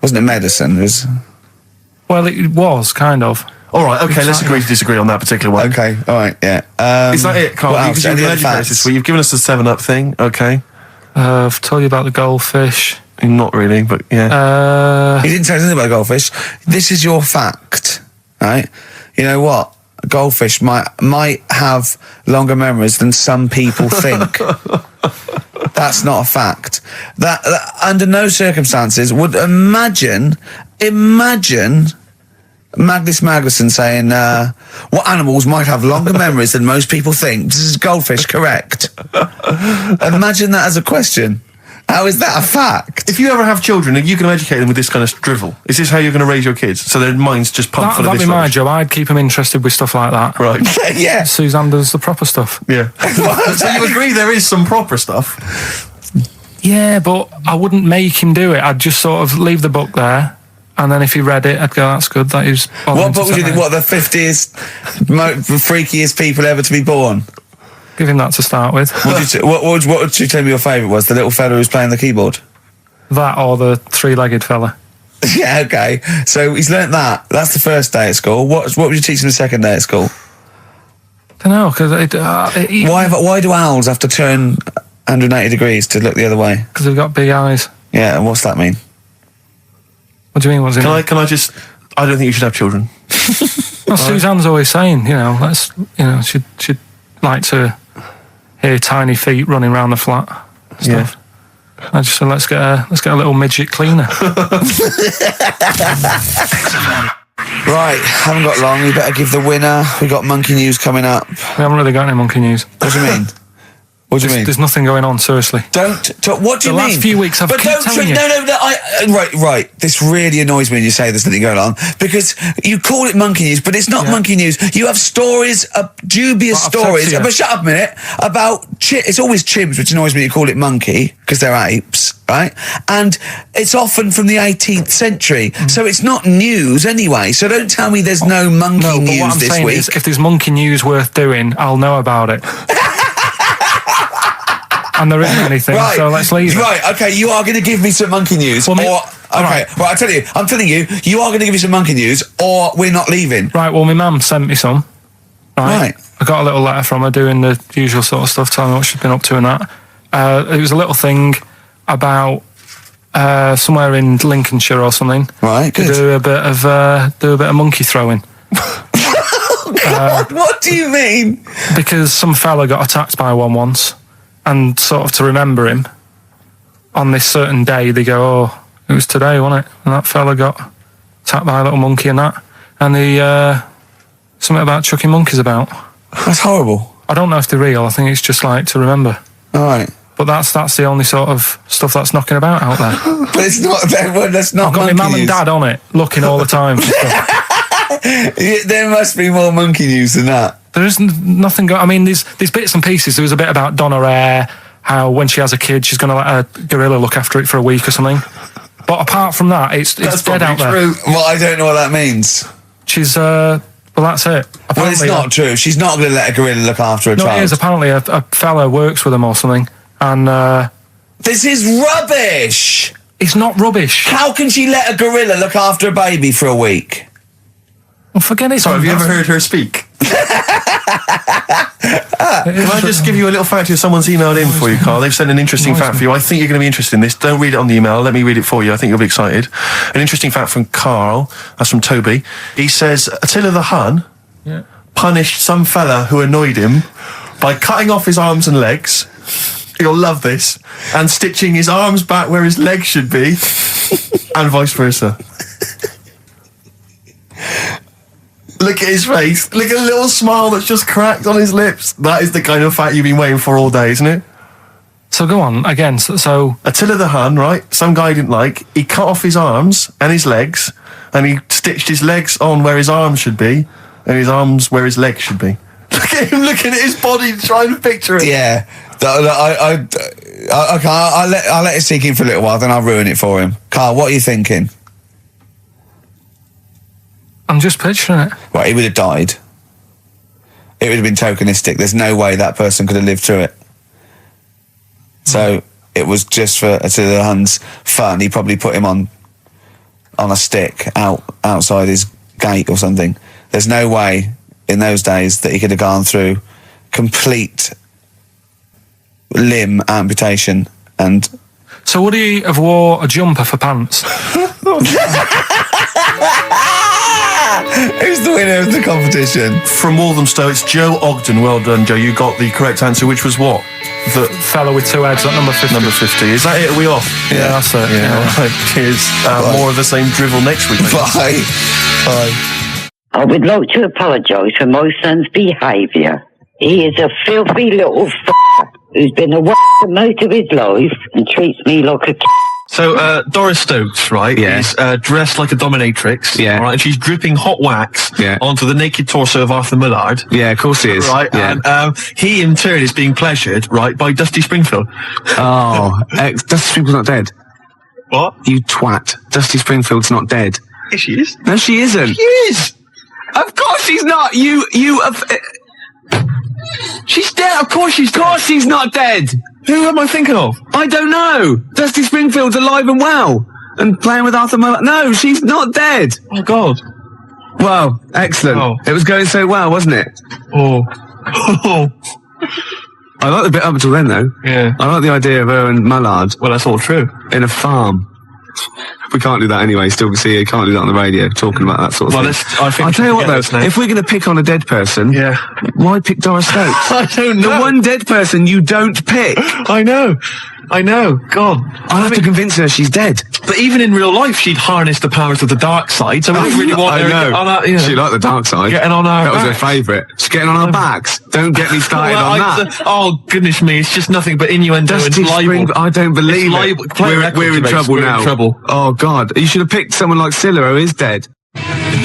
Wasn't a medicine, it was... Well, it was, kind of. All right, okay, let's agree to disagree on that particular one. Okay, all right, yeah. Is that it, Carl? What else? Because you've Any other legendary facts? this week. You've given us the 7-Up thing, okay. I've told you about the goldfish. Not really, but yeah. You didn't tell us anything about goldfish. This is your fact, right? You know what? A goldfish might have longer memories than some people think. That's not a fact. That under no circumstances would imagine Magnus Magnuson saying, what animals might have longer memories than most people think? This is goldfish, correct? Imagine that as a question. How is that a fact? If you ever have children and you can educate them with this kind of drivel, is this how you're going to raise your kids? So their minds just pumped full of That'd this be my rubbish? job. I'd keep them interested with stuff like that. Right. Yeah. Suzanne does the proper stuff. Yeah. So you agree there is some proper stuff? Yeah, but I wouldn't make him do it. I'd just sort of leave the book there, and then if he read it, I'd go, that's good. That is. What book would you think? What, the 50th freakiest people ever to be born? Give him that to start with. What would you tell me your favourite was? The little fella who's playing the keyboard? That or the three-legged fella. Yeah, okay. So he's learnt that. That's the first day at school. What would you teach him the second day at school? Don't know, because Why do owls have to turn 180 degrees to look the other way? Because they've got big eyes. Yeah, and what's that mean? What do you mean? What's it mean? Can I just... I don't think you should have children. Well, Suzanne's always saying, she'd like to hear tiny feet running around the flat. Stuff. Yeah. I just said, let's get a little midget cleaner. Right, haven't got long. We better give the winner. We got monkey news coming up. We haven't really got any monkey news. What do you mean? What do you mean? There's nothing going on, seriously. Don't talk. What do you The mean? last few weeks I've but keep don't telling you. No. Right. This really annoys me when you say there's nothing going on because you call it monkey news, but it's not monkey news. You have stories, dubious Well, I've said stories. to you. But shut up a minute about it's always chimps, which annoys me. You call it monkey because they're apes, right? And it's often from the 18th century, so it's not news anyway. So don't tell me there's no monkey No, but news what I'm this saying week. is, if there's monkey news worth doing, I'll know about it. And there isn't anything, Right. so let's leave it. Right, okay, you are going to give me some monkey news. Well, I'm telling you, you are going to give me some monkey news, or we're not leaving. Right, well, my mum sent me some. Right. I got a little letter from her doing the usual sort of stuff, telling me what she's been up to and that. It was a little thing about somewhere in Lincolnshire or something. Right, good. To do a bit of monkey throwing. God, what do you mean? Because some fella got attacked by one once, and sort of to remember him, on this certain day, they go, oh, it was today, wasn't it? And that fella got attacked by a little monkey and that. And something about chucking monkeys about. That's horrible. I don't know if they're real. I think it's just like to remember. All right. But that's the only sort of stuff that's knocking about out there. But it's not, that's not I've got my monkey mum and news. dad on it, looking all the time. For stuff. There must be more monkey news than that. There isn't nothing. I mean, there's bits and pieces. There was a bit about Donna Eyre, how when she has a kid, she's going to let a gorilla look after it for a week or something. But apart from that, it's dead out there. Well, I don't know what that means. She's well, that's it. Apparently, Well, it's not true. She's not going to let a gorilla look after a No, child. it is. Apparently, a fella works with them or something, and This is rubbish. it's not rubbish. How can she let a gorilla look after a baby for a week? Well, forget it. So have you ever heard her speak? Can I just give you a little fact here? Someone's emailed in for you, Carl. They've sent an interesting fact for you. I think you're going to be interested in this. Don't read it on the email. Let me read it for you. I think you'll be excited. An interesting fact from Carl. That's from Toby. He says, Attila the Hun punished some fella who annoyed him by cutting off his arms and legs. You'll love this. And stitching his arms back where his legs should be. And vice versa. Look at his face. Look at the little smile that's just cracked on his lips. That is the kind of fact you've been waiting for all day, isn't it? So go on again. So Attila the Hun, right? Some guy didn't like. He cut off his arms and his legs, and he stitched his legs on where his arms should be, and his arms where his legs should be. Look at him looking at his body, trying to picture it. Yeah. I'll let it sink in for a little while, then I'll ruin it for him. Carl, what are you thinking? I'm just picturing it. Right, he would have died. it would have been tokenistic. There's no way that person could have lived through it. So it was just for to the Huns' fun. He probably put him on a stick outside his gate or something. There's no way in those days that he could have gone through complete limb amputation. And so would he have wore a jumper for pants? who's the winner of the competition? From Walthamstow, it's Joe Ogden. Well done, Joe. You got the correct answer, which was what? The fellow with two heads at number 50. Number 50. Is that it? Are we off? Yeah, that's it. Yeah. Right. Cheers. More of the same drivel next week. Bye. Bye. I would like to apologise for my son's behaviour. He is a filthy little who's been a most of his life and treats me like a So, Doris Stokes, right, is dressed like a dominatrix, right, and she's dripping hot wax onto the naked torso of Arthur Millard. Yeah, of course he is. Right, and he in turn is being pleasured, right, by Dusty Springfield. Oh, Dusty Springfield's not dead. What? You twat. Dusty Springfield's not dead. Yes, she is. No, she isn't. She is! Of course she's not! She's dead, of course she's dead. Of course she's not dead! Who am I thinking of? I don't know. Dusty Springfield's alive and well. And playing with Arthur Millard. No, she's not dead. Oh, God. Well, excellent. Oh. It was going so well, wasn't it? Oh. I like the bit up until then, though. Yeah. I like the idea of her and Millard. Well, that's all true. In a farm. We can't do that anyway. Still see you can't do that on the radio, talking about that sort of thing. I'll tell you what, though. If we're going to pick on a dead person, why pick Doris Stokes? I don't know. The one dead person you don't pick. I know. God. I'll have to convince her she's dead. But even in real life, she'd harness the powers of the dark side, so we don't really want her to get on that, you know. She liked the dark side. Getting on our That was her backs. favourite. She's getting on our backs. Don't get me started on that. Oh, goodness me, it's just nothing but innuendo and Dusty libel. I don't believe it. We're in trouble now. We're in trouble. Oh, God. You should have picked someone like Scylla, who is dead.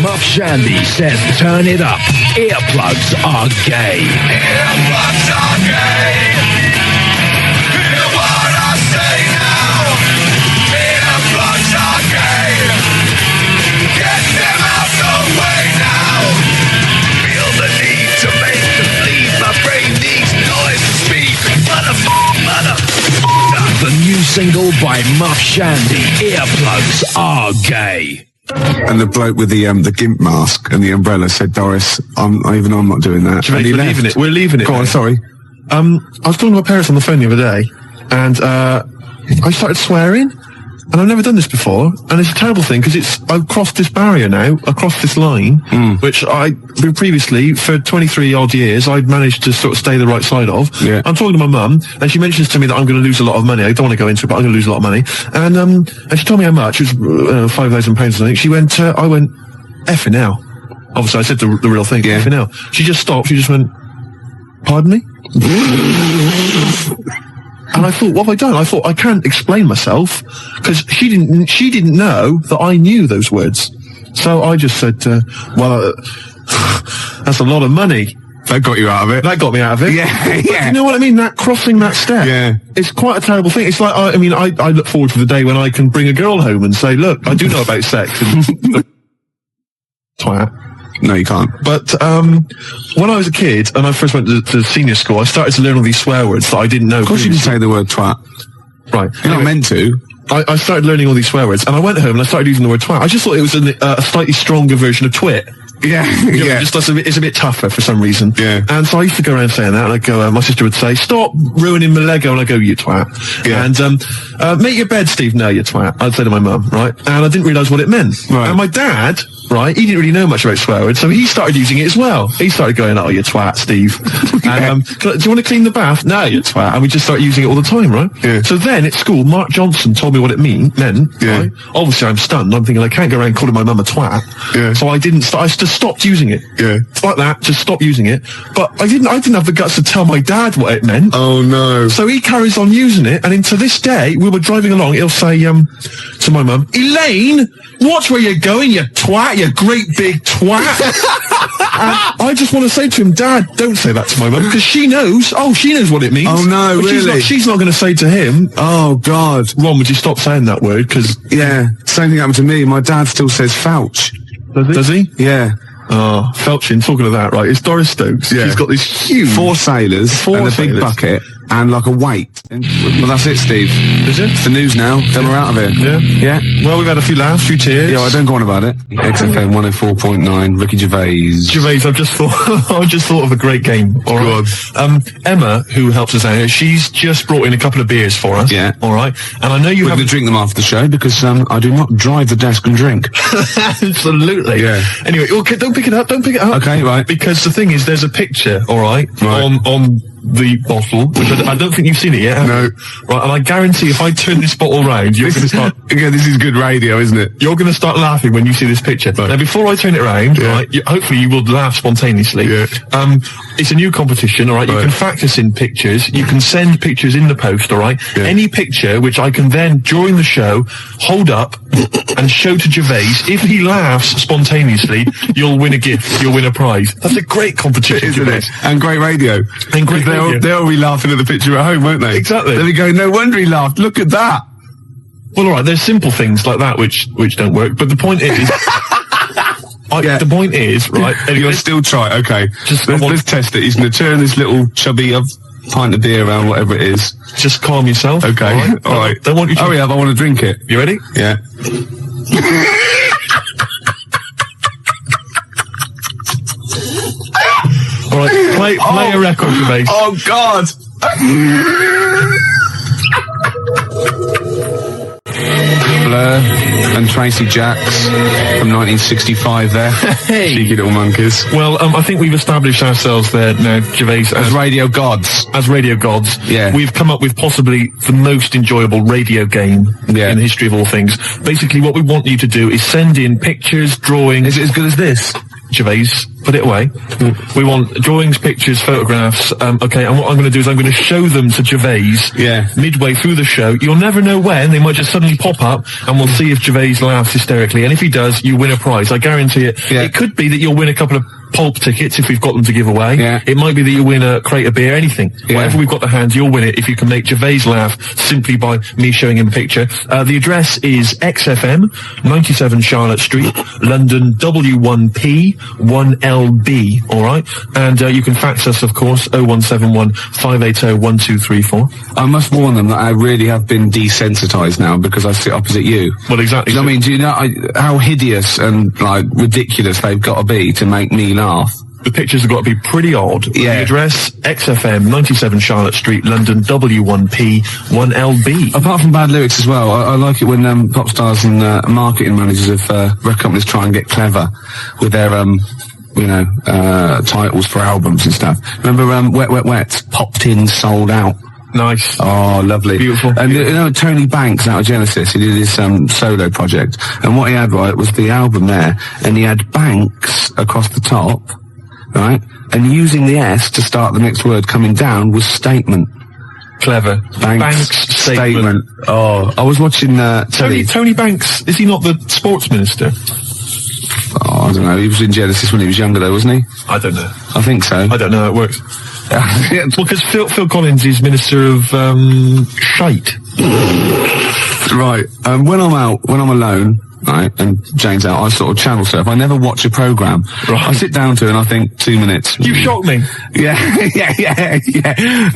Muff Shandy says turn it up. Earplugs are gay. Earplugs are gay. Hear what I say now. Earplugs are gay. Get them out the way now. Feel the need to make them bleed. My brain needs noise to speak. Mother. The new single by Muff Shandy, Earplugs are gay. And the bloke with the gimp mask and the umbrella said, Doris, I'm not doing that. We're leaving it. We're leaving it. Go on, sorry. I was talking to my parents on the phone the other day, and I started swearing, and I've never done this before, and it's a terrible thing because I've crossed this barrier now, across this line, which previously for 23 odd years I'd managed to sort of stay the right side of. Yeah. I'm talking to my mum, and she mentions to me that I'm going to lose a lot of money. I don't want to go into it, but I'm going to lose a lot of money. And she told me how much. It was £5,000 or something. She went, I went, effing hell. Obviously, I said the real thing. Yeah. Effing hell. She just stopped. She just went, pardon me? And I thought, what have I done? I thought, I can't explain myself, because she didn't know that I knew those words. So I just said, that's a lot of money. That got you out of it. That got me out of it. Yeah. But you know what I mean? That crossing that step. Yeah. It's quite a terrible thing. It's like, I look forward to the day when I can bring a girl home and say, look, I do know about sex. And twat. No, you can't. But when I was a kid and I first went to senior school, I started to learn all these swear words that I didn't know. Of course you can say the word twat. Right. You're not meant to. I started learning all these swear words, and I went home and I started using the word twat. I just thought it was a slightly stronger version of twit. Yeah, It's a bit tougher for some reason. Yeah. And so I used to go around saying that, and I'd go, my sister would say, stop ruining my Lego, and I'd go, you twat. Yeah. And, make your bed, Steve. No, you twat. I'd say to my mum, right? And I didn't realise what it meant. Right. And my dad, right, he didn't really know much about swear words, so he started using it as well. He started going, oh, you twat, Steve. And, do you want to clean the bath? No, you twat. And we just started using it all the time, right? Yeah. So then at school, Mark Johnson told me what it meant. Yeah. Right? Obviously, I'm stunned. I'm thinking I can't go around calling my mum a twat. Yeah. So I just stopped using it. Yeah. Like that, just stopped using it. But I didn't have the guts to tell my dad what it meant. Oh, no. So he carries on using it, and to this day, we were driving along, he'll say, to my mum, Elaine, watch where you're going, you twat, you great big twat. And I just want to say to him, Dad, don't say that to my mum, because she knows what it means. Oh, no, but really? She's not going to say to him, oh, God. Ron, would you stop saying that word? Because yeah, same thing happened to me. My dad still says fouch. Does he? Yeah. Oh, Felchin, talking of that, right, it's Doris Stokes. Yeah. She's got this huge... 4 sailors and a big bucket and like a weight. Well, that's it, Steve. Is it? It's the news now. Then we're out of here. Yeah. Yeah. Well, we've had a few laughs, a few tears. Yeah, well, don't go on about it. XFM 104.9, Ricky Gervais. Gervais, I've just thought of a great game. All right. Emma, who helps us out here, she's just brought in a couple of beers for us. Yeah. All right. And I know you We're going to drink them after the show because I do not drive the desk and drink. Absolutely. Yeah. Anyway, okay, don't pick it up. Okay, right. Because the thing is, there's a picture, all right. On the bottle, which I don't think you've seen it yet. No. Right, and I guarantee if I turn this bottle round, you're going to start... Again, this is good radio, isn't it? You're going to start laughing when you see this picture. Right. Now, before I turn it around, right, hopefully you will laugh spontaneously. Yeah. It's a new competition, all right? You can fact us in pictures. You can send pictures in the post, all right? Yeah. Any picture which I can then, during the show, hold up and show to Gervais. If he laughs spontaneously, you'll win a gift. You'll win a prize. That's a great competition, isn't Gervais. it? And great radio. And great radio. They'll be laughing at the picture at home, won't they? Exactly. They'll be going, no wonder he laughed. Look at that. Well, all right, there's simple things like that which don't work, but the point is... The point is, right... Anyway, you'll still try, okay. Let's test it. He's going to turn this little chubby pint of beer around, whatever it is. Just calm yourself. Okay, all right. Don't want you to... Hurry up, I want to drink it. You ready? Yeah. All right, play a record, Gervais. Oh, God! Blur and Tracy Jacks from 1965 there. Hey. Cheeky little monkeys. Well, I think we've established ourselves there now, Gervais. As radio gods. As radio gods. Yeah. We've come up with possibly the most enjoyable radio game in the history of all things. Basically, what we want you to do is send in pictures, drawings... Is it as good as this? Gervais, put it away. We want drawings, pictures, photographs. Okay, and what I'm going to do is I'm going to show them to Gervais midway through the show. You'll never know when. They might just suddenly pop up, and we'll see if Gervais laughs hysterically. And if he does, you win a prize. I guarantee it. Yeah. It could be that you'll win a couple of pulp tickets if we've got them to give away. Yeah. It might be that you win a crate of beer, anything. Yeah. Whatever we've got to hand, you'll win it if you can make Gervais laugh simply by me showing him a picture. The address is XFM, 97 Charlotte Street, London W1P 1LB, alright? And you can fax us, of course, 0171 580 1234. I must warn them that I really have been desensitised now because I sit opposite you. Well, exactly. Do you know how hideous and, like, ridiculous they've got to be to make me laugh? The pictures have got to be pretty odd. Yeah. The address, XFM, 97 Charlotte Street, London, W1P 1LB. Apart from bad lyrics as well, I like it when pop stars and marketing managers of record companies try and get clever with their titles for albums and stuff. Remember Wet Wet Wet? Popped in, sold out. Nice. Oh, lovely. Beautiful. And you know, Tony Banks out of Genesis, he did his solo project, and what he had, right, was the album there, and he had Banks across the top, right, and using the S to start the next word coming down was statement. Clever. Banks statement. Oh, I was watching Tony Banks, is he not the sports minister? Oh, I don't know. He was in Genesis when he was younger, though, wasn't he? I don't know. I think so. I don't know how it works. Well, because Phil Collins is Minister of Shite. Right. When I'm alone, right, and Jane's out, I sort of channel surf. I never watch a programme. Right. I sit down to it and I think 2 minutes. You shocked me. Yeah.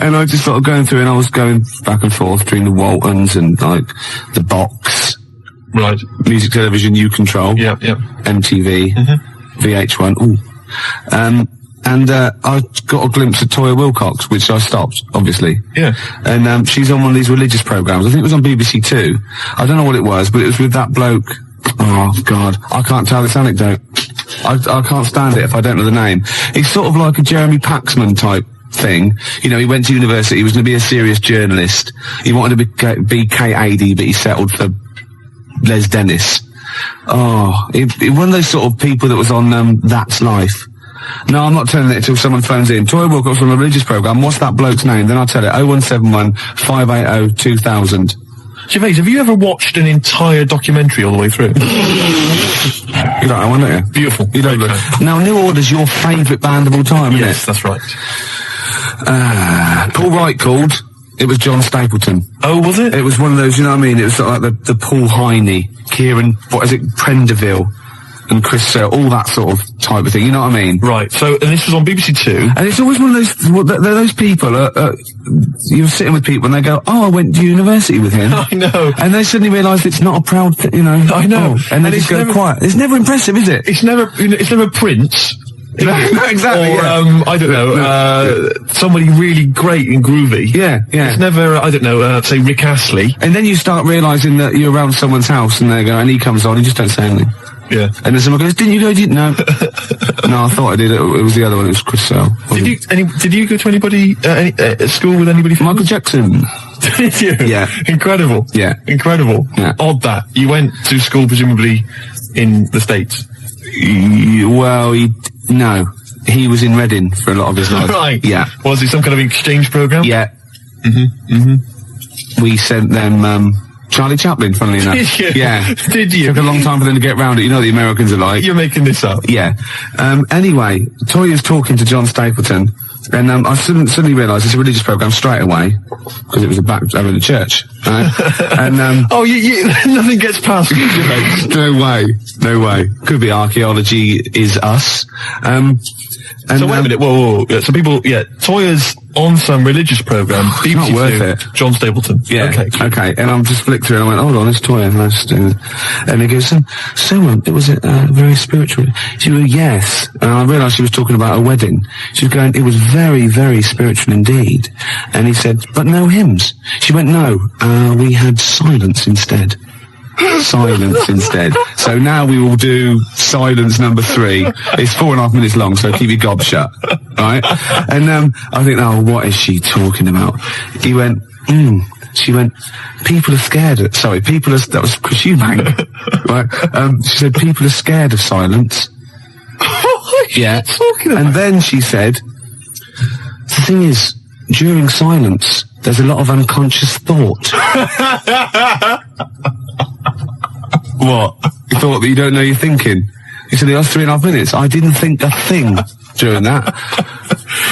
And I just sort of going through and I was going back and forth between the Waltons and, like, the Box. Right. Music Television, You Control. Yep. MTV. VH1. Ooh. And I got a glimpse of Toya Wilcox, which I stopped, obviously. Yeah. And she's on one of these religious programmes. I think it was on BBC Two. I don't know what it was, but it was with that bloke. Oh, God. I can't tell this anecdote. I can't stand it if I don't know the name. He's sort of like a Jeremy Paxman type thing. You know, he went to university, he was going to be a serious journalist. He wanted to be KAD, but he settled for Les Dennis. Oh, one of those sort of people that was on That's Life. No, I'm not telling it until someone phones in. Toya Wilcox on a religious programme. What's that bloke's name? Then I'll tell it. 0171 580 2000. Gervais, have you ever watched an entire documentary all the way through? You don't know one, don't you? Beautiful. You don't look. Now, New Order's your favourite band of all time, isn't it? Yes, that's right. Paul Wright called. It was John Stapleton. Oh, was it? It was one of those, you know what I mean? It was sort of like the Paul Heine, Kieran, Prenderville, and Chris Searle, all that sort of type of thing. You know what I mean? Right. So, and this was on BBC Two. And it's always one of those people, you're sitting with people and they go, oh, I went to university with him. I know. And they suddenly realise it's not a proud thing, you know. I know. And they just go quiet. It's never impressive, is it? It's never Prince. No, exactly. Or, I don't know, somebody really great and groovy. Yeah. It's never, I don't know, say Rick Astley. And then you start realising that you're around someone's house and they go, and he comes on, you just don't say anything. Yeah. And then someone goes, didn't you go? No. No, I thought I did. It was the other one. It was Chris Sale. Did you go to anybody, at school with anybody? Michael Jackson. Did you? Yeah. Incredible. Yeah. Incredible. Yeah. Odd that. You went to school presumably in the States. Well, no. He was in Reading for a lot of his life. Right. Yeah. Was it some kind of exchange program? Yeah. We sent them, Charlie Chaplin, funnily enough. Did you? Yeah. Did you? Took a long time for them to get round it. You know what the Americans are like. You're making this up. Yeah. Anyway, Toya's talking to John Stapleton, and I suddenly realised it's a religious programme straight away, because it was over in the church. Right? And oh, you nothing gets past you, mate. No way. Could be archaeology is us. So wait a minute, whoa. Yeah, so people, Toya's on some religious program. It's not worth it. John Stapleton. Yeah. Okay. And I'm just flicked through and I went, hold on, it's Toya. And he goes, it was very spiritual. She went, yes. And I realised she was talking about a wedding. She was going, it was very, very spiritual indeed. And he said, but no hymns. She went, no, we had silence instead. Silence instead. So now we will do silence number 3. It's 4.5 minutes long, so keep your gob shut. Right? And I think, oh, what is she talking about? He went, she went, people are scared of, that was Chris Eubank. Right? She said, people are scared of silence. Yeah. And then she said, the thing is, during silence, there's a lot of unconscious thought. What? You thought that you don't know you're thinking? You said it was 3.5 minutes. I didn't think a thing during that.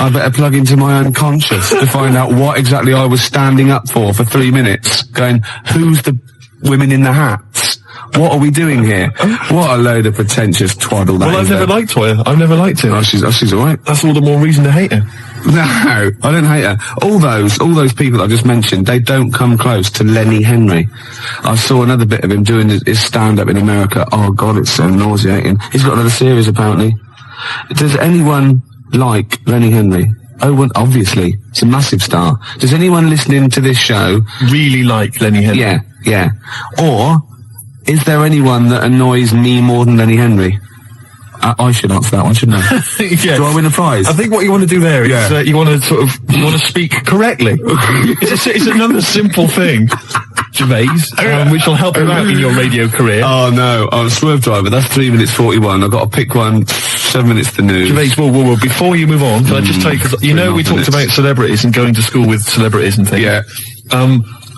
I better plug into my unconscious to find out what exactly I was standing up for 3 minutes. Going, who's the women in the hats? What are we doing here? What a load of pretentious twaddle that Well, I've never liked Toya. I've never liked her. Oh, she's alright. That's all the more reason to hate her. No, I don't hate her. All those people I just mentioned, they don't come close to Lenny Henry. I saw another bit of him doing his stand-up in America. Oh God, it's so nauseating. He's got another series apparently. Does anyone like Lenny Henry? Oh, well, obviously. It's a massive star. Does anyone listening to this show really like Lenny Henry? Yeah. Or is there anyone that annoys me more than Lenny Henry? I should answer that one, shouldn't I? Yeah. Do I win a prize? I think what you want to do there is you want to speak correctly. It's another simple thing, Gervais, which will help you out in your radio career. Oh no, I'm a swerve driver. That's 3 minutes 41. I've got to pick one. 7 minutes to news. Gervais, whoa. Before you move on, can I just tell you, because we talked about celebrities and going to school with celebrities and things. Yeah.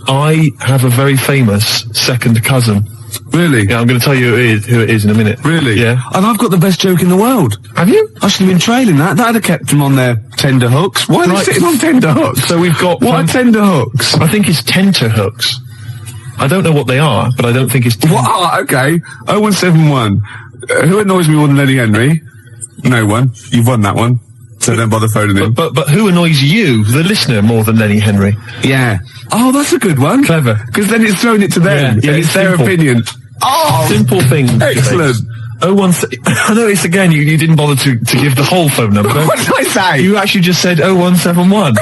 I have a very famous second cousin. Really? Yeah, I'm going to tell you who it is in a minute. Really? Yeah. And I've got the best joke in the world. Have you? I should have been trailing that. That'd have kept them on their tender hooks. Why are they sitting on tender hooks? So we've got... What are tender hooks? I think it's tenter hooks. I don't know what they are, but I don't think it's... What? Okay. 0171. Who annoys me more than Lenny Henry? No one. You've won that one. So don't bother phoning in. But who annoys you, the listener, more than Lenny Henry? Yeah. Oh, that's a good one. Clever. Because then it's thrown it to them. Yeah, it's their opinion. Oh! Simple thing. Excellent. I noticed again you didn't bother to give the whole phone number. What did I say? You actually just said 0171.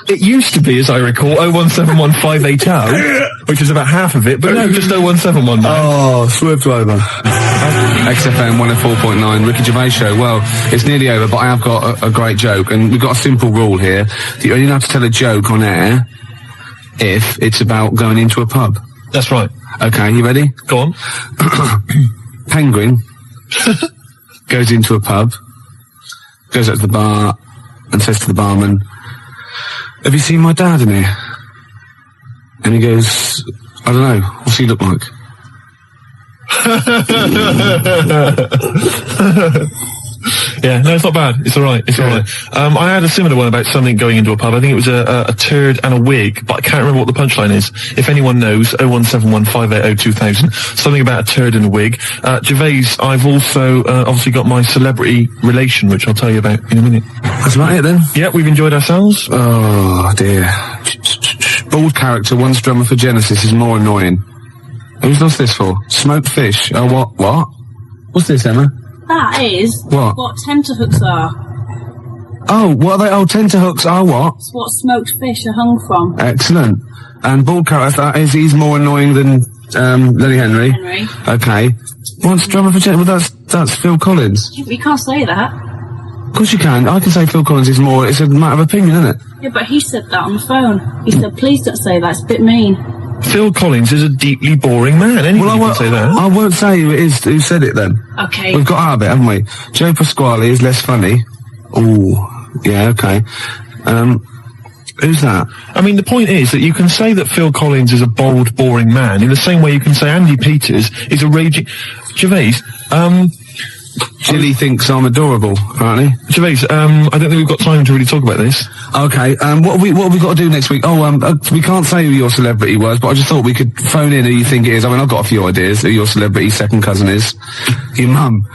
It used to be, as I recall, 0171 580, which is about half of it, but no, just 0171 now. Oh, swerve driver. XFM 104.9, Ricky Gervais show. Well, it's nearly over, but I have got a great joke, and we've got a simple rule here. You only have to tell a joke on air if it's about going into a pub. That's right. Okay, you ready? Go on. Penguin goes into a pub, goes up to the bar, and says to the barman, "Have you seen my dad in here?" And he goes, "I don't know. What's he look like?" Yeah, no, it's not bad. It's all right. It's all right. I had a similar one about something going into a pub. I think it was a turd and a wig, but I can't remember what the punchline is. If anyone knows, 01715802000. Something about a turd and a wig. Gervais, I've also obviously got my celebrity relation, which I'll tell you about in a minute. That's about it then. Yeah, we've enjoyed ourselves. Oh dear. Bald character, once drummer for Genesis, is more annoying. Who's lost this for? Smoked fish. Oh, what? What? What's this, Emma? That is What? tenterhooks are. Oh, what are they? Oh, tenterhooks are what? It's what smoked fish are hung from. Excellent. And bald character, that is, he's more annoying than Lenny Henry. Henry. Okay. Once drummer for Genesis, well, that's Phil Collins. You can't say that. Of course you can. I can say Phil Collins is more, it's a matter of opinion, isn't it? Yeah, but he said that on the phone. He said, please don't say that, it's a bit mean. Phil Collins is a deeply boring man. Anyone can say that. I won't say who it is who said it then. Okay. We've got out of it, haven't we? Joe Pasquale is less funny. Ooh, yeah, okay. Who's that? I mean, the point is that you can say that Phil Collins is a bold, boring man in the same way you can say Andy Peters is a raging... Gervais, Jilly thinks I'm adorable, apparently. Gervais, I don't think we've got time to really talk about this. Okay, what have we got to do next week? Oh, we can't say who your celebrity was, but I just thought we could phone in who you think it is. I mean, I've got a few ideas who your celebrity second cousin is. Your mum.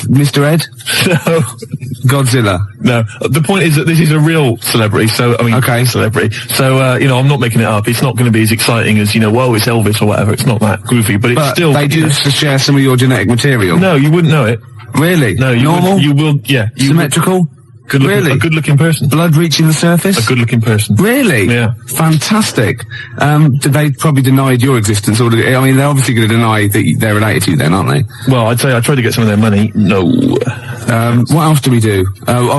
Mr. Ed? No. Godzilla? No. The point is that this is a real celebrity, so, I mean, okay, celebrity. So, I'm not making it up. It's not going to be as exciting as, whoa, it's Elvis or whatever. It's not that goofy, but it's still... they do share some of your genetic material. No, you wouldn't know it. Really? No, normal? You will, yeah. Symmetrical? Really? A good-looking person. Blood reaching the surface? A good-looking person. Really? Yeah. Fantastic. They probably denied your existence, or they're obviously going to deny that they're related to you then, aren't they? Well, I'd say I tried to get some of their money. No. What else do we do?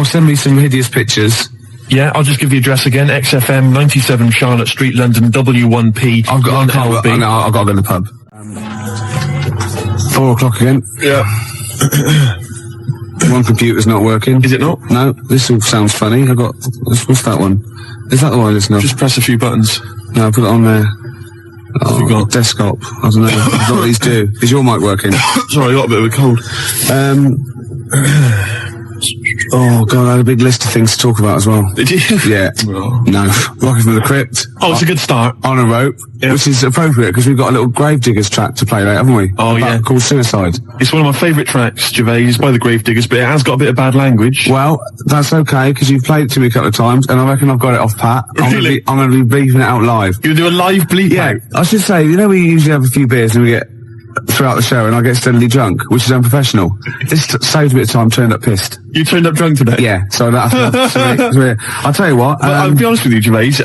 Send me some hideous pictures. Yeah, I'll just give the address again. XFM, 97 Charlotte Street, London, W1P. I've got to go to the pub. 4 o'clock again. Yeah. One computer's not working. Is it not? No, this all sounds funny. What's that one? Is that the one I listen to? Just press a few buttons. No, I put it on there. Oh, desktop. I don't know. I don't know what these do. Is your mic working? Sorry, I got a bit of a cold. Oh, God, I had a big list of things to talk about as well. Did you? Yeah. Oh. No. Rocking from the Crypt. Oh, it's a good start. On a rope, which is appropriate because we've got a little Gravediggers track to play later, haven't we? Oh, yeah. Called Suicide. It's one of my favourite tracks, Gervais, by the Gravediggers, but it has got a bit of bad language. Well, that's okay because you've played it to me a couple of times and I reckon I've got it off pat. Really? I'm going to be bleeping it out live. You're going to do a live bleep Yeah. out? I should say, we usually have a few beers and we get throughout the show and I get steadily drunk, which is unprofessional. This saved a bit of time, turned up pissed. You turned up drunk today? Yeah, so that's I'll tell you what. I'll be honest with you, Gervais.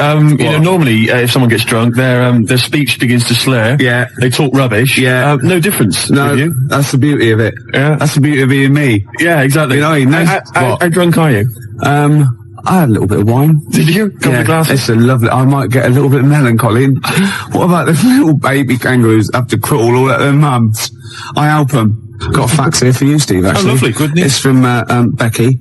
Normally, if someone gets drunk, their speech begins to slur. Yeah. They talk rubbish. Yeah. No difference. No, with you. that's the beauty of it. Yeah. That's the beauty of being me. Yeah, exactly. How drunk are you? I had a little bit of wine. Did you? Couple of glasses? It's a lovely... I might get a little bit melancholy. What about the little baby kangaroos have to crawl all at their mums? I help them. Got a fax here for you, Steve, actually. Oh, lovely. Good news. It's from Becky.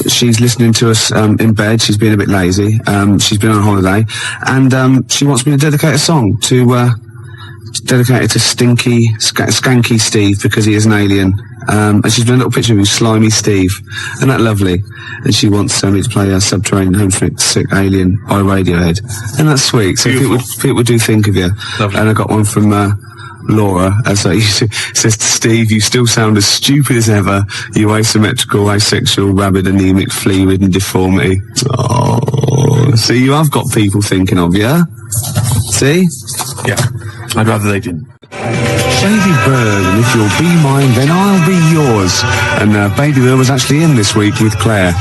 She's listening to us in bed. She's been a bit lazy. She's been on holiday. And she wants me to dedicate a song to... dedicate it to Skanky Steve because he is an alien. And she's done a little picture of him, Slimy Steve. Isn't that lovely? And she wants me to play Subterranean Homesick Sick Alien by Radiohead. And that's sweet. So people do think of you. Lovely. And I got one from Laura, as says to Steve, you still sound as stupid as ever. You asymmetrical, asexual, rabid, anemic, flea-ridden deformity. Oh, see, you have got people thinking of you. See? Yeah. I'd rather they didn't. Baby Bird, and if you'll be mine, then I'll be yours. And Baby Bird was actually in this week with Claire.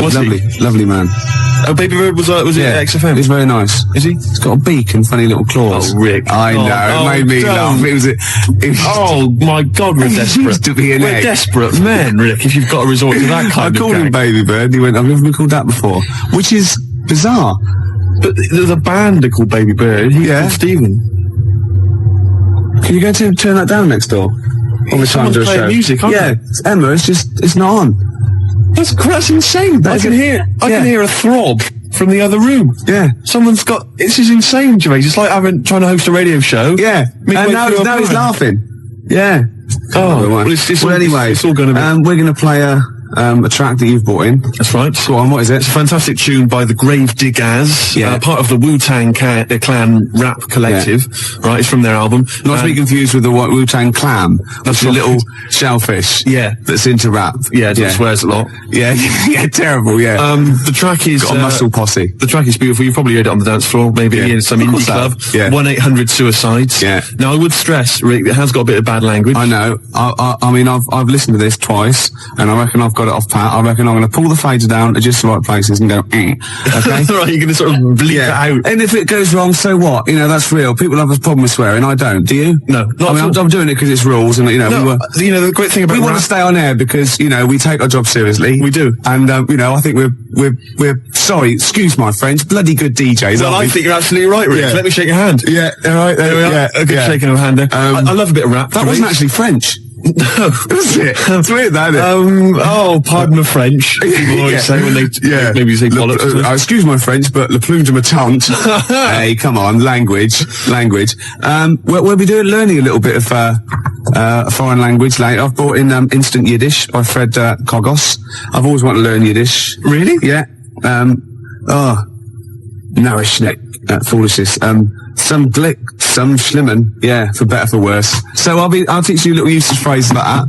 Was lovely man. Oh, Baby Bird was it XFM? He's very nice. Is he? He's got a beak and funny little claws. Oh, Rick. I know, it made me laugh. Oh, my God, we're desperate. Used to be an We're egg. desperate men, Rick, if you've got to resort to that kind I of called him gag. Baby Bird, and he went, I've never been called that before. Which is bizarre. But there's a band called Baby Bird. He's called Stephen. Can you go to turn that down next door? On the Someone's Chandra playing show. music, aren't yeah, it's Emma, it's not on. That's insane. I can hear a throb from the other room. Yeah. This is insane, Gervais. It's like trying to host a radio show. Yeah. And now he's laughing. Yeah. well, Anyway, it's all going to be. we're going to play a track that you've brought in. That's right. Go on, what is it? It's a fantastic tune by the Gravediggers, part of the Wu-Tang Clan rap collective. Right, it's from their album. Not to be confused with the Wu-Tang Clan. That's a little shellfish. Yeah, that's into rap. Yeah, just swears a lot. Yeah, yeah, terrible. Yeah. The track is got a muscle posse. The track is beautiful. You've probably heard it on the dance floor, maybe in some indie club. Yeah. 1-800-SUICIDES. Yeah. Now I would stress, Rick, it has got a bit of bad language. I know. I mean, I've listened to this twice, and I reckon I've got it off pat. I reckon I'm going to pull the fader down to just the right places and go, okay? Right, you're going to sort of bleep it out. And if it goes wrong, so what? You know, that's real. People have a problem with swearing. I don't. Do you? No. I mean, I'm doing it because it's rules, and the great thing about we want to stay on air because we take our job seriously. We do, and I think we're sorry. Excuse my French. Bloody good DJs. Well, I think you're absolutely right, Rick. Yeah. Let me shake your hand. Yeah. All right. There we are. Yeah. A good shaking of a hand there. I love a bit of rap. That wasn't actually French. No, was it? It's weird, that isn't it? Pardon the French. People always say when they maybe say bollocks. Excuse my French, but le plume de ma tante. Hey, come on, language. We'll be learning a little bit of foreign language later. I've brought in Instant Yiddish by Fred Kogos. I've always wanted to learn Yiddish. Really? Yeah. Narishnik, foolishness. Some glick, some schlimmen, yeah, for better, for worse. So I'll teach you a little usage phrase like that,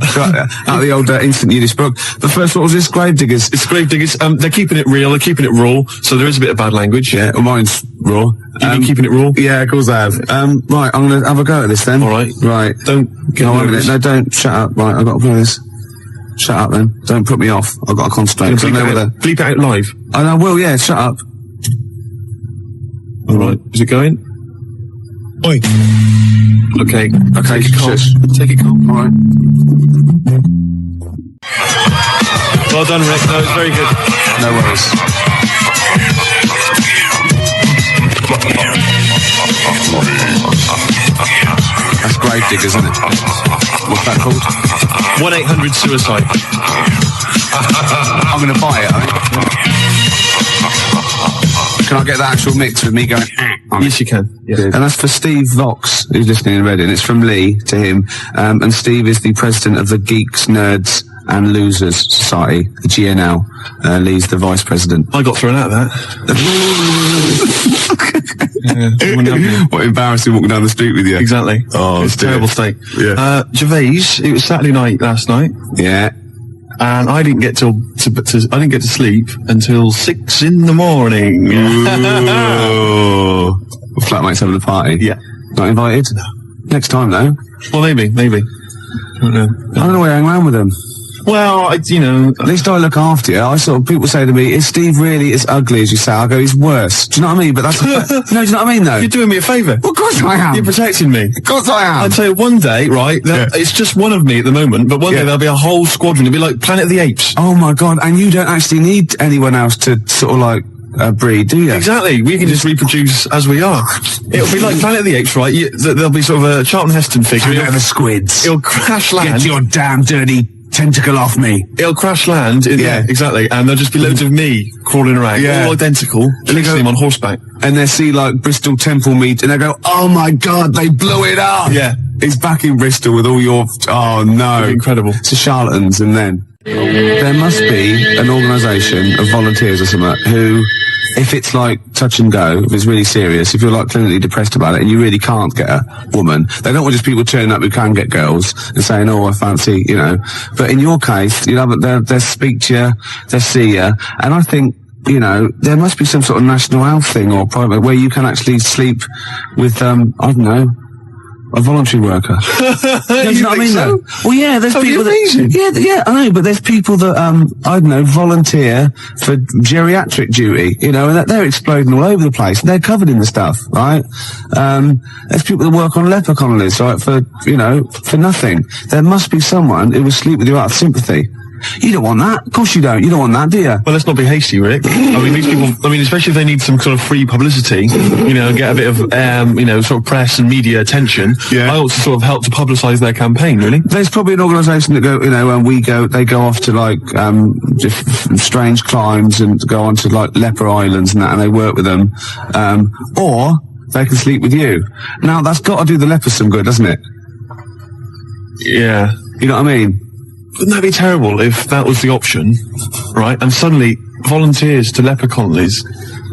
out of the old Instant Yiddish book. But first, what was this? Gravediggers. It's Gravediggers. They're keeping it real, they're keeping it raw, so there is a bit of bad language. Yeah, well, mine's raw. You've been keeping it raw? Yeah, of course I have. Right, I'm gonna have a go at this then. Alright. Right. Don't get nervous. No, don't, shut up. Right, I've got to play this. Shut up then. Don't put me off. I've got to concentrate. Bleep it out live. I will, yeah, shut up. Alright, is it going? Oi. Okay. Take it calm. Take it calm. All right. Well done, Rick. No, it's very good. No worries. That's Gravediggers, isn't it? What's that called? 1-800-SUICIDE. I'm going to buy it, I think. Can I get the actual mix with me going? Yes, you can. Yes. And that's for Steve Vox, who's listening in Reading. It's from Lee to him. And Steve is the president of the Geeks, Nerds and Losers Society, the GNL. Lee's the vice president. I got thrown out of that. What embarrassing walking down the street with you. Exactly. Oh, it's a terrible state. Yeah. Gervais, it was Saturday night last night. Yeah. And I didn't get to sleep until 6 in the morning. Ooh. Flatmates having a party. Yeah. Not invited? No. Next time though. Well, maybe. I don't know where I hang around with them. Well, at least I look after you. People say to me, is Steve really as ugly as you say? I go, he's worse. Do you know what I mean? But that's no, do you know what I mean though? You're doing me a favour. Well, of course I am. You're protecting me. Of course I am. I'd say one day, right, it's just one of me at the moment, but one day there'll be a whole squadron. It'll be like Planet of the Apes. Oh my God, and you don't actually need anyone else to sort of like breed, do you? Exactly. We can just reproduce as we are. It'll be like Planet of the Apes, right? There'll be sort of a Charlton Heston figure. The squids. It'll crash land. Get your damn dirty tentacle off me. It'll crash land. Yeah, exactly. And there'll just be loads of me crawling around. Yeah. All identical. And they go on horseback. And they see like Bristol Temple meet and they go, oh my God, they blew it up. Yeah. He's back in Bristol with all your, oh no. Incredible. It's the charlatans. And then there must be an organisation of volunteers or something who, if it's like touch and go, if it's really serious, if you're like clinically depressed about it and you really can't get a woman, they don't want just people turning up who can get girls and saying, oh, I fancy, But in your case, they'll speak to you, they'll see you, and I think, there must be some sort of national health thing or private where you can actually sleep with, I don't know, a voluntary worker. You know what I mean? So? Well, yeah, there's people that, yeah, I know, but there's people that, I don't know, volunteer for geriatric duty, and they're exploding all over the place. They're covered in the stuff, right? There's people that work on leper colonies, right, for nothing. There must be someone who will sleep with you out of sympathy. You don't want that. Of course you don't. You don't want that, do you? Well, let's not be hasty, Rick. I mean, these people, especially if they need some sort of free publicity, get a bit of, sort of press and media attention. Yeah. I ought to sort of help to publicise their campaign, really. There's probably an organisation that they go off to like, strange climes and go on to like leper islands and that, and they work with them. Or they can sleep with you. Now, that's got to do the lepers some good, doesn't it? Yeah. You know what I mean? Wouldn't that be terrible if that was the option, right? And suddenly volunteers to leper colonies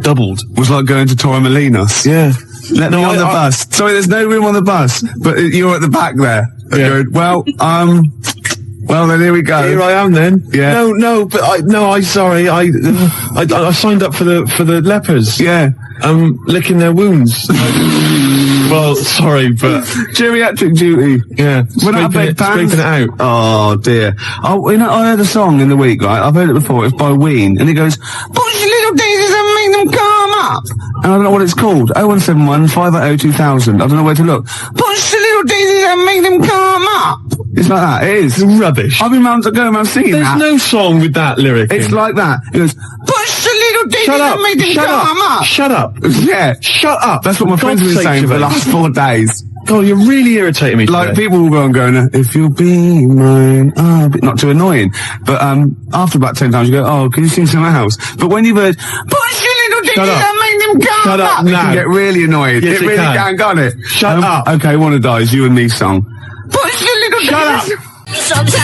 doubled. It was like going to Torremolinos. Yeah. Let me on the bus. Sorry, there's no room on the bus, but you're at the back there. Yeah. Going, well, then here we go. Here I am then. Yeah. I'm sorry. I signed up for the lepers. Yeah. Licking their wounds. Well, sorry, but geriatric duty. Yeah. Scraping it out. Oh dear. Oh, I heard a song in the week, right? I've heard it before. It's by Ween, and it goes, "Push your little daisies and make them come up." And I don't know what it's called. 0171 580 2000. I don't know where to look. Push your little daisies and make them come up. It's like that. It is. It's rubbish. I've been going around singing There's that. no song with that lyric. It's like that. It goes, "Push your little daisies and make them come up." Shut up. Yeah. Shut up. That's what my friends have been saying for the last 4 days. God, you're really irritating me Like, today. people will go and go, "If you'll be mine," not too annoying. But, after about 10 times you go, "Oh, can you sing something else?" But when you've heard, "Push your little daisies and make them come Shut up up," you now. can get really annoyed. Yes, it really can, can't it? Shut up. Okay, Wanna Die is You and Me song. Push your little Shut up.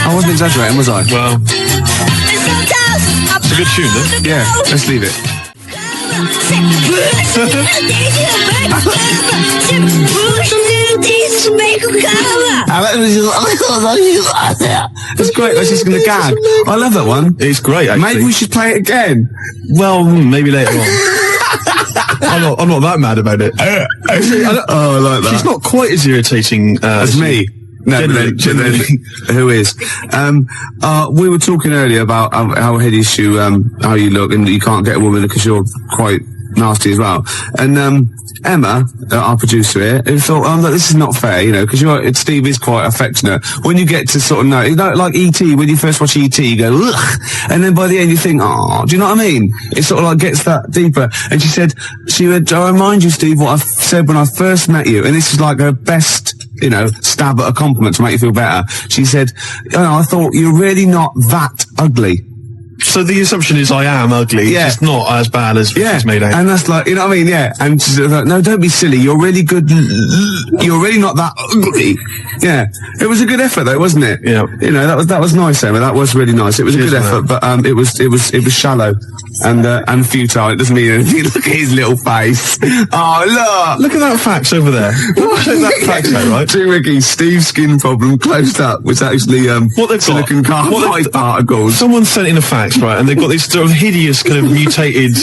I wasn't exaggerating, was I? Well, it's a good tune, though. Yeah, let's leave it. It's great. I was just going to gag. I love that one. It's great, actually. Maybe we should play it again. Well, maybe later on. I'm not that mad about it. I like that. She's not quite as irritating as me. No, but then, who is? We were talking earlier about how hideous how you look, and you can't get a woman because you're quite nasty as well. And Emma, our producer here, who thought, look, this is not fair, because Steve is quite affectionate. When you get to sort of know, like E.T., when you first watch E.T., you go, ugh, and then by the end you think, oh, do you know what I mean? It sort of like gets that deeper. And she said, I remind you, Steve, what I said when I first met you, and this is like her best, stab at a compliment to make you feel better. She said, I thought you're really not that ugly. So the assumption is I am ugly, yeah. It's just not as bad as it's made out. And that's like, you know what I mean? Yeah. And she's like, no, don't be silly. You're really good. You're really not that ugly. Yeah. It was a good effort though, wasn't it? Yeah. That was nice, Emma. That was really nice. It was a good effort, but it was shallow and futile. It doesn't mean anything. Look at his little face. Oh, look at that fax over there. Check that fax out, right? Two Ricky's Steve's skin problem closed up was actually what they've silicon carbide particles. Someone sent in a fax, right, and they've got these sort of hideous kind of mutated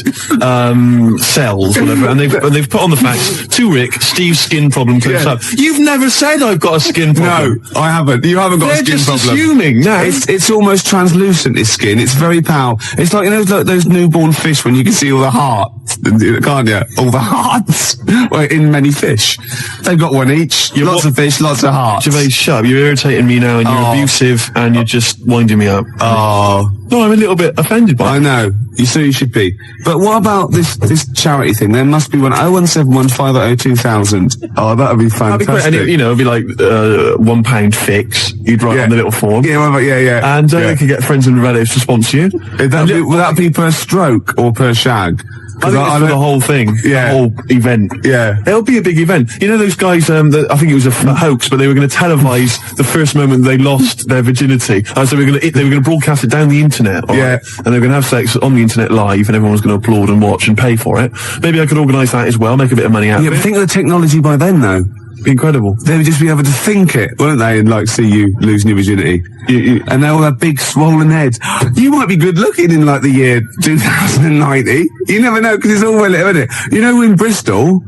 cells, whatever, and they've put on the fax, to Rick, Steve's skin problem closed up. You've never said I've got a skin problem. No, I haven't. You haven't got a skin just problem. Assuming. No, it's almost translucent. His skin. It's very pale. It's like like those newborn fish when you can see all the hearts, can't you? All the hearts. Well, in many fish, they've got one each. Lots of fish, lots of hearts. Gervais, shut up. You're irritating me now, and you're abusive, and you're just winding me up. Oh. No, I'm a little bit offended by it. I know. You should be. But what about this charity thing? There must be one. 0171 580 2000. Oh, that would be fantastic. That'd be great. And it'd be like £1 fix. You'd write on the little form. Yeah. And we could get friends and relatives to sponsor you. Would that be per stroke or per shag? I think it's for the whole thing, the whole event. Yeah. It'll be a big event. You know those guys, I think it was a hoax, but they were going to televise the first moment they lost their virginity. So they were going to broadcast it down the internet. Yeah. And they were going to have sex on the internet live, and everyone was going to applaud and watch and pay for it. Maybe I could organise that as well, make a bit of money out of it. Yeah, but think of the technology by then, though. Incredible. They would just be able to think it, wouldn't they, and see you losing your virginity. And they all have big swollen heads. You might be good looking in the year 2090. You never know, because it's all relative, isn't it? In Bristol,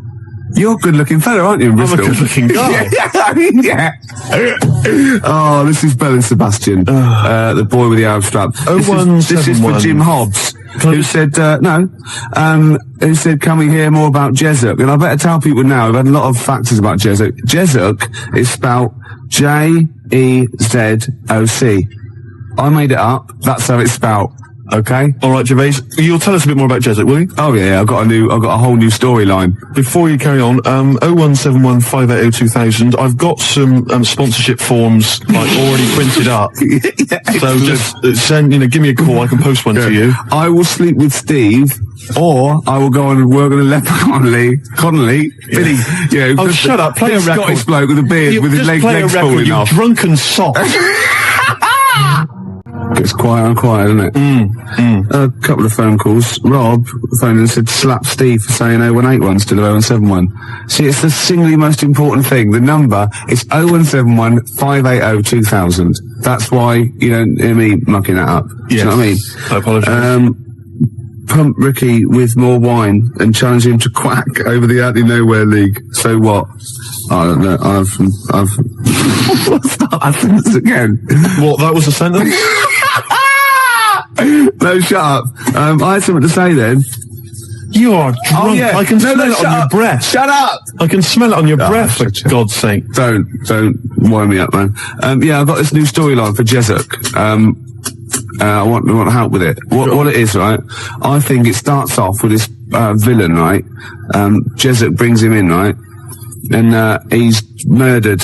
you're a good looking fella, aren't you, in Bristol? I'm a good looking guy. Oh, this is Bell and Sebastian, the boy with the Arab strap. This is for Jim Hobbs. Who said, who said, can we hear more about Jessup? And I better tell people now, I've had a lot of factors about Jessup. Jessup is spelled Jezoc. I made it up. That's how it's spelled. Okay. All right, Gervais. You'll tell us a bit more about Jessup, will you? Oh yeah, I've got a whole new storyline. Before you carry on, 0171 580 2000. I've got some sponsorship forms already printed up. So just send, give me a call. I can post one to you. I will sleep with Steve, or I will go on and work on a Leprechaun Connolly. Billy, oh, shut up! Play a record. Scottish bloke with a beard with his legs falling off. You drunken sot. It's quiet and quiet, isn't it? A couple of phone calls. Rob phoned and said, slap Steve for saying 0181 instead of 0171. See, it's the singly most important thing. The number is 0171 580 2000. That's why you don't hear me mucking that up. Yes. Do you know what I mean? I apologise. Pump Ricky with more wine and challenge him to quack over the Out of Nowhere League. So what? I don't know. What's that sentence again? What? That was a sentence? No, shut up. I had something to say then. You are drunk. Oh, yeah. I can smell it on your breath. Shut up! I can smell it on your breath, for God's sake. Don't wind me up, man. Yeah, I've got this new storyline for Jessup. I want help with it. What it is, right? I think it starts off with this villain, right? Jessup brings him in, right? And he's murdered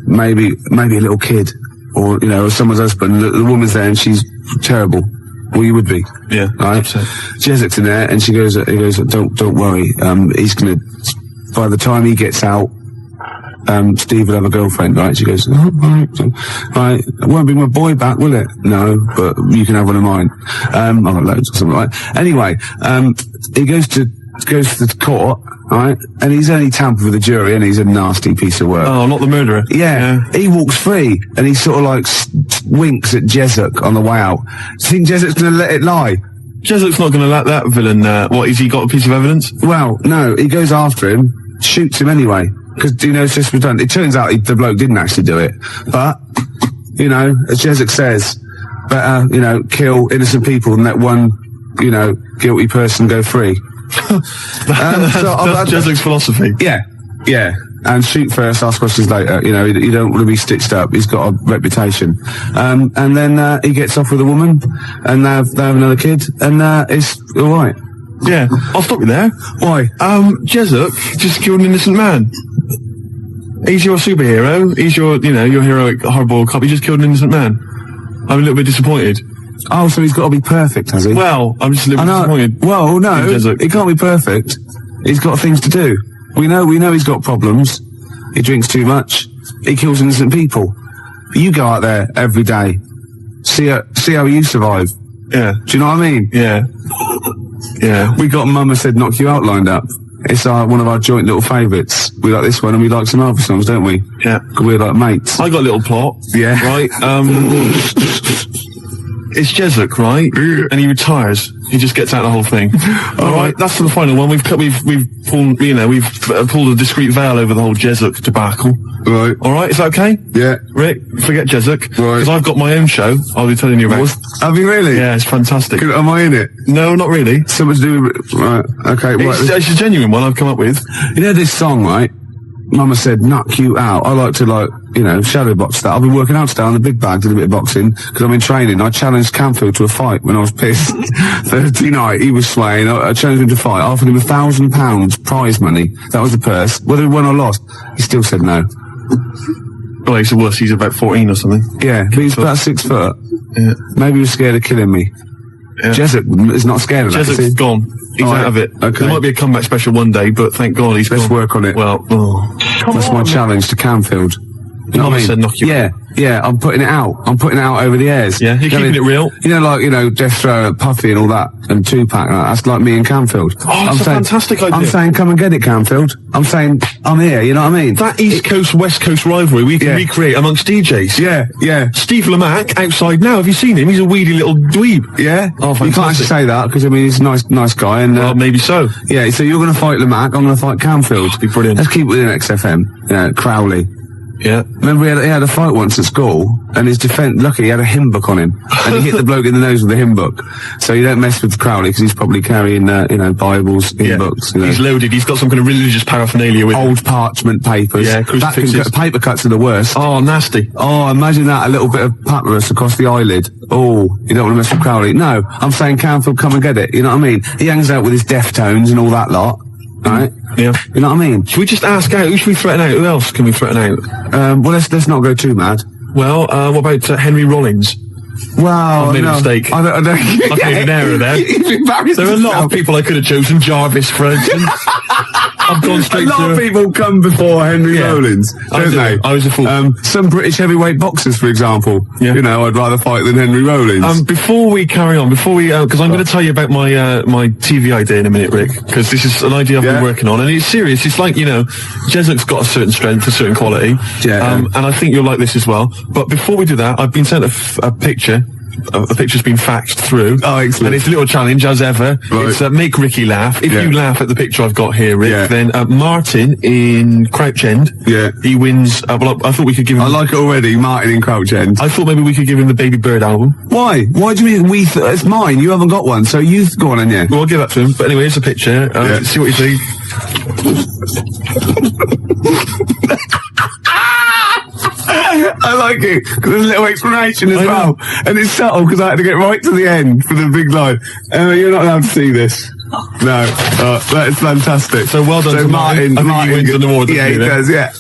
maybe a little kid, or someone's husband. The woman's there and she's terrible. Well, you would be. Yeah. Right? Jessup's in there and he goes, don't worry. He's gonna, by the time he gets out, Steve will have a girlfriend, right? She goes, oh, right, it won't bring my boy back, will it? No, but you can have one of mine. I've got loads or something like that. Anyway, he goes to the court, right? And he's only tampered with the jury and he's a nasty piece of work. Oh, not the murderer. Yeah. He walks free and he sort of winks at Jessup on the way out. Do you think Jessup's gonna let it lie? Jessup's not gonna let that villain, what, has he got a piece of evidence? Well, no, he goes after him, shoots him anyway. Because, it's just redundant. It turns out the bloke didn't actually do it. But, as Jessup says, better, kill innocent people than let one, guilty person go free. That's Jessup's philosophy. Yeah. And shoot first, ask questions later. You don't want to be stitched up. He's got a reputation. And then, he gets off with a woman, and they have another kid, and, it's alright. Yeah, I'll stop you there. Why? Jessup just killed an innocent man. He's your superhero. He's your heroic hardboiled cop. He just killed an innocent man. I'm a little bit disappointed. Oh, so he's got to be perfect, has he? Well, I'm just a little bit disappointed. Well, no, he can't be perfect. He's got things to do. We know he's got problems. He drinks too much. He kills innocent people. You go out there every day. See how you survive. Yeah. Do you know what I mean? Yeah. Yeah. We got Mama Said Knock You Out lined up. It's one of our joint little favourites. We like this one and we like some other songs, don't we? Yeah. Because we're like mates. I got a little plot. Yeah. Right? It's Jessup, right? And he retires. He just gets out of the whole thing. All right, that's the final one. We've pulled, pulled a discreet veil over the whole Jessup debacle. Right. All right, is that okay? Yeah. Rick, forget Jessup. Right. Because I've got my own show. I'll be telling you about. Have you really? Yeah, it's fantastic. Am I in it? No, not really. So much to do with... Right, okay. It's a genuine one I've come up with. This song, right? Mama Said Knock You Out. I like to shadow box that. I've been working out today on the big bag, did a bit of boxing, because I'm in training. I challenged Camfield to a fight when I was pissed. Thursday night, he was swaying. I challenged him to fight. I offered him £1,000 prize money. That was the purse. Whether he won or lost, he still said no. Oh, he's a wuss. He's about 14 or something. Yeah, but he's about 6 foot. Yeah. Maybe he was scared of killing me. Yeah. Jessup is not scared of that. Jessup's gone. He's out of it. Okay. There might be a comeback special one day, but thank God he's Let's work on it. Well, that's my challenge to Camfield. You know what I mean? Said knock you out. Yeah, I'm putting it out. I'm putting it out over the airs. Yeah, you're keeping it real. Death Row, Puffy and all that, and Tupac, that's like me and Camfield. Oh, it's a fantastic idea. I'm saying, come and get it, Camfield. I'm saying, I'm here, you know what I mean? That East Coast, West Coast rivalry we can recreate amongst DJs. Yeah. Steve Lamack, outside now, have you seen him? He's a weedy little dweeb. Yeah? Oh, fantastic. You can't actually say that, because, he's a nice guy, and... well, maybe so. Yeah, so you're going to fight Lamack, I'm going to fight Camfield. That'd be brilliant. Let's keep it within XFM. Crowley. Yeah. Remember he had a fight once at school, and his defence, lucky he had a hymn book on him, and he hit the bloke in the nose with the hymn book. So you don't mess with Crowley, because he's probably carrying, Bibles, hymn books. He's loaded, he's got some kind of religious paraphernalia with old parchment papers. Yeah, crucifixes. Paper cuts are the worst. Oh, nasty. Oh, imagine that, a little bit of papyrus across the eyelid. Oh, you don't want to mess with Crowley. No, I'm saying Canfield, come and get it. You know what I mean? He hangs out with his Deftones and all that lot. Right? Yeah. You know what I mean? Should we just ask out? Who should we threaten out? Who else can we threaten out? Well, let's not go too mad. Well, what about Henry Rollins? Wow, I've made a mistake. I don't, I've made an error there. There are a lot of people I could have chosen. Jarvis, for instance. I've gone straight to... A lot of people come before Henry Rollins, don't they? I was a fool. Some British heavyweight boxers, for example. Yeah. I'd rather fight than Henry Rollins. Before we carry on, because I'm going to tell you about my TV idea in a minute, Rick, because this is an idea I've been working on, and it's serious. It's like, Jesuk's got a certain strength, a certain quality, and I think you'll like this as well. But before we do that, I've been sent a picture. A picture's been faxed through. Oh, excellent. And it's a little challenge, as ever. Right. It's make Ricky laugh. If you laugh at the picture I've got here, Rick, then Martin in Crouch End, he wins. I thought we could give him... I like it already, Martin in Crouch End. I thought maybe we could give him the Baby Bird album. Why? Why do you mean it's mine? You haven't got one, so you go on, yeah. Well, I'll give that to him. But anyway, here's a picture. See what you think. I like it, because there's a little explanation as well. And it's subtle, because I had to get right to the end for the big line. You're not allowed to see this. No, that is fantastic. So well done to Martin. I think he wins an award. Yeah, he does, yeah.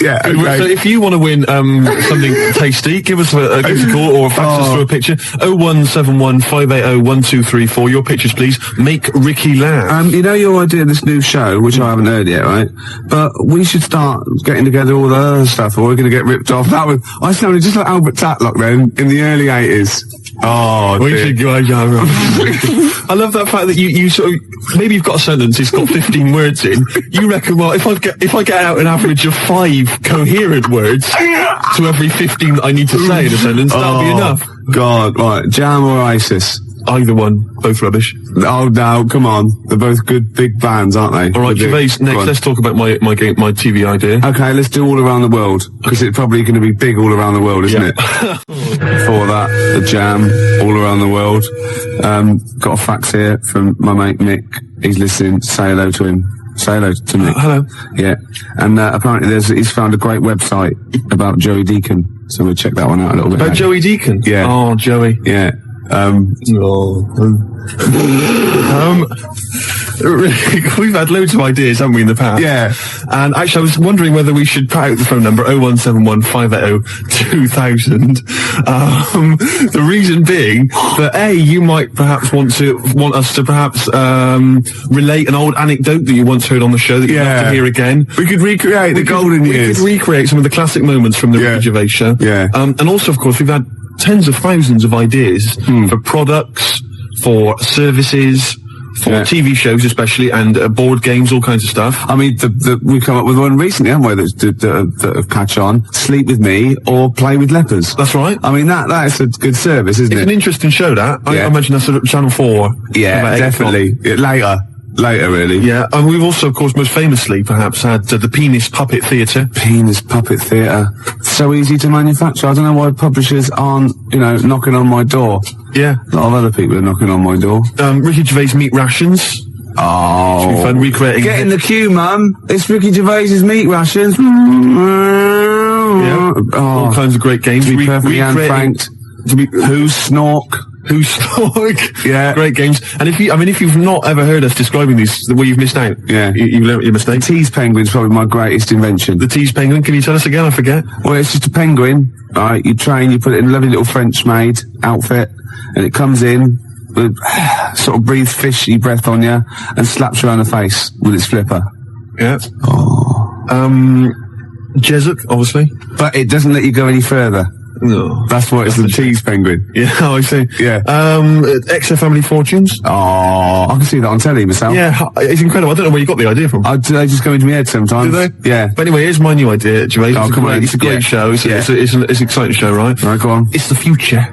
Yeah, okay. So if you want to win something tasty, give us a call or fax us through a picture. 0171 580 1234. Your pictures, please. Make Ricky laugh. Your idea of this new show, which I haven't heard yet, right? But we should start getting together all the other stuff, or we're going to get ripped off. I sounded just like Albert Tatlock then, in the early 80s. Oh, we should go. I love that fact that you sort of, maybe you've got a sentence, it's got 15 words in. You reckon, well, if I get out an average of 5 coherent words to every 15 that I need to say in a sentence, that'll be enough. God, right, Jam or ISIS? Either one, both rubbish. Oh no, come on. They're both good big bands, aren't they? Alright, Gervais, next let's talk about my TV idea. Okay, let's do all around the world, because it's probably going to be big all around the world, isn't it? Before that, the Jam, all around the world. Got a fax here from my mate Mick. He's listening. Say hello to him. Say hello to Mick. Hello. Yeah. And apparently he's found a great website about Joey Deacon, so we'll check that one out a little bit. About Joey Deacon? Yeah. Oh, Joey. Yeah. We've had loads of ideas, haven't we, in the past? Yeah. And actually, I was wondering whether we should put out the phone number 0171 580 2000. The reason being that you might perhaps want us to perhaps relate an old anecdote that you once heard on the show that you'd love to hear again. We could recreate the golden years. We could recreate some of the classic moments from the Ricky Gervais show. Yeah. And also, of course, we've had tens of thousands of ideas for products, for services, for TV shows especially, and board games, all kinds of stuff. I mean, we've come up with one recently, haven't we, that have catch on. Sleep with me or play with lepers. That's right. I mean, that's a good service, isn't it? It's an interesting show, that. I imagine that's at Channel 4. Yeah, definitely. Later, really. Yeah, and we've also, of course, most famously, perhaps, had the Penis Puppet Theatre. Penis Puppet Theatre. So easy to manufacture. I don't know why publishers aren't, knocking on my door. Yeah. A lot of other people are knocking on my door. Ricky Gervais Meat Rations. Oh. Should be fun recreating. Get in the queue, Mum. It's Ricky Gervais's Meat Rations. Yeah. All kinds of great games. To be perfectly unfranked. Who's Snork? Who's Snork? Yeah. Great games. And if you've not ever heard us describing these, well, you've missed out. Yeah. You learnt your mistake. The tease penguin's probably my greatest invention. The tease penguin, can you tell us again? I forget. Well, it's just a penguin, right? You train, you put it in a lovely little French maid outfit, and it comes in, with, sort of breathes fishy breath on you, and slaps you around the face with its flipper. Yeah. Oh. Jesuk, obviously. But it doesn't let you go any further. No. That's why it's the tease penguin. Yeah, I see. Yeah. XFM Family Fortunes. Oh, I can see that on telly myself. Yeah, it's incredible. I don't know where you got the idea from. They just go into my head sometimes. Do they? Yeah. But anyway, here's my new idea, Gervais. It's a great show. It's an exciting show, right? Right, go on. It's the future.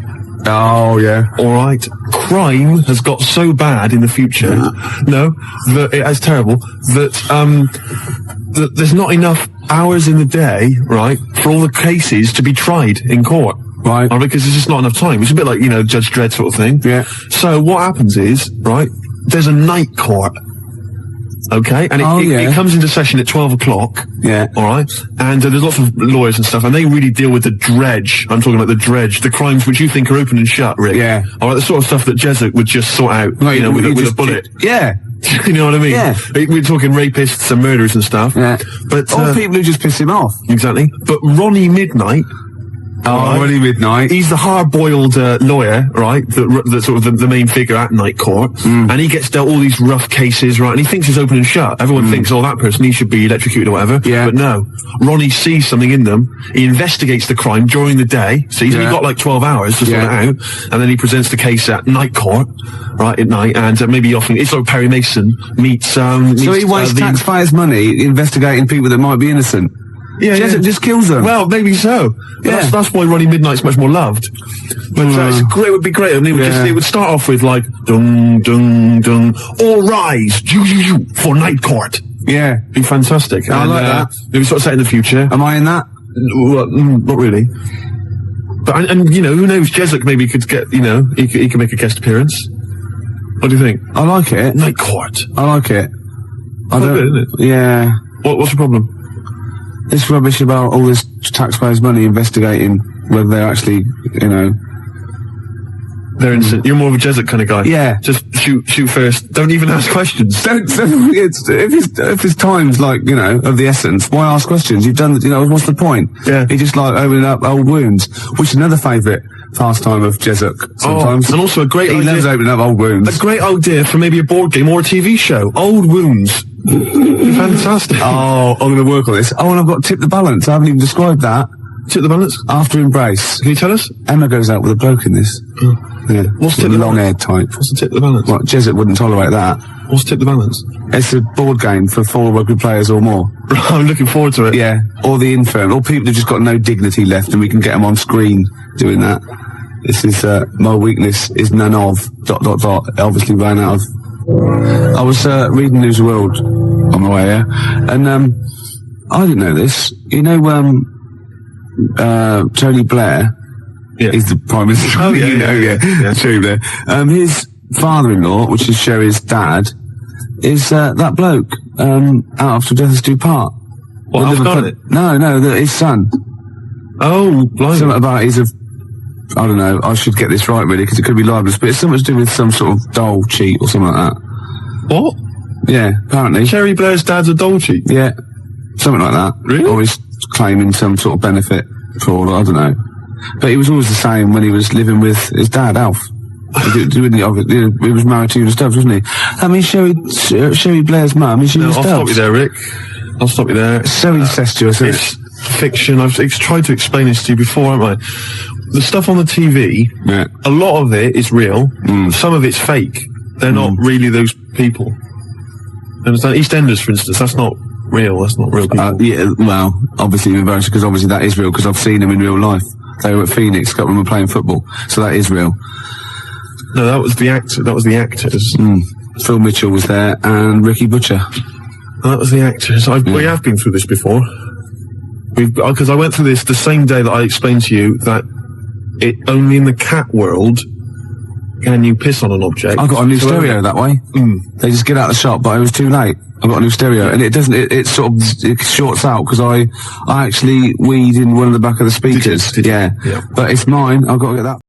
Oh, yeah. All right. Crime has got so bad in the future, that it's terrible, that there's not enough hours in the day, right, for all the cases to be tried in court. Right. Because there's just not enough time. It's a bit like, Judge Dredd sort of thing. Yeah. So what happens is, right, there's a night court. Okay? And it comes into session at 12 o'clock. Yeah. Alright? And there's lots of lawyers and stuff, and they really deal with the dredge. I'm talking about the dredge. The crimes which you think are open and shut, Rick. Yeah. Alright, the sort of stuff that Jesuit would just sort out, with a bullet. Yeah. You know what I mean? Yeah. We're talking rapists and murderers and stuff. Yeah. But all people who just piss him off. Exactly. But Ronnie Midnight. Ronnie Midnight. He's the hard-boiled lawyer, right? The sort of the main figure at night court, and he gets dealt all these rough cases, right? And he thinks it's open and shut. Everyone thinks, that person, he should be electrocuted or whatever. Yeah. But no, Ronnie sees something in them. He investigates the crime during the day, so he's only got like 12 hours to sort it out, and then he presents the case at night court, right, at night, and maybe often it's like Perry Mason meets. So he wastes taxpayers' money investigating people that might be innocent. Yeah, just kills them. Well, maybe so. But that's why Ronnie Midnight's much more loved. But it would be great. And it would start off with like, dung, dung, dung, all rise, for night court. Yeah. Be fantastic. I like that. It was sort of set in the future. Am I in that? Well, not really. But, and who knows, Jesuit maybe could get, he could make a guest appearance. What do you think? I like it. Night court. I like it. Good, isn't it? Yeah. What's the problem? This rubbish about all this taxpayers' money investigating whether they're actually, they're innocent. You're more of a Jesuit kind of guy. Yeah. Just shoot first. Don't even ask questions. If his time's like, of the essence, why ask questions? You've done, what's the point? Yeah. He just like opening up old wounds, which is another favourite pastime of Jesuit sometimes. And also a great idea. He loves opening up old wounds. A great idea for maybe a board game or a TV show. Old wounds. Fantastic. Oh, I'm going to work on this. Oh, and I've got Tip the Balance. I haven't even described that. Tip the Balance? After Embrace. Can you tell us? Emma goes out with a bloke in this. Yeah. What's Tip the long-haired type. What's the Tip the Balance? Well, Jesuit wouldn't tolerate that. What's Tip the Balance? It's a board game for 4 rugby players or more. I'm looking forward to it. Yeah. Or the infirm. Or people who've just got no dignity left and we can get them on screen doing that. This is, my weakness is none of, ... Obviously ran out of. I was, reading News of the World on my way here, and, I didn't know this. Tony Blair is the Prime Minister. Oh, yeah. Tony Blair. His father-in-law, which is Sherry's dad, is, that bloke, out of Till Death Us Do Part. What, Alf Garnett? No, his son. Oh, blimey. Something about I don't know, I should get this right really, because it could be libelous, but it's something to do with some sort of doll cheat or something like that. What? Yeah, apparently. Sherry Blair's dad's a doll cheat? Yeah, something like that. Really? Or he's claiming some sort of benefit fraud, I don't know. But he was always the same when he was living with his dad, Alf. He was married to Una Stubbs, wasn't he? I mean, Sherry Blair's mum is Una Stubbs. I'll stop you there, Rick. I'll stop you there. It's so incestuous, isn't it? It's fiction. I've tried to explain this to you before, haven't I? The stuff on the TV, a lot of it is real. Some of it's fake. They're not really those people. You understand? EastEnders, for instance, that's not real. That's not real people. Yeah, well, obviously, because obviously that is real, because I've seen them in real life. They were at Phoenix, a couple of them were playing football, so that is real. No, that was the actor. That was the actors. Phil Mitchell was there, and Ricky Butcher. That was the actors. We have been through this before. Because I went through this the same day that I explained to you that only in the cat world can you piss on an object. I got a new stereo that way. They just get out of the shop, but it was too late. I got a new stereo, and it doesn't. It sort of shorts out because I actually weed in one of the back of the speakers. Did you? Yeah, but it's mine. I've got to get that.